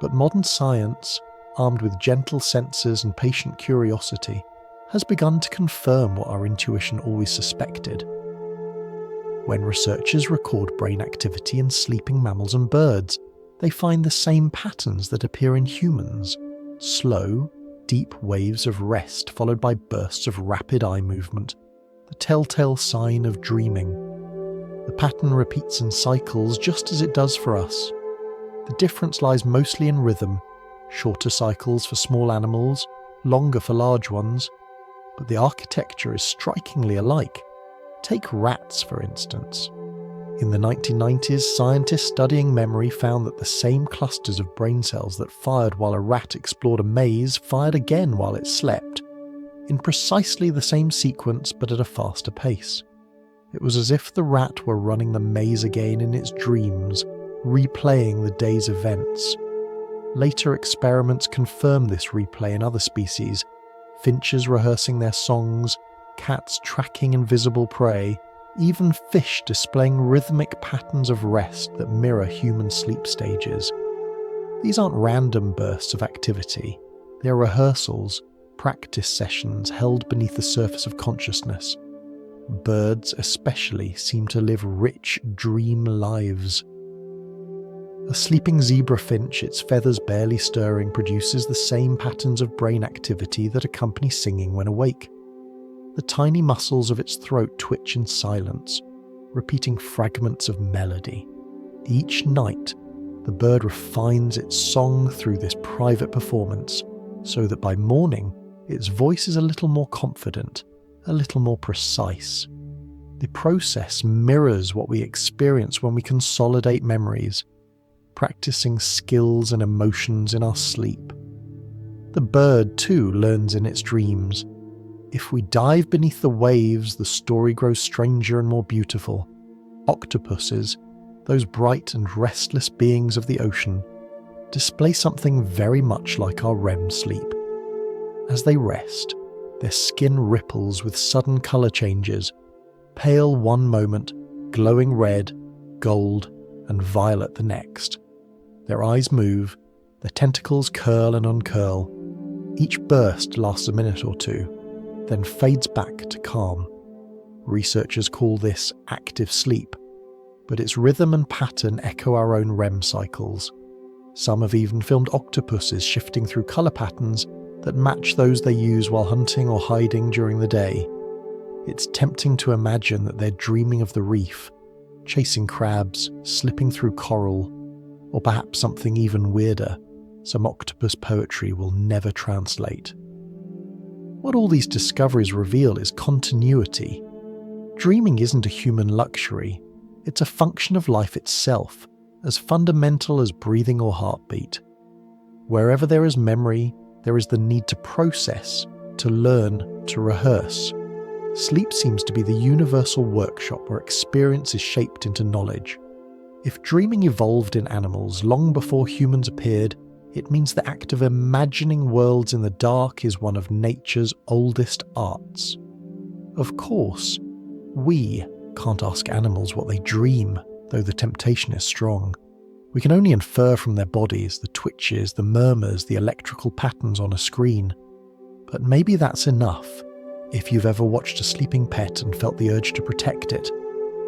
But modern science, armed with gentle senses and patient curiosity, has begun to confirm what our intuition always suspected. When researchers record brain activity in sleeping mammals and birds, they find the same patterns that appear in humans: slow, deep waves of rest followed by bursts of rapid eye movement, the telltale sign of dreaming. The pattern repeats in cycles just as it does for us. The difference lies mostly in rhythm, shorter cycles for small animals, longer for large ones, but the architecture is strikingly alike. Take rats, for instance. In the 1990s, scientists studying memory found that the same clusters of brain cells that fired while a rat explored a maze fired again while it slept, in precisely the same sequence but at a faster pace. It was as if the rat were running the maze again in its dreams, replaying the day's events. Later experiments confirmed this replay in other species: finches rehearsing their songs, cats tracking invisible prey, even fish displaying rhythmic patterns of rest that mirror human sleep stages. These aren't random bursts of activity, they are rehearsals, practice sessions held beneath the surface of consciousness. Birds especially seem to live rich dream lives. A sleeping zebra finch, its feathers barely stirring, produces the same patterns of brain activity that accompany singing when awake. The tiny muscles of its throat twitch in silence, repeating fragments of melody. Each night, the bird refines its song through this private performance, so that by morning, its voice is a little more confident, a little more precise. The process mirrors what we experience when we consolidate memories, practicing skills and emotions in our sleep. The bird, too, learns in its dreams. If we dive beneath the waves, the story grows stranger and more beautiful. Octopuses, those bright and restless beings of the ocean, display something very much like our REM sleep. As they rest, their skin ripples with sudden colour changes, pale one moment, glowing red, gold, and violet the next. Their eyes move, their tentacles curl and uncurl. Each burst lasts a minute or two, then fades back to calm. Researchers call this active sleep, but its rhythm and pattern echo our own REM cycles. Some have even filmed octopuses shifting through colour patterns that match those they use while hunting or hiding during the day. It's tempting to imagine that they're dreaming of the reef, chasing crabs, slipping through coral, or perhaps something even weirder, some octopus poetry will never translate. What all these discoveries reveal is continuity. Dreaming isn't a human luxury, it's a function of life itself, as fundamental as breathing or heartbeat. Wherever there is memory, there is the need to process, to learn, to rehearse. Sleep seems to be the universal workshop where experience is shaped into knowledge. If dreaming evolved in animals long before humans appeared, it means the act of imagining worlds in the dark is one of nature's oldest arts. Of course, we can't ask animals what they dream, though the temptation is strong. We can only infer from their bodies, the twitches, the murmurs, the electrical patterns on a screen. But maybe that's enough. If you've ever watched a sleeping pet and felt the urge to protect it,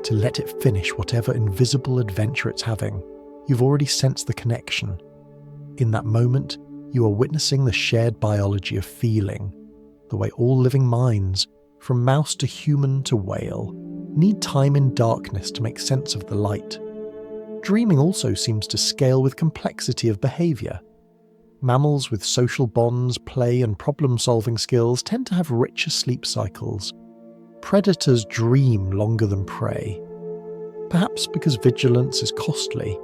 to let it finish whatever invisible adventure it's having, you've already sensed the connection. In that moment, you are witnessing the shared biology of feeling, the way all living minds, from mouse to human to whale, need time in darkness to make sense of the light. Dreaming also seems to scale with complexity of behaviour. Mammals with social bonds, play and problem-solving skills tend to have richer sleep cycles. Predators dream longer than prey. Perhaps because vigilance is costly,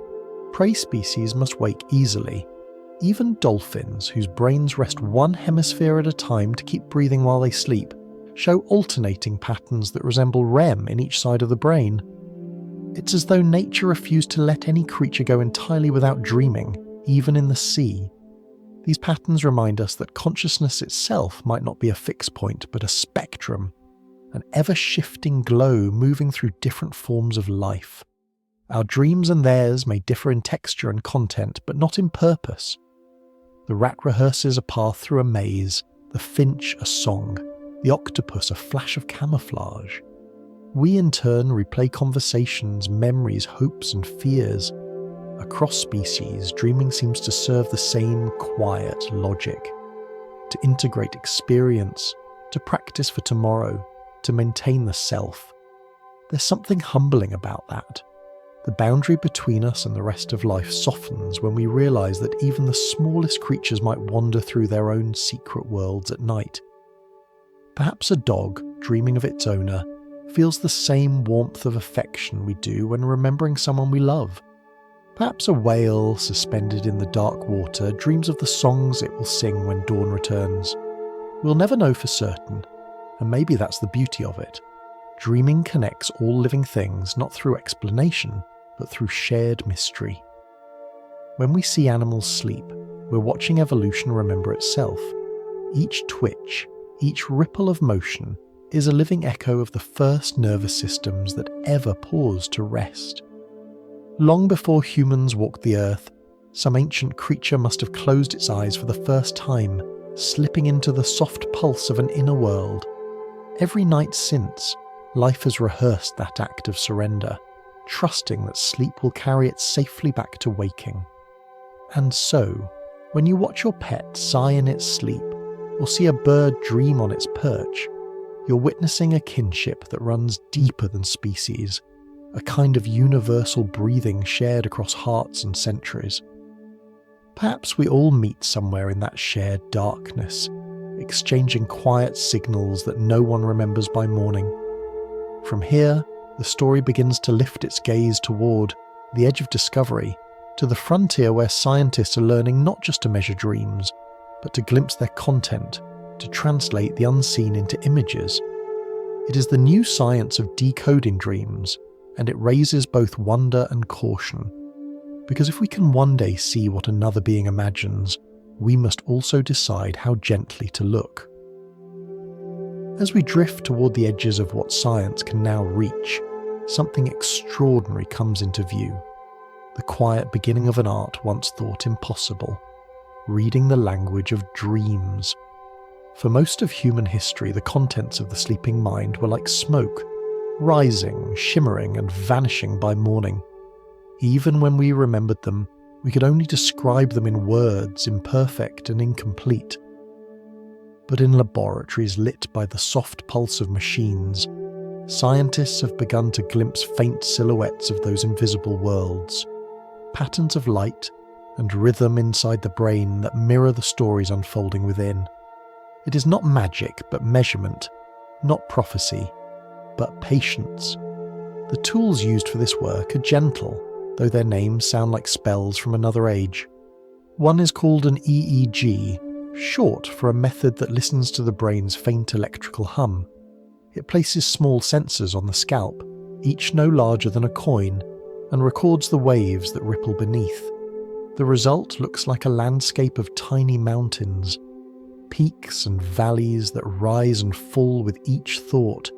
prey species must wake easily. Even dolphins, whose brains rest one hemisphere at a time to keep breathing while they sleep, show alternating patterns that resemble REM in each side of the brain. It's as though nature refused to let any creature go entirely without dreaming, even in the sea. These patterns remind us that consciousness itself might not be a fixed point, but a spectrum, an ever-shifting glow moving through different forms of life. Our dreams and theirs may differ in texture and content, but not in purpose. The rat rehearses a path through a maze, the finch a song, the octopus a flash of camouflage. We in turn replay conversations, memories, hopes and fears. Across species, dreaming seems to serve the same quiet logic. To integrate experience, to practice for tomorrow, to maintain the self. There's something humbling about that. The boundary between us and the rest of life softens when we realise that even the smallest creatures might wander through their own secret worlds at night. Perhaps a dog, dreaming of its owner, feels the same warmth of affection we do when remembering someone we love. Perhaps a whale, suspended in the dark water, dreams of the songs it will sing when dawn returns. We'll never know for certain, and maybe that's the beauty of it. Dreaming connects all living things not through explanation, but through shared mystery. When we see animals sleep, we're watching evolution remember itself. Each twitch, each ripple of motion, is a living echo of the first nervous systems that ever paused to rest. Long before humans walked the earth, some ancient creature must have closed its eyes for the first time, slipping into the soft pulse of an inner world. Every night since, life has rehearsed that act of surrender, trusting that sleep will carry it safely back to waking. And so, when you watch your pet sigh in its sleep, or see a bird dream on its perch, you're witnessing a kinship that runs deeper than species, a kind of universal breathing shared across hearts and centuries. Perhaps we all meet somewhere in that shared darkness, exchanging quiet signals that no one remembers by morning. From here, the story begins to lift its gaze toward the edge of discovery, to the frontier where scientists are learning not just to measure dreams, but to glimpse their content, to translate the unseen into images. It is the new science of decoding dreams, and it raises both wonder and caution. Because if we can one day see what another being imagines, we must also decide how gently to look. As we drift toward the edges of what science can now reach, something extraordinary comes into view. The quiet beginning of an art once thought impossible. Reading the language of dreams. For most of human history, the contents of the sleeping mind were like smoke, rising, shimmering, and vanishing by morning. Even when we remembered them, we could only describe them in words, imperfect and incomplete. But in laboratories lit by the soft pulse of machines, scientists have begun to glimpse faint silhouettes of those invisible worlds, patterns of light and rhythm inside the brain that mirror the stories unfolding within. It is not magic, but measurement, not prophecy, but patience. The tools used for this work are gentle, though their names sound like spells from another age. One is called an EEG, short for a method that listens to the brain's faint electrical hum. It places small sensors on the scalp, each no larger than a coin, and records the waves that ripple beneath. The result looks like a landscape of tiny mountains, peaks and valleys that rise and fall with each thought,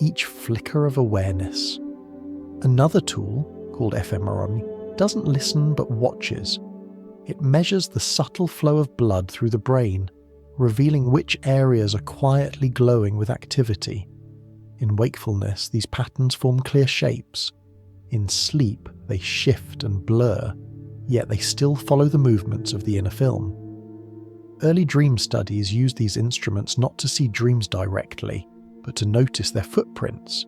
each flicker of awareness. Another tool, called fMRI, doesn't listen but watches. It measures the subtle flow of blood through the brain, revealing which areas are quietly glowing with activity. In wakefulness, these patterns form clear shapes. In sleep, they shift and blur, yet they still follow the movements of the inner film. Early dream studies used these instruments not to see dreams directly, but to notice their footprints.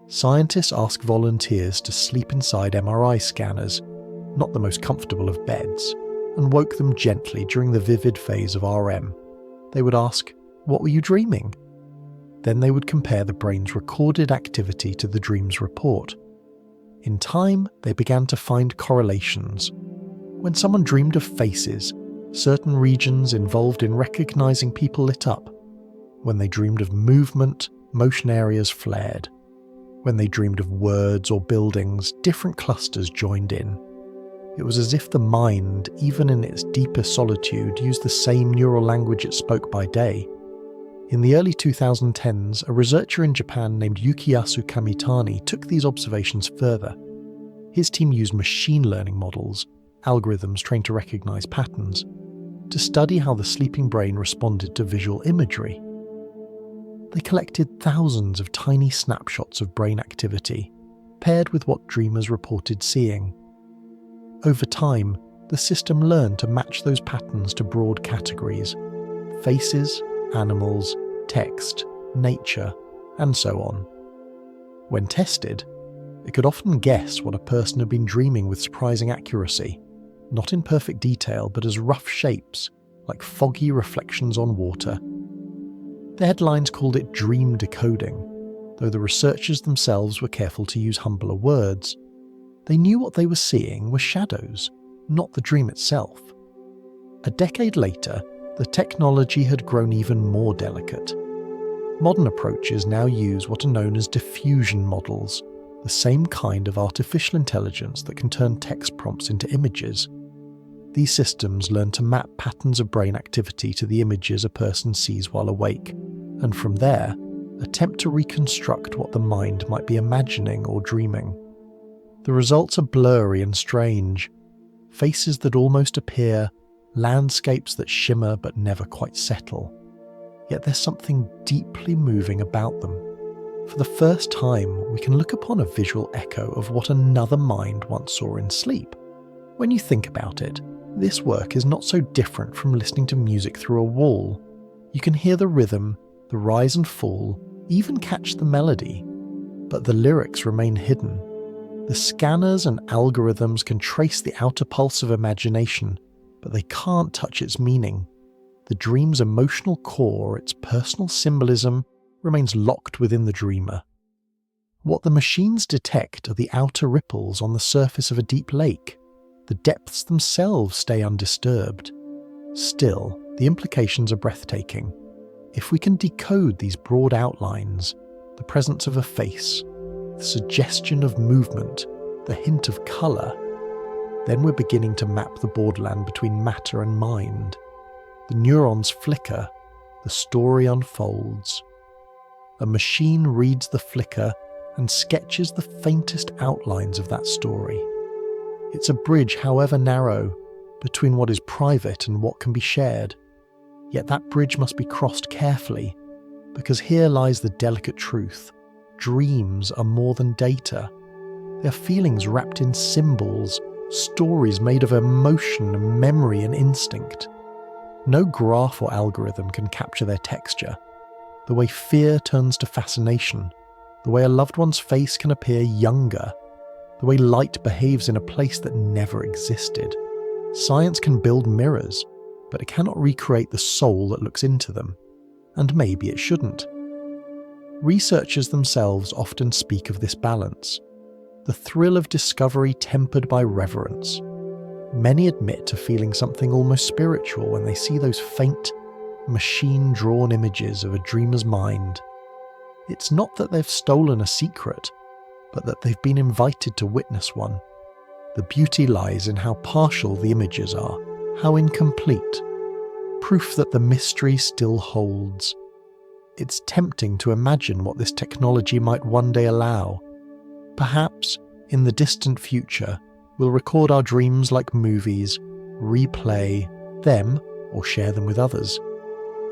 Scientists asked volunteers to sleep inside MRI scanners, not the most comfortable of beds, and woke them gently during the vivid phase of RM. They would ask, "What were you dreaming?" Then they would compare the brain's recorded activity to the dream's report. In time, they began to find correlations. When someone dreamed of faces, certain regions involved in recognizing people lit up. When they dreamed of movement, motion areas flared. When they dreamed of words or buildings, different clusters joined in. It was as if the mind, even in its deepest solitude, used the same neural language it spoke by day. In the early 2010s, a researcher in Japan named Yukiyasu Kamitani took these observations further. His team used machine learning models, algorithms trained to recognize patterns, to study how the sleeping brain responded to visual imagery. They collected thousands of tiny snapshots of brain activity, paired with what dreamers reported seeing. Over time, the system learned to match those patterns to broad categories: faces, animals, text, nature, and so on. When tested, it could often guess what a person had been dreaming with surprising accuracy, not in perfect detail but as rough shapes, like foggy reflections on water. The headlines called it dream decoding, though the researchers themselves were careful to use humbler words. They knew what they were seeing were shadows, not the dream itself. A decade later, the technology had grown even more delicate. Modern approaches now use what are known as diffusion models, the same kind of artificial intelligence that can turn text prompts into images. These systems learn to map patterns of brain activity to the images a person sees while awake, and from there, attempt to reconstruct what the mind might be imagining or dreaming. The results are blurry and strange. Faces that almost appear, landscapes that shimmer but never quite settle. Yet there's something deeply moving about them. For the first time, we can look upon a visual echo of what another mind once saw in sleep. When you think about it, this work is not so different from listening to music through a wall. You can hear the rhythm, the rise and fall, even catch the melody. But the lyrics remain hidden. The scanners and algorithms can trace the outer pulse of imagination, but they can't touch its meaning. The dream's emotional core, its personal symbolism, remains locked within the dreamer. What the machines detect are the outer ripples on the surface of a deep lake. The depths themselves stay undisturbed. Still, the implications are breathtaking. If we can decode these broad outlines, the presence of a face, the suggestion of movement, the hint of colour, then we're beginning to map the borderland between matter and mind. The neurons flicker, the story unfolds. A machine reads the flicker and sketches the faintest outlines of that story. It's a bridge, however narrow, between what is private and what can be shared. Yet that bridge must be crossed carefully, because here lies the delicate truth. Dreams are more than data. They are feelings wrapped in symbols, stories made of emotion and memory and instinct. No graph or algorithm can capture their texture. The way fear turns to fascination, the way a loved one's face can appear younger, the way light behaves in a place that never existed. Science can build mirrors, but it cannot recreate the soul that looks into them. And maybe it shouldn't. Researchers themselves often speak of this balance, the thrill of discovery tempered by reverence. Many admit to feeling something almost spiritual when they see those faint, machine-drawn images of a dreamer's mind. It's not that they've stolen a secret, but that they've been invited to witness one. The beauty lies in how partial the images are, how incomplete. Proof that the mystery still holds. It's tempting to imagine what this technology might one day allow. Perhaps, in the distant future, we'll record our dreams like movies, replay them, or share them with others.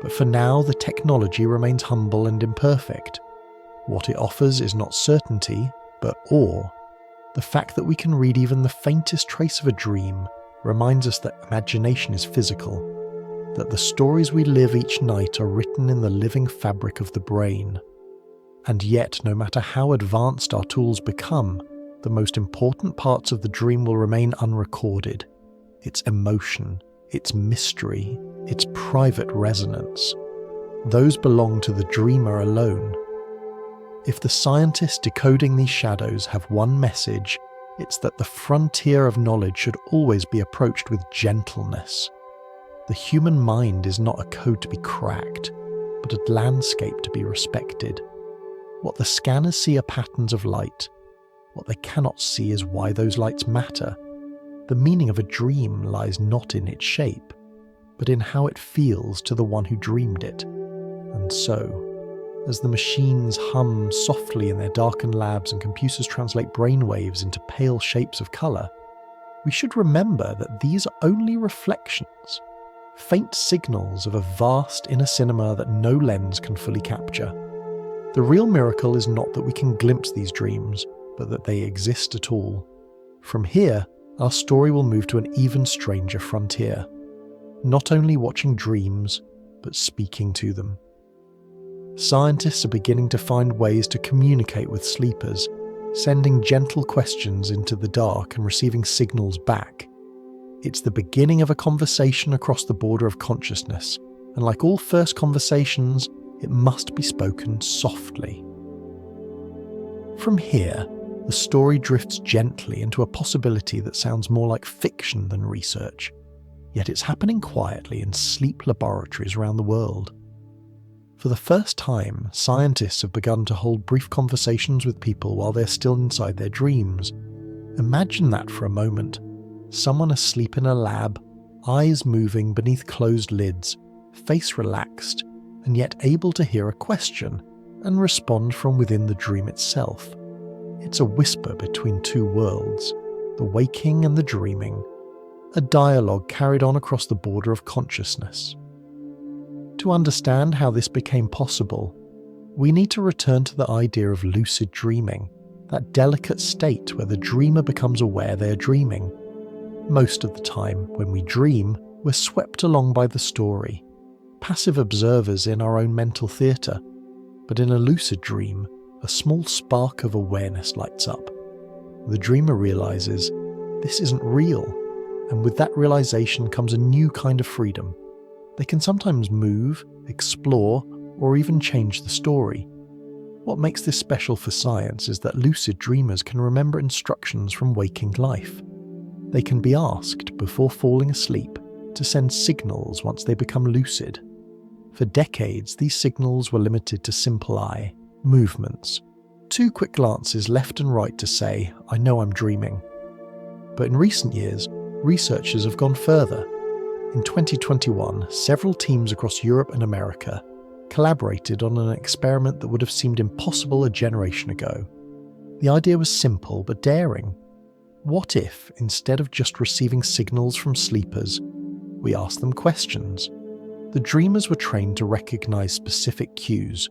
But for now, the technology remains humble and imperfect. What it offers is not certainty, but awe. The fact that we can read even the faintest trace of a dream reminds us that imagination is physical, that the stories we live each night are written in the living fabric of the brain. And yet, no matter how advanced our tools become, the most important parts of the dream will remain unrecorded. Its emotion, its mystery, its private resonance. Those belong to the dreamer alone. If the scientists decoding these shadows have one message, it's that the frontier of knowledge should always be approached with gentleness. The human mind is not a code to be cracked, but a landscape to be respected. What the scanners see are patterns of light. What they cannot see is why those lights matter. The meaning of a dream lies not in its shape, but in how it feels to the one who dreamed it. And so, as the machines hum softly in their darkened labs and computers translate brainwaves into pale shapes of colour, we should remember that these are only reflections, faint signals of a vast inner cinema that no lens can fully capture. The real miracle is not that we can glimpse these dreams, but that they exist at all. From here, our story will move to an even stranger frontier, not only watching dreams, but speaking to them. Scientists are beginning to find ways to communicate with sleepers, sending gentle questions into the dark and receiving signals back. It's the beginning of a conversation across the border of consciousness, and like all first conversations, it must be spoken softly. From here, the story drifts gently into a possibility that sounds more like fiction than research, yet it's happening quietly in sleep laboratories around the world. For the first time, scientists have begun to hold brief conversations with people while they're still inside their dreams. Imagine that for a moment. Someone asleep in a lab, eyes moving beneath closed lids, face relaxed, and yet able to hear a question and respond from within the dream itself. It's a whisper between two worlds, the waking and the dreaming, a dialogue carried on across the border of consciousness. To understand how this became possible, we need to return to the idea of lucid dreaming, that delicate state where the dreamer becomes aware they are dreaming. Most of the time, when we dream, we're swept along by the story, passive observers in our own mental theatre. But in a lucid dream, a small spark of awareness lights up. The dreamer realizes, this isn't real, and with that realization comes a new kind of freedom. They can sometimes move, explore, or even change the story. What makes this special for science is that lucid dreamers can remember instructions from waking life. They can be asked, before falling asleep, to send signals once they become lucid. For decades, these signals were limited to simple eye movements, 2 quick glances left and right to say, I know I'm dreaming. But in recent years, researchers have gone further. In 2021, several teams across Europe and America collaborated on an experiment that would have seemed impossible a generation ago. The idea was simple but daring. What if, instead of just receiving signals from sleepers, we asked them questions? The dreamers were trained to recognize specific cues,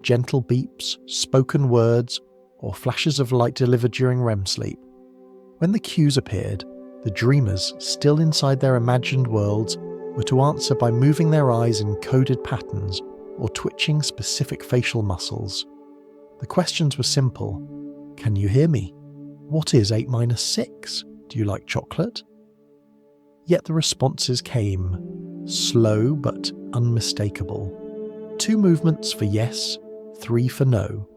gentle beeps, spoken words, or flashes of light delivered during REM sleep. When the cues appeared, the dreamers, still inside their imagined worlds, were to answer by moving their eyes in coded patterns or twitching specific facial muscles. The questions were simple. Can you hear me? What is 8 minus 6? Do you like chocolate? Yet the responses came, slow but unmistakable. 2 movements for yes, 3 for no.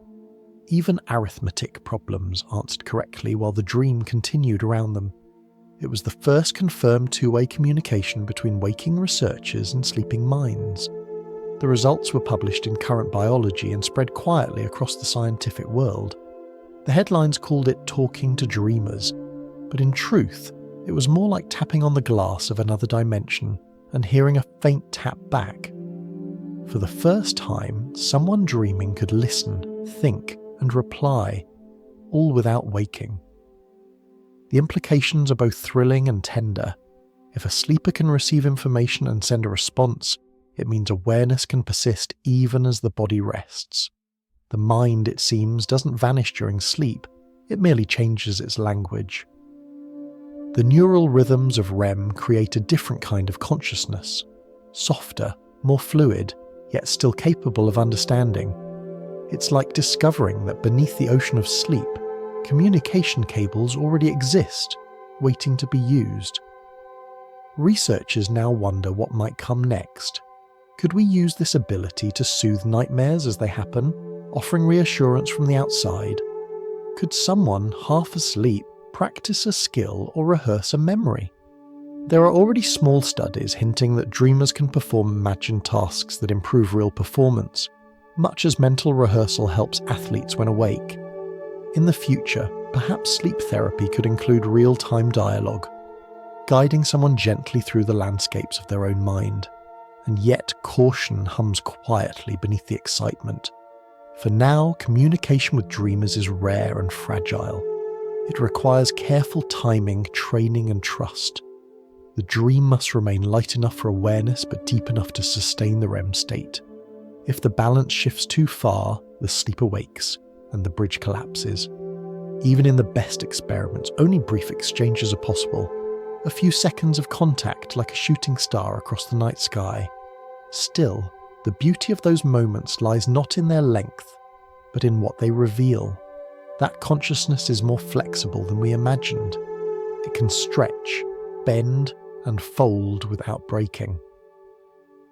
Even arithmetic problems answered correctly while the dream continued around them. It was the first confirmed 2-way communication between waking researchers and sleeping minds. The results were published in Current Biology and spread quietly across the scientific world. The headlines called it Talking to Dreamers, but in truth, it was more like tapping on the glass of another dimension and hearing a faint tap back. For the first time, someone dreaming could listen, think, and reply, all without waking. The implications are both thrilling and tender. If a sleeper can receive information and send a response, it means awareness can persist even as the body rests. The mind, it seems, doesn't vanish during sleep, it merely changes its language. The neural rhythms of REM create a different kind of consciousness, softer, more fluid, yet still capable of understanding. It's like discovering that beneath the ocean of sleep, communication cables already exist, waiting to be used. Researchers now wonder what might come next. Could we use this ability to soothe nightmares as they happen, offering reassurance from the outside? Could someone, half asleep, practice a skill or rehearse a memory? There are already small studies hinting that dreamers can perform imagined tasks that improve real performance, much as mental rehearsal helps athletes when awake. In the future, perhaps sleep therapy could include real-time dialogue, guiding someone gently through the landscapes of their own mind. and yet caution hums quietly beneath the excitement. For now, communication with dreamers is rare and fragile. It requires careful timing, training, and trust. The dream must remain light enough for awareness but deep enough to sustain the REM state. If the balance shifts too far, the sleeper wakes and the bridge collapses. Even in the best experiments, only brief exchanges are possible. A few seconds of contact like a shooting star across the night sky. Still, the beauty of those moments lies not in their length, but in what they reveal. That consciousness is more flexible than we imagined. It can stretch, bend, and fold without breaking.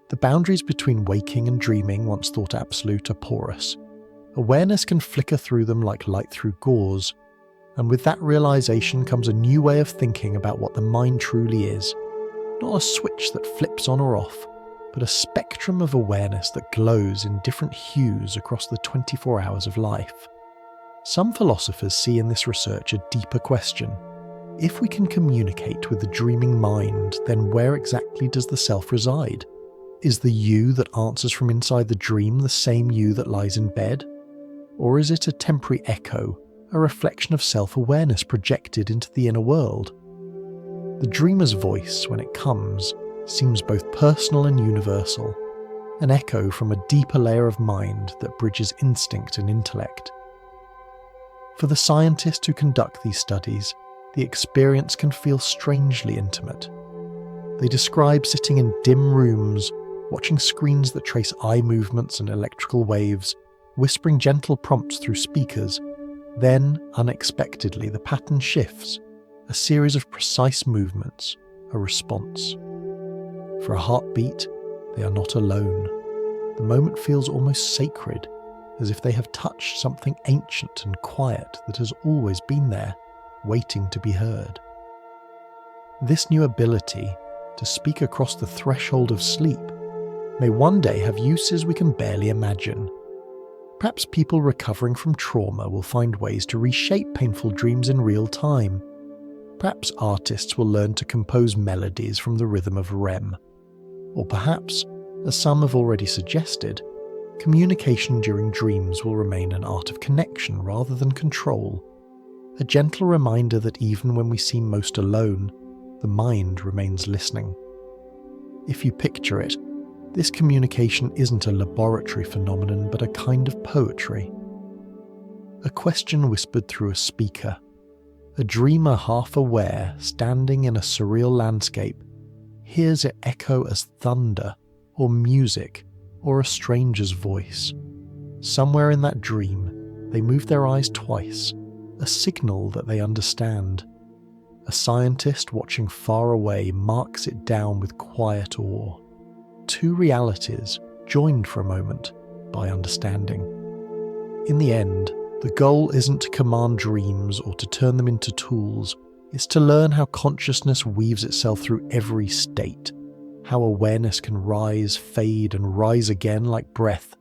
The boundaries between waking and dreaming, once thought absolute, are porous. Awareness can flicker through them like light through gauze, and with that realization comes a new way of thinking about what the mind truly is. Not a switch that flips on or off, but a spectrum of awareness that glows in different hues across the 24 hours of life. Some philosophers see in this research a deeper question. If we can communicate with the dreaming mind, then where exactly does the self reside? Is the you that answers from inside the dream the same you that lies in bed? Or is it a temporary echo, a reflection of self-awareness projected into the inner world? The dreamer's voice, when it comes, seems both personal and universal, an echo from a deeper layer of mind that bridges instinct and intellect. For the scientists who conduct these studies, the experience can feel strangely intimate. They describe sitting in dim rooms, watching screens that trace eye movements and electrical waves, whispering gentle prompts through speakers. Then, unexpectedly, the pattern shifts, a series of precise movements, a response. For a heartbeat, they are not alone. The moment feels almost sacred, as if they have touched something ancient and quiet that has always been there, waiting to be heard. This new ability to speak across the threshold of sleep may one day have uses we can barely imagine. Perhaps people recovering from trauma will find ways to reshape painful dreams in real time. Perhaps artists will learn to compose melodies from the rhythm of REM. Or perhaps, as some have already suggested, communication during dreams will remain an art of connection rather than control. A gentle reminder that even when we seem most alone, the mind remains listening. If you picture it, this communication isn't a laboratory phenomenon but a kind of poetry. A question whispered through a speaker. A dreamer half aware, standing in a surreal landscape, hears it echo as thunder, or music, or a stranger's voice. Somewhere in that dream, they move their eyes twice, a signal that they understand. A scientist watching far away marks it down with quiet awe. Two realities joined for a moment by understanding. In the end, the goal isn't to command dreams or to turn them into tools. It's to learn how consciousness weaves itself through every state, how awareness can rise, fade, and rise again like breath.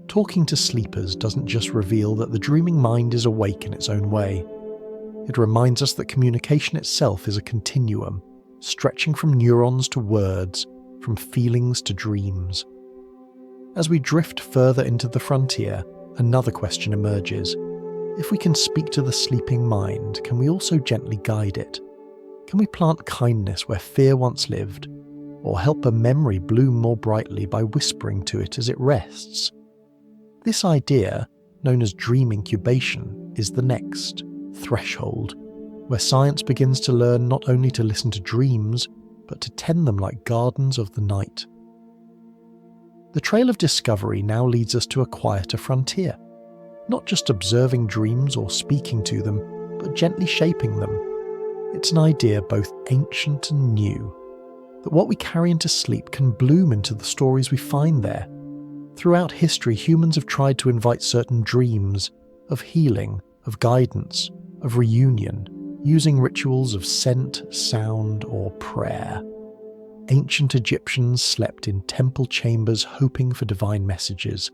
Talking to sleepers doesn't just reveal that the dreaming mind is awake in its own way. It reminds us that communication itself is a continuum, stretching from neurons to words, from feelings to dreams. As we drift further into the frontier, another question emerges. If we can speak to the sleeping mind, can we also gently guide it? Can we plant kindness where fear once lived, or help a memory bloom more brightly by whispering to it as it rests? This idea, known as dream incubation, is the next threshold, where science begins to learn not only to listen to dreams, but to tend them like gardens of the night. The trail of discovery now leads us to a quieter frontier, not just observing dreams or speaking to them, but gently shaping them. It's an idea both ancient and new, that what we carry into sleep can bloom into the stories we find there. Throughout history, humans have tried to invite certain dreams of healing, of guidance, of reunion, using rituals of scent, sound, or prayer. Ancient Egyptians slept in temple chambers hoping for divine messages.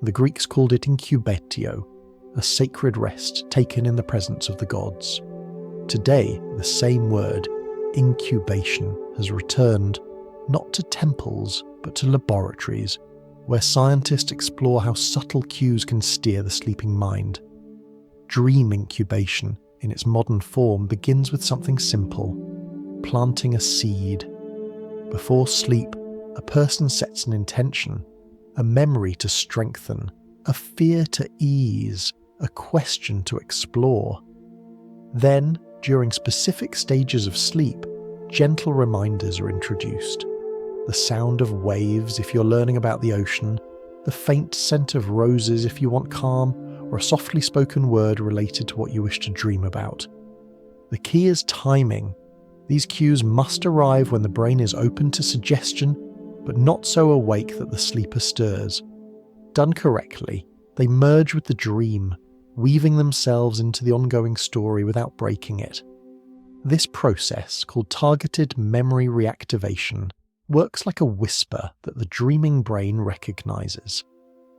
The Greeks called it incubatio, a sacred rest taken in the presence of the gods. Today, the same word, incubation, has returned, not to temples, but to laboratories, where scientists explore how subtle cues can steer the sleeping mind. Dream incubation, in its modern form, begins with something simple: planting a seed. Before sleep, a person sets an intention, a memory to strengthen, a fear to ease, a question to explore. Then, during specific stages of sleep, gentle reminders are introduced. The sound of waves if you're learning about the ocean, the faint scent of roses if you want calm, or a softly spoken word related to what you wish to dream about. The key is timing. These cues must arrive when the brain is open to suggestion, but not so awake that the sleeper stirs. Done correctly, they merge with the dream, weaving themselves into the ongoing story without breaking it. This process, called targeted memory reactivation, works like a whisper that the dreaming brain recognizes.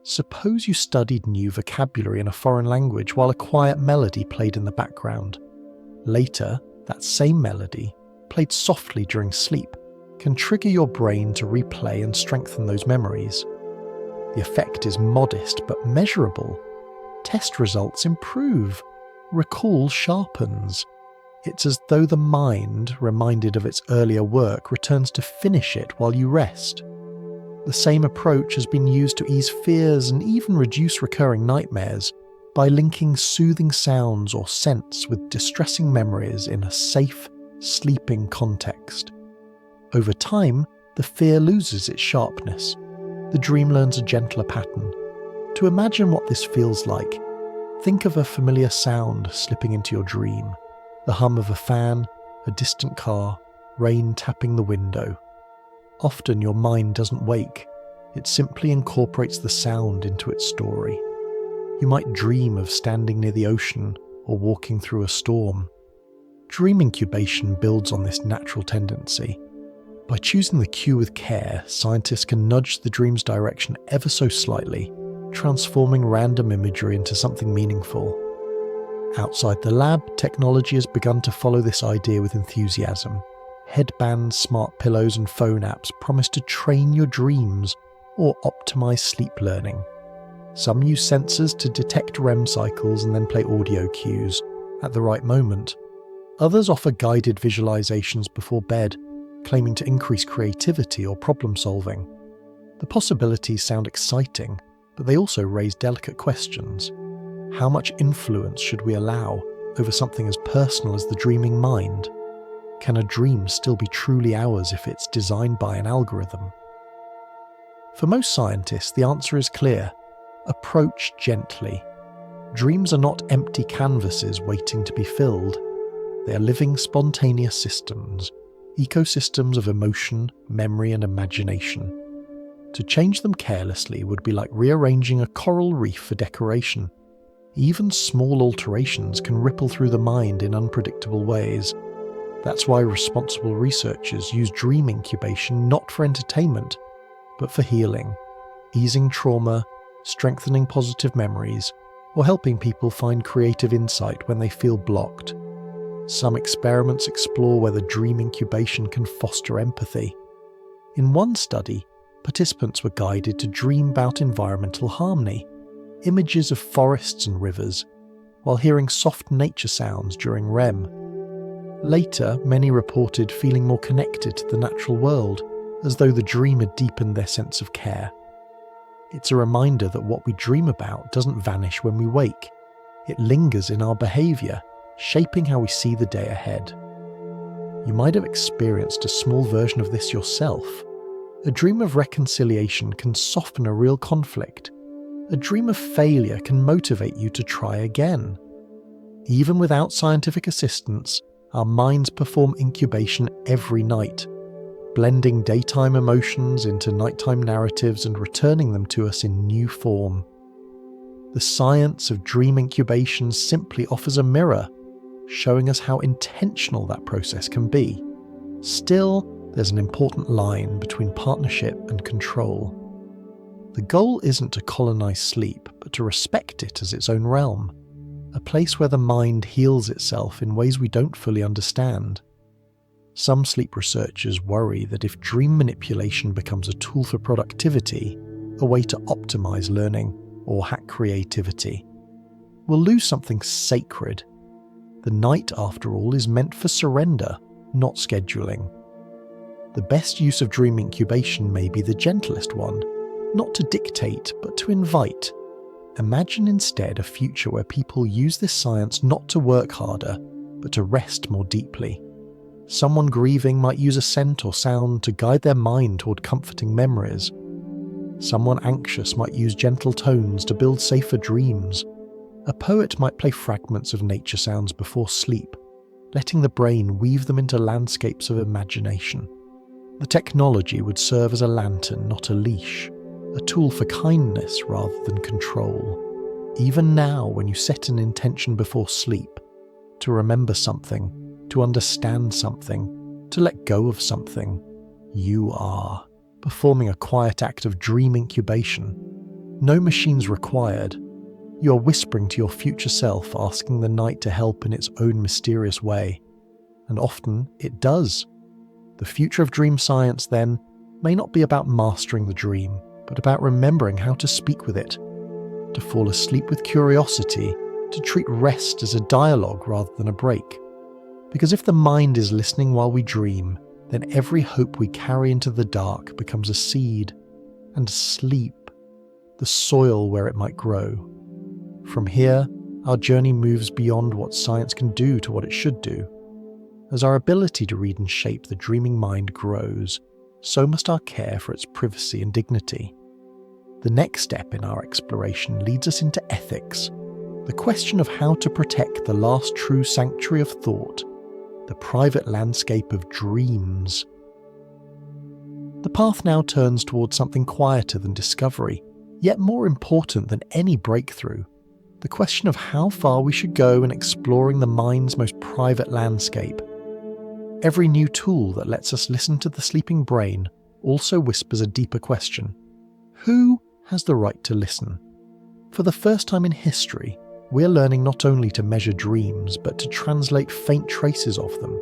Suppose you studied new vocabulary in a foreign language while a quiet melody played in the background. Later, that same melody, played softly during sleep, can trigger your brain to replay and strengthen those memories. The effect is modest but measurable. Test results improve. Recall sharpens. It's as though the mind, reminded of its earlier work, returns to finish it while you rest. The same approach has been used to ease fears and even reduce recurring nightmares by linking soothing sounds or scents with distressing memories in a safe, sleeping context. Over time, the fear loses its sharpness. The dream learns a gentler pattern. To imagine what this feels like, think of a familiar sound slipping into your dream. The hum of a fan, a distant car, rain tapping the window. Often your mind doesn't wake, it simply incorporates the sound into its story. You might dream of standing near the ocean or walking through a storm. Dream incubation builds on this natural tendency. By choosing the cue with care, scientists can nudge the dream's direction ever so slightly, transforming random imagery into something meaningful. Outside the lab, technology has begun to follow this idea with enthusiasm. Headbands, smart pillows, and phone apps promise to train your dreams or optimize sleep learning. Some use sensors to detect REM cycles and then play audio cues at the right moment. Others offer guided visualizations before bed, claiming to increase creativity or problem solving. The possibilities sound exciting, but they also raise delicate questions. How much influence should we allow over something as personal as the dreaming mind? Can a dream still be truly ours if it's designed by an algorithm? For most scientists, the answer is clear. Approach gently. Dreams are not empty canvases waiting to be filled. They are living, spontaneous systems, ecosystems of emotion, memory, and imagination. To change them carelessly would be like rearranging a coral reef for decoration. Even small alterations can ripple through the mind in unpredictable ways. That's why responsible researchers use dream incubation not for entertainment, but for healing, easing trauma, strengthening positive memories, or helping people find creative insight when they feel blocked. Some experiments explore whether dream incubation can foster empathy. In one study, participants were guided to dream about environmental harmony, images of forests and rivers, while hearing soft nature sounds during REM. Later, many reported feeling more connected to the natural world, as though the dream had deepened their sense of care. It's a reminder that what we dream about doesn't vanish when we wake. It lingers in our behaviour, shaping how we see the day ahead. You might have experienced a small version of this yourself. A dream of reconciliation can soften a real conflict. A dream of failure can motivate you to try again. Even without scientific assistance, our minds perform incubation every night, blending daytime emotions into nighttime narratives and returning them to us in new form. The science of dream incubation simply offers a mirror, showing us how intentional that process can be. Still, there's an important line between partnership and control. The goal isn't to colonize sleep, but to respect it as its own realm, a place where the mind heals itself in ways we don't fully understand. Some sleep researchers worry that if dream manipulation becomes a tool for productivity, a way to optimize learning or hack creativity, we'll lose something sacred. The night, after all, is meant for surrender, not scheduling. The best use of dream incubation may be the gentlest one, not to dictate, but to invite. Imagine instead a future where people use this science not to work harder, but to rest more deeply. Someone grieving might use a scent or sound to guide their mind toward comforting memories. Someone anxious might use gentle tones to build safer dreams. A poet might play fragments of nature sounds before sleep, letting the brain weave them into landscapes of imagination. The technology would serve as a lantern, not a leash, a tool for kindness rather than control. Even now, when you set an intention before sleep, to remember something, to understand something, to let go of something, you are performing a quiet act of dream incubation. No machines required. You are whispering to your future self, asking the night to help in its own mysterious way. And often it does. The future of dream science, then, may not be about mastering the dream, but about remembering how to speak with it, to fall asleep with curiosity, to treat rest as a dialogue rather than a break. Because if the mind is listening while we dream, then every hope we carry into the dark becomes a seed, and sleep, the soil where it might grow. From here, our journey moves beyond what science can do to what it should do. As our ability to read and shape the dreaming mind grows, so must our care for its privacy and dignity. The next step in our exploration leads us into ethics, the question of how to protect the last true sanctuary of thought, the private landscape of dreams. The path now turns towards something quieter than discovery, yet more important than any breakthrough. The question of how far we should go in exploring the mind's most private landscape. Every new tool that lets us listen to the sleeping brain also whispers a deeper question. Who has the right to listen? For the first time in history, we're learning not only to measure dreams, but to translate faint traces of them.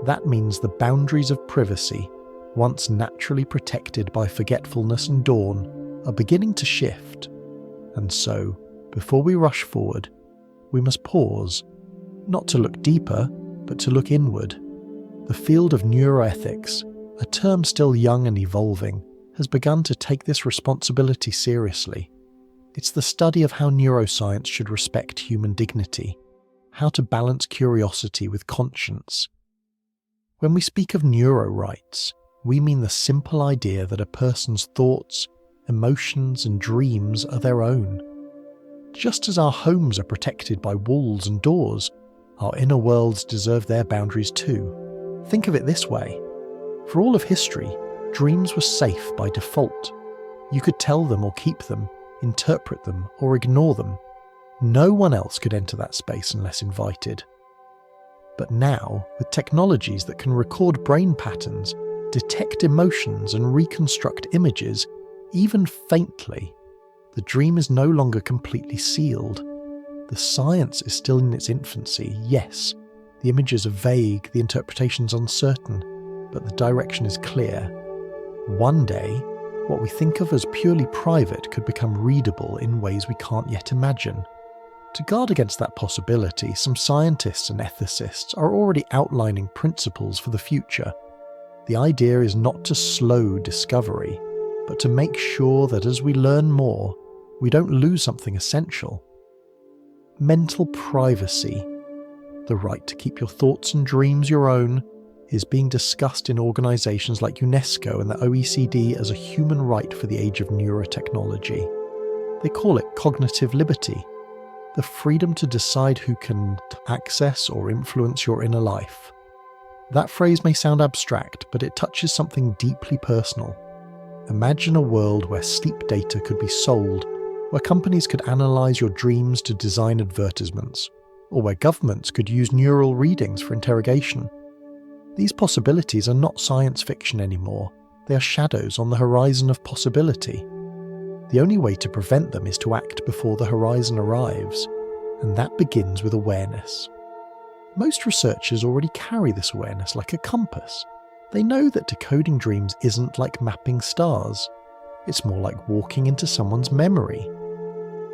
That means the boundaries of privacy, once naturally protected by forgetfulness and dawn, are beginning to shift. And so, before we rush forward, we must pause, not to look deeper, but to look inward. The field of neuroethics, a term still young and evolving, has begun to take this responsibility seriously. It's the study of how neuroscience should respect human dignity, how to balance curiosity with conscience. When we speak of neurorights, we mean the simple idea that a person's thoughts, emotions, and dreams are their own. Just as our homes are protected by walls and doors, our inner worlds deserve their boundaries too. Think of it this way. For all of history, dreams were safe by default. You could tell them or keep them, interpret them or ignore them. No one else could enter that space unless invited. But now, with technologies that can record brain patterns, detect emotions and reconstruct images, even faintly, the dream is no longer completely sealed. The science is still in its infancy, yes. The images are vague, the interpretation's uncertain, but the direction is clear. One day, what we think of as purely private could become readable in ways we can't yet imagine. To guard against that possibility, some scientists and ethicists are already outlining principles for the future. The idea is not to slow discovery, but to make sure that as we learn more, we don't lose something essential. Mental privacy, the right to keep your thoughts and dreams your own, is being discussed in organisations like UNESCO and the OECD as a human right for the age of neurotechnology. They call it cognitive liberty, the freedom to decide who can access or influence your inner life. That phrase may sound abstract, but it touches something deeply personal. Imagine a world where sleep data could be sold, where companies could analyse your dreams to design advertisements, or where governments could use neural readings for interrogation. These possibilities are not science fiction anymore, they are shadows on the horizon of possibility. The only way to prevent them is to act before the horizon arrives, and that begins with awareness. Most researchers already carry this awareness like a compass. They know that decoding dreams isn't like mapping stars. It's more like walking into someone's memory.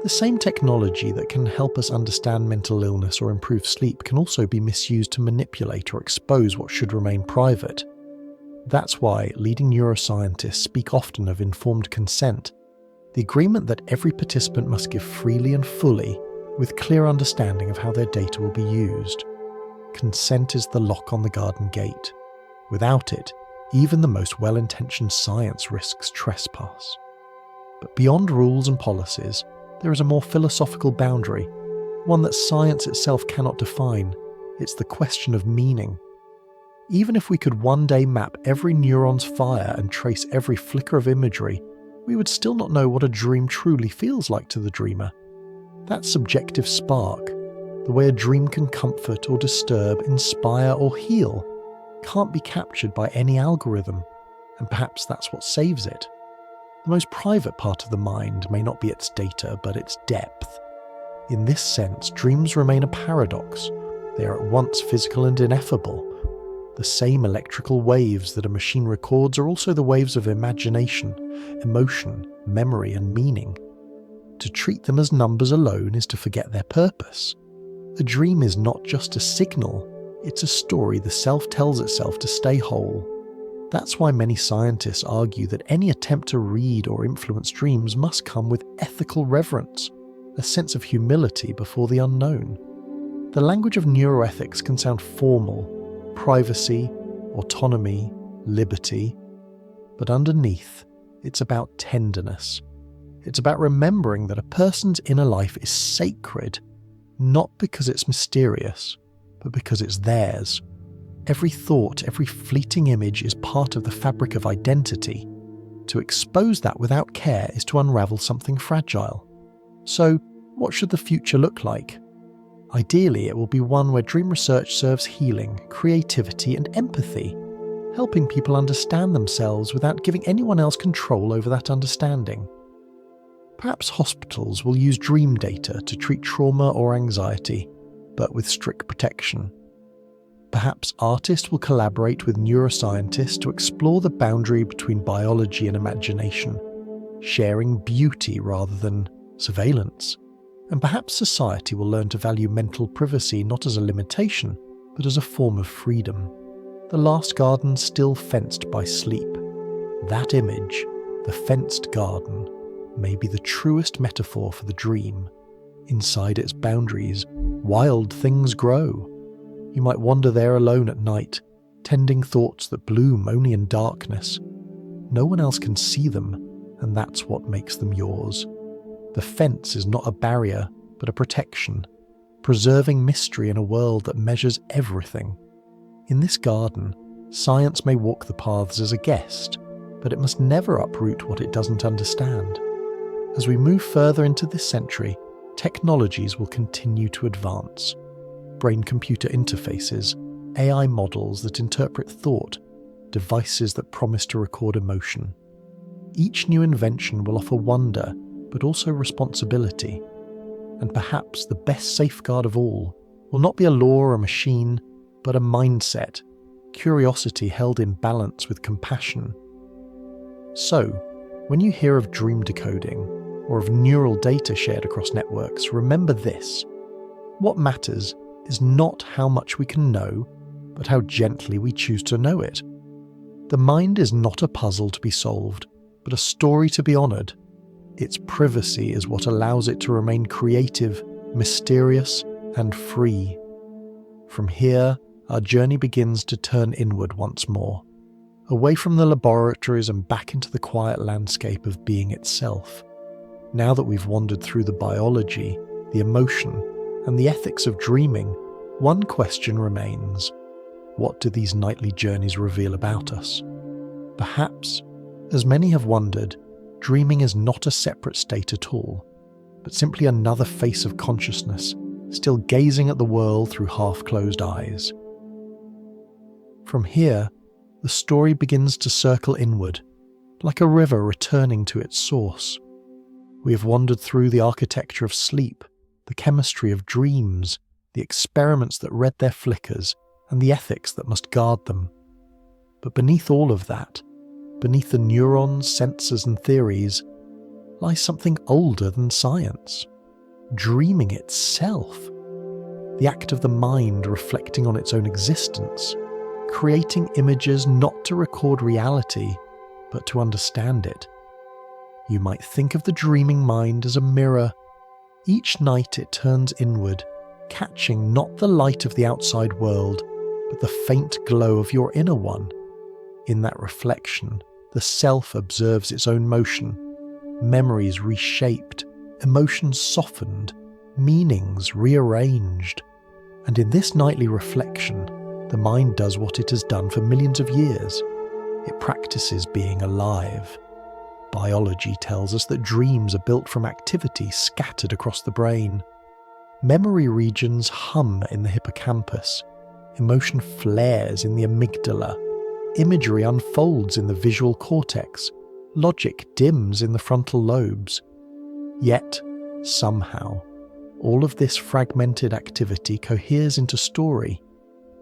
The same technology that can help us understand mental illness or improve sleep can also be misused to manipulate or expose what should remain private. That's why leading neuroscientists speak often of informed consent, the agreement that every participant must give freely and fully, with clear understanding of how their data will be used. Consent is the lock on the garden gate. Without it, even the most well-intentioned science risks trespass. But beyond rules and policies, there is a more philosophical boundary, one that science itself cannot define. It's the question of meaning. Even if we could one day map every neuron's fire and trace every flicker of imagery, we would still not know what a dream truly feels like to the dreamer. That subjective spark, the way a dream can comfort or disturb, inspire or heal, can't be captured by any algorithm, and perhaps that's what saves it. The most private part of the mind may not be its data, but its depth. In this sense, dreams remain a paradox. They are at once physical and ineffable. The same electrical waves that a machine records are also the waves of imagination, emotion, memory, and meaning. To treat them as numbers alone is to forget their purpose. A dream is not just a signal, it's a story the self tells itself to stay whole. That's why many scientists argue that any attempt to read or influence dreams must come with ethical reverence, a sense of humility before the unknown. The language of neuroethics can sound formal, privacy, autonomy, liberty, but underneath, it's about tenderness. It's about remembering that a person's inner life is sacred, not because it's mysterious, but because it's theirs. Every thought, every fleeting image is part of the fabric of identity. To expose that without care is to unravel something fragile. So, what should the future look like? Ideally, it will be one where dream research serves healing, creativity, and empathy, helping people understand themselves without giving anyone else control over that understanding. Perhaps hospitals will use dream data to treat trauma or anxiety, but with strict protection. Perhaps artists will collaborate with neuroscientists to explore the boundary between biology and imagination, sharing beauty rather than surveillance. And perhaps society will learn to value mental privacy not as a limitation, but as a form of freedom. The last garden still fenced by sleep. That image, the fenced garden, may be the truest metaphor for the dream. Inside its boundaries, wild things grow. You might wander there alone at night, tending thoughts that bloom only in darkness. No one else can see them, and that's what makes them yours. The fence is not a barrier, but a protection, preserving mystery in a world that measures everything. In this garden, science may walk the paths as a guest, but it must never uproot what it doesn't understand. As we move further into this century, technologies will continue to advance. Brain-computer interfaces, AI models that interpret thought, devices that promise to record emotion. Each new invention will offer wonder, but also responsibility. And perhaps the best safeguard of all will not be a law or a machine, but a mindset, curiosity held in balance with compassion. So, when you hear of dream decoding, or of neural data shared across networks, remember this. What matters is not how much we can know, but how gently we choose to know it. The mind is not a puzzle to be solved, but a story to be honoured. Its privacy is what allows it to remain creative, mysterious, and free. From here, our journey begins to turn inward once more, away from the laboratories and back into the quiet landscape of being itself. Now that we've wandered through the biology, the emotion, and the ethics of dreaming, one question remains. What do these nightly journeys reveal about us? Perhaps, as many have wondered, dreaming is not a separate state at all, but simply another face of consciousness, still gazing at the world through half-closed eyes. From here, the story begins to circle inward, like a river returning to its source. We have wandered through the architecture of sleep, the chemistry of dreams, the experiments that read their flickers, and the ethics that must guard them. But beneath all of that, beneath the neurons, sensors and theories, lies something older than science. Dreaming itself. The act of the mind reflecting on its own existence, creating images not to record reality, but to understand it. You might think of the dreaming mind as a mirror. Each night it turns inward, catching not the light of the outside world, but the faint glow of your inner one. In that reflection, the self observes its own motion, memories reshaped, emotions softened, meanings rearranged. And in this nightly reflection, the mind does what it has done for millions of years. It practices being alive. Biology tells us that dreams are built from activity scattered across the brain. Memory regions hum in the hippocampus. Emotion flares in the amygdala. Imagery unfolds in the visual cortex. Logic dims in the frontal lobes. Yet, somehow, all of this fragmented activity coheres into story,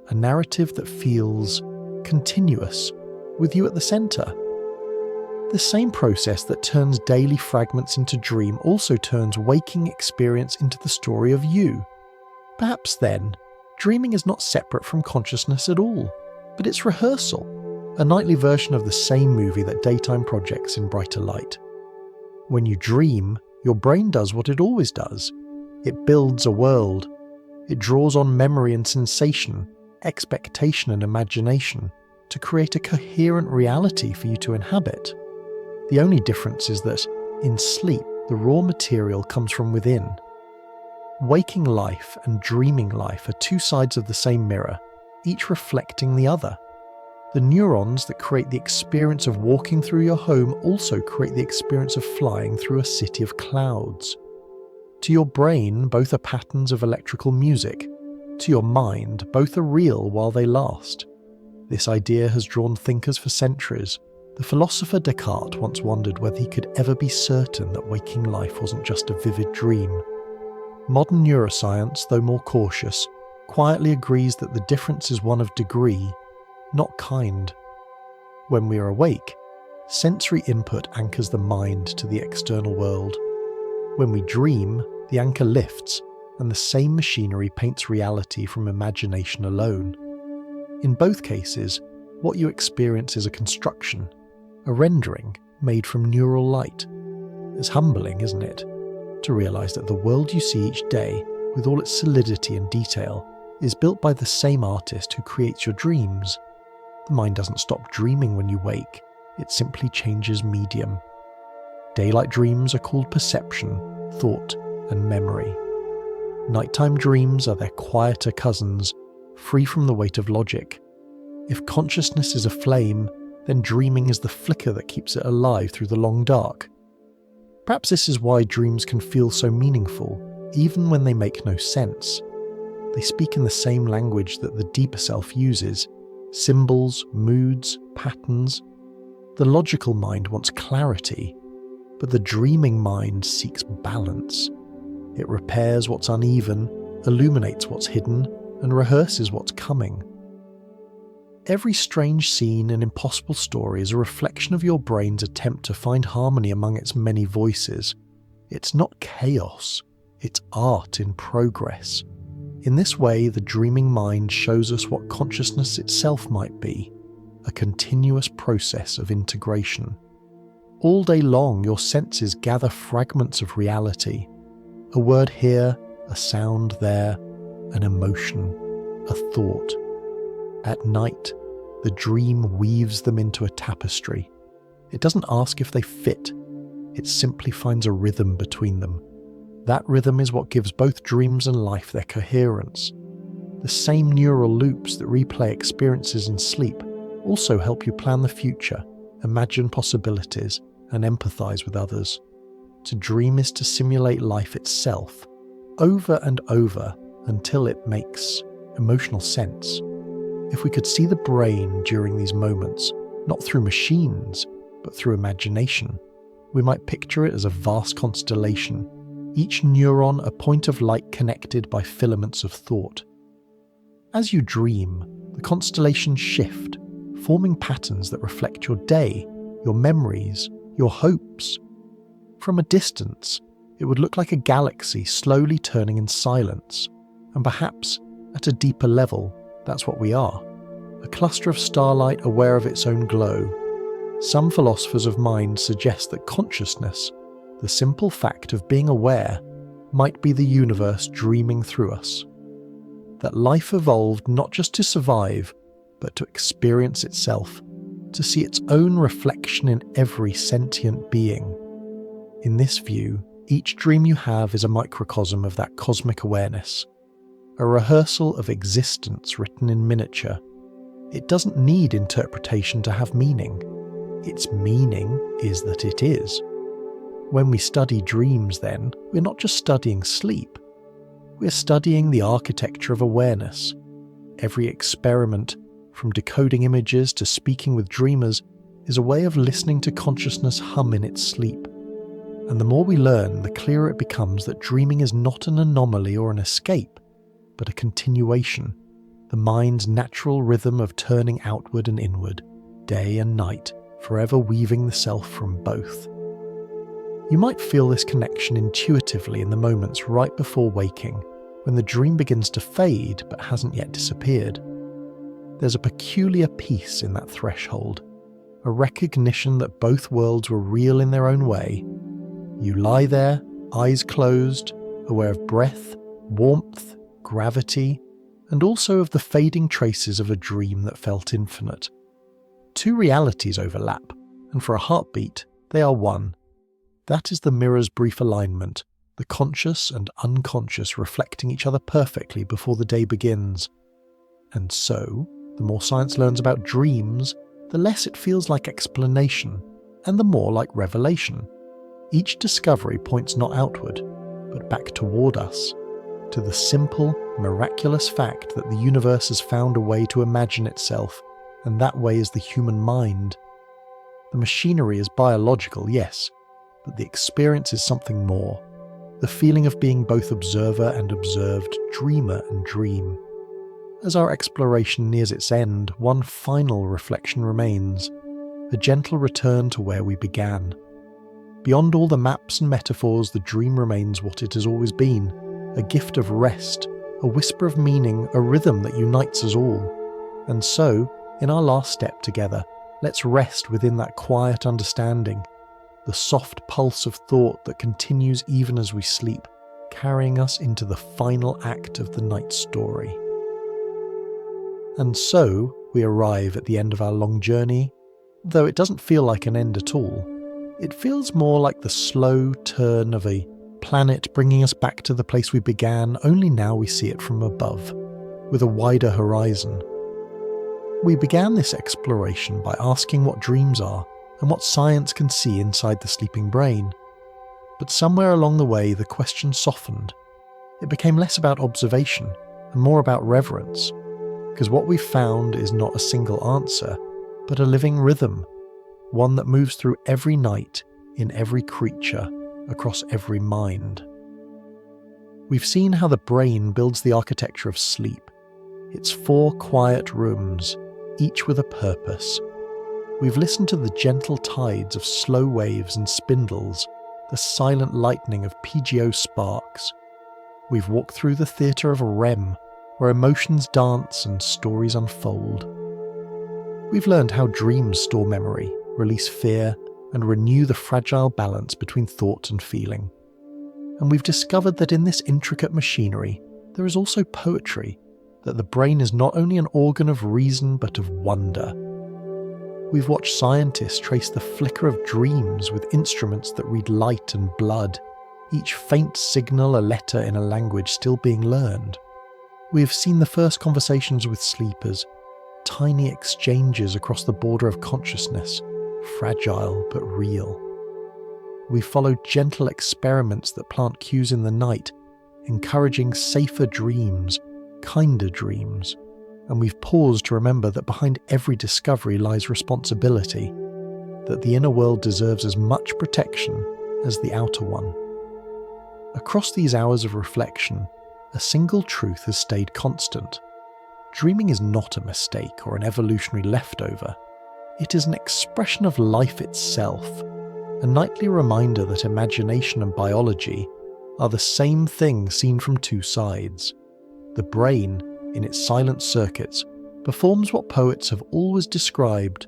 a narrative that feels continuous, with you at the centre. The same process that turns daily fragments into dream also turns waking experience into the story of you. Perhaps then, dreaming is not separate from consciousness at all, but it's rehearsal, a nightly version of the same movie that daytime projects in brighter light. When you dream, your brain does what it always does. It builds a world. It draws on memory and sensation, expectation and imagination to create a coherent reality for you to inhabit. The only difference is that, in sleep, the raw material comes from within. Waking life and dreaming life are two sides of the same mirror, each reflecting the other. The neurons that create the experience of walking through your home also create the experience of flying through a city of clouds. To your brain, both are patterns of electrical music. To your mind, both are real while they last. This idea has drawn thinkers for centuries. The philosopher Descartes once wondered whether he could ever be certain that waking life wasn't just a vivid dream. Modern neuroscience, though more cautious, quietly agrees that the difference is one of degree, not kind. When we are awake, sensory input anchors the mind to the external world. When we dream, the anchor lifts, and the same machinery paints reality from imagination alone. In both cases, what you experience is a construction, a rendering made from neural light. It's humbling, isn't it, to realise that the world you see each day, with all its solidity and detail, is built by the same artist who creates your dreams. The mind doesn't stop dreaming when you wake, it simply changes medium. Daylight dreams are called perception, thought, and memory. Nighttime dreams are their quieter cousins, free from the weight of logic. If consciousness is a flame, then dreaming is the flicker that keeps it alive through the long dark. Perhaps this is why dreams can feel so meaningful, even when they make no sense. They speak in the same language that the deeper self uses: symbols, moods, patterns. The logical mind wants clarity, but the dreaming mind seeks balance. It repairs what's uneven, illuminates what's hidden, and rehearses what's coming. Every strange scene and impossible story is a reflection of your brain's attempt to find harmony among its many voices. It's not chaos, it's art in progress. In this way, the dreaming mind shows us what consciousness itself might be, a continuous process of integration. All day long, your senses gather fragments of reality. A word here, a sound there, an emotion, a thought. At night, the dream weaves them into a tapestry. It doesn't ask if they fit, it simply finds a rhythm between them. That rhythm is what gives both dreams and life their coherence. The same neural loops that replay experiences in sleep also help you plan the future, imagine possibilities, and empathize with others. To dream is to simulate life itself, over and over, until it makes emotional sense. If we could see the brain during these moments, not through machines, but through imagination, we might picture it as a vast constellation, each neuron a point of light connected by filaments of thought. As you dream, the constellations shift, forming patterns that reflect your day, your memories, your hopes. From a distance, it would look like a galaxy slowly turning in silence, and perhaps, at a deeper level, that's what we are. A cluster of starlight aware of its own glow. Some philosophers of mind suggest that consciousness, the simple fact of being aware, might be the universe dreaming through us. That life evolved not just to survive, but to experience itself, to see its own reflection in every sentient being. In this view, each dream you have is a microcosm of that cosmic awareness, a rehearsal of existence written in miniature. It doesn't need interpretation to have meaning. Its meaning is that it is. When we study dreams, then, we're not just studying sleep. We're studying the architecture of awareness. Every experiment, from decoding images to speaking with dreamers, is a way of listening to consciousness hum in its sleep. And the more we learn, the clearer it becomes that dreaming is not an anomaly or an escape, but a continuation, the mind's natural rhythm of turning outward and inward, day and night, forever weaving the self from both. You might feel this connection intuitively in the moments right before waking, when the dream begins to fade but hasn't yet disappeared. There's a peculiar peace in that threshold, a recognition that both worlds were real in their own way. You lie there, eyes closed, aware of breath, warmth, gravity, and also of the fading traces of a dream that felt infinite. Two realities overlap, and for a heartbeat, they are one. That is the mirror's brief alignment, the conscious and unconscious reflecting each other perfectly before the day begins. And so, the more science learns about dreams, the less it feels like explanation, and the more like revelation. Each discovery points not outward, but back toward us, to the simple, miraculous fact that the universe has found a way to imagine itself, and that way is the human mind. The machinery is biological, yes, but the experience is something more. The feeling of being both observer and observed, dreamer and dream. As our exploration nears its end, one final reflection remains, a gentle return to where we began. Beyond all the maps and metaphors, the dream remains what it has always been, a gift of rest, a whisper of meaning, a rhythm that unites us all. And so, in our last step together, let's rest within that quiet understanding, the soft pulse of thought that continues even as we sleep, carrying us into the final act of the night story. And so, we arrive at the end of our long journey, though it doesn't feel like an end at all. It feels more like the slow turn of a planet bringing us back to the place we began, only now we see it from above, with a wider horizon. We began this exploration by asking what dreams are and what science can see inside the sleeping brain. But somewhere along the way, the question softened. It became less about observation and more about reverence, because what we've found is not a single answer, but a living rhythm, one that moves through every night, in every creature, across every mind. We've seen how the brain builds the architecture of sleep, its 4 quiet rooms, each with a purpose. We've listened to the gentle tides of slow waves and spindles, the silent lightning of PGO sparks. We've walked through the theatre of REM, where emotions dance and stories unfold. We've learned how dreams store memory, release fear, and renew the fragile balance between thought and feeling. And we've discovered that in this intricate machinery, there is also poetry, that the brain is not only an organ of reason but of wonder. We've watched scientists trace the flicker of dreams with instruments that read light and blood, each faint signal a letter in a language still being learned. We have seen the first conversations with sleepers, tiny exchanges across the border of consciousness, fragile but real. We followed gentle experiments that plant cues in the night, encouraging safer dreams, kinder dreams, and we've paused to remember that behind every discovery lies responsibility, that the inner world deserves as much protection as the outer one. Across these hours of reflection, a single truth has stayed constant. Dreaming is not a mistake or an evolutionary leftover. It is an expression of life itself, a nightly reminder that imagination and biology are the same thing seen from two sides. The brain, in its silent circuits, performs what poets have always described: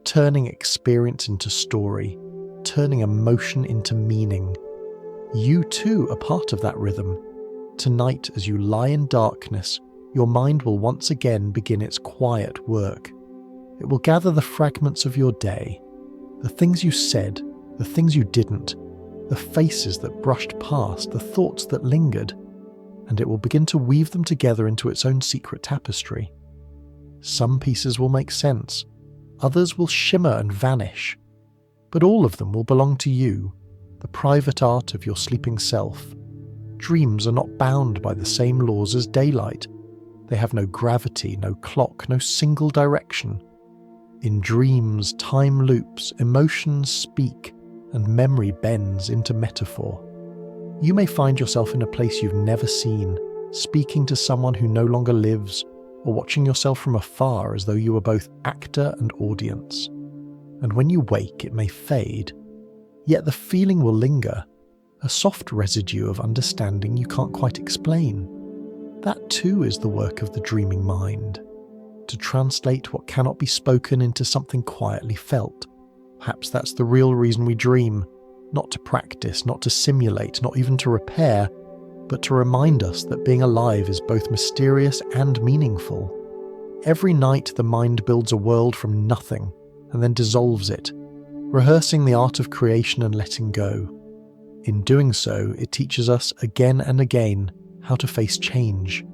turning experience into story, turning emotion into meaning. You too are part of that rhythm. Tonight, as you lie in darkness, your mind will once again begin its quiet work. It will gather the fragments of your day, the things you said, the things you didn't, the faces that brushed past, the thoughts that lingered, and it will begin to weave them together into its own secret tapestry. Some pieces will make sense, others will shimmer and vanish, but all of them will belong to you, the private art of your sleeping self. Dreams are not bound by the same laws as daylight. They have no gravity, no clock, no single direction. In dreams, time loops, emotions speak, and memory bends into metaphor. You may find yourself in a place you've never seen, speaking to someone who no longer lives, or watching yourself from afar as though you were both actor and audience. And when you wake, it may fade, yet the feeling will linger, a soft residue of understanding you can't quite explain. That too is the work of the dreaming mind, to translate what cannot be spoken into something quietly felt. Perhaps that's the real reason we dream, not to practice, not to simulate, not even to repair, but to remind us that being alive is both mysterious and meaningful. Every night the mind builds a world from nothing and then dissolves it, rehearsing the art of creation and letting go. In doing so, it teaches us again and again how to face change,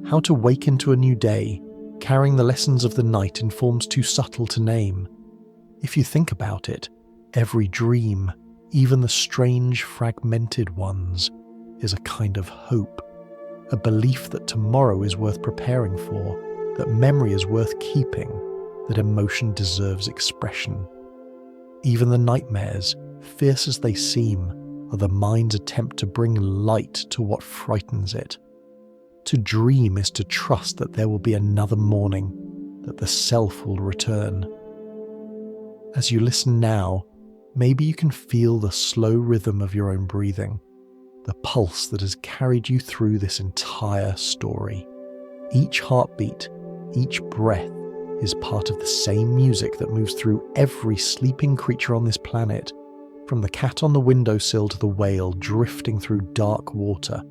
how to wake into a new day, carrying the lessons of the night in forms too subtle to name. If you think about it, every dream, even the strange fragmented ones, is a kind of hope, a belief that tomorrow is worth preparing for, that memory is worth keeping, that emotion deserves expression. Even the nightmares, fierce as they seem, are the mind's attempt to bring light to what frightens it. To dream is to trust that there will be another morning, that the self will return. As you listen now, maybe you can feel the slow rhythm of your own breathing, the pulse that has carried you through this entire story. Each heartbeat, each breath is part of the same music that moves through every sleeping creature on this planet, from the cat on the windowsill to the whale drifting through dark water.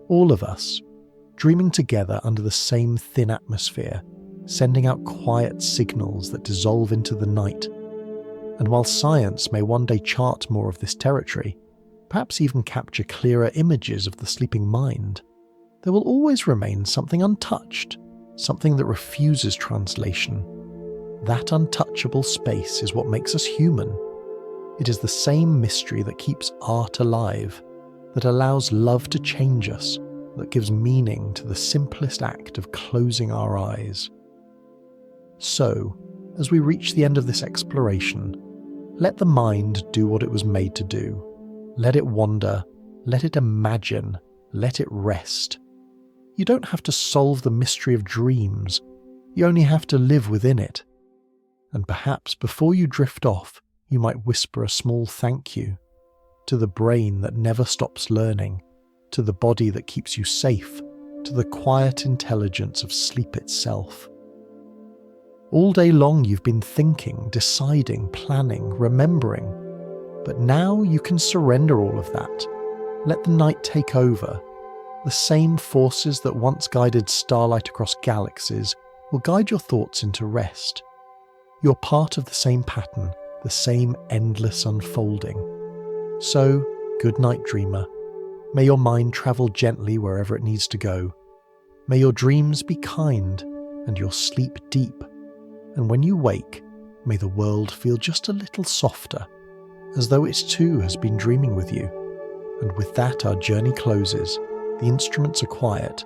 All of us, dreaming together under the same thin atmosphere, sending out quiet signals that dissolve into the night. And while science may one day chart more of this territory, perhaps even capture clearer images of the sleeping mind, there will always remain something untouched, something that refuses translation. That untouchable space is what makes us human. It is the same mystery that keeps art alive, that allows love to change us, that gives meaning to the simplest act of closing our eyes. So, as we reach the end of this exploration, let the mind do what it was made to do. Let it wander, let it imagine, let it rest. You don't have to solve the mystery of dreams, you only have to live within it. And perhaps before you drift off, you might whisper a small thank you to the brain that never stops learning, to the body that keeps you safe, to the quiet intelligence of sleep itself. All day long you've been thinking, deciding, planning, remembering, but now you can surrender all of that. Let the night take over. The same forces that once guided starlight across galaxies will guide your thoughts into rest. You're part of the same pattern, the same endless unfolding. So, good night, dreamer. May your mind travel gently wherever it needs to go. May your dreams be kind and your sleep deep. And when you wake, may the world feel just a little softer, as though it too has been dreaming with you. And with that, our journey closes. The instruments are quiet.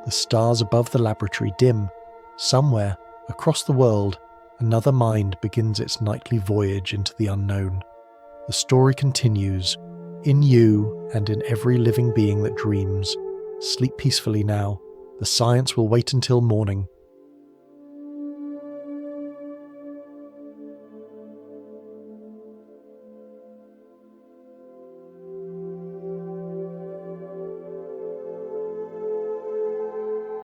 The stars above the laboratory dim. Somewhere, across the world, another mind begins its nightly voyage into the unknown. The story continues, In you and in every living being that dreams. Sleep peacefully now. The science will wait until morning.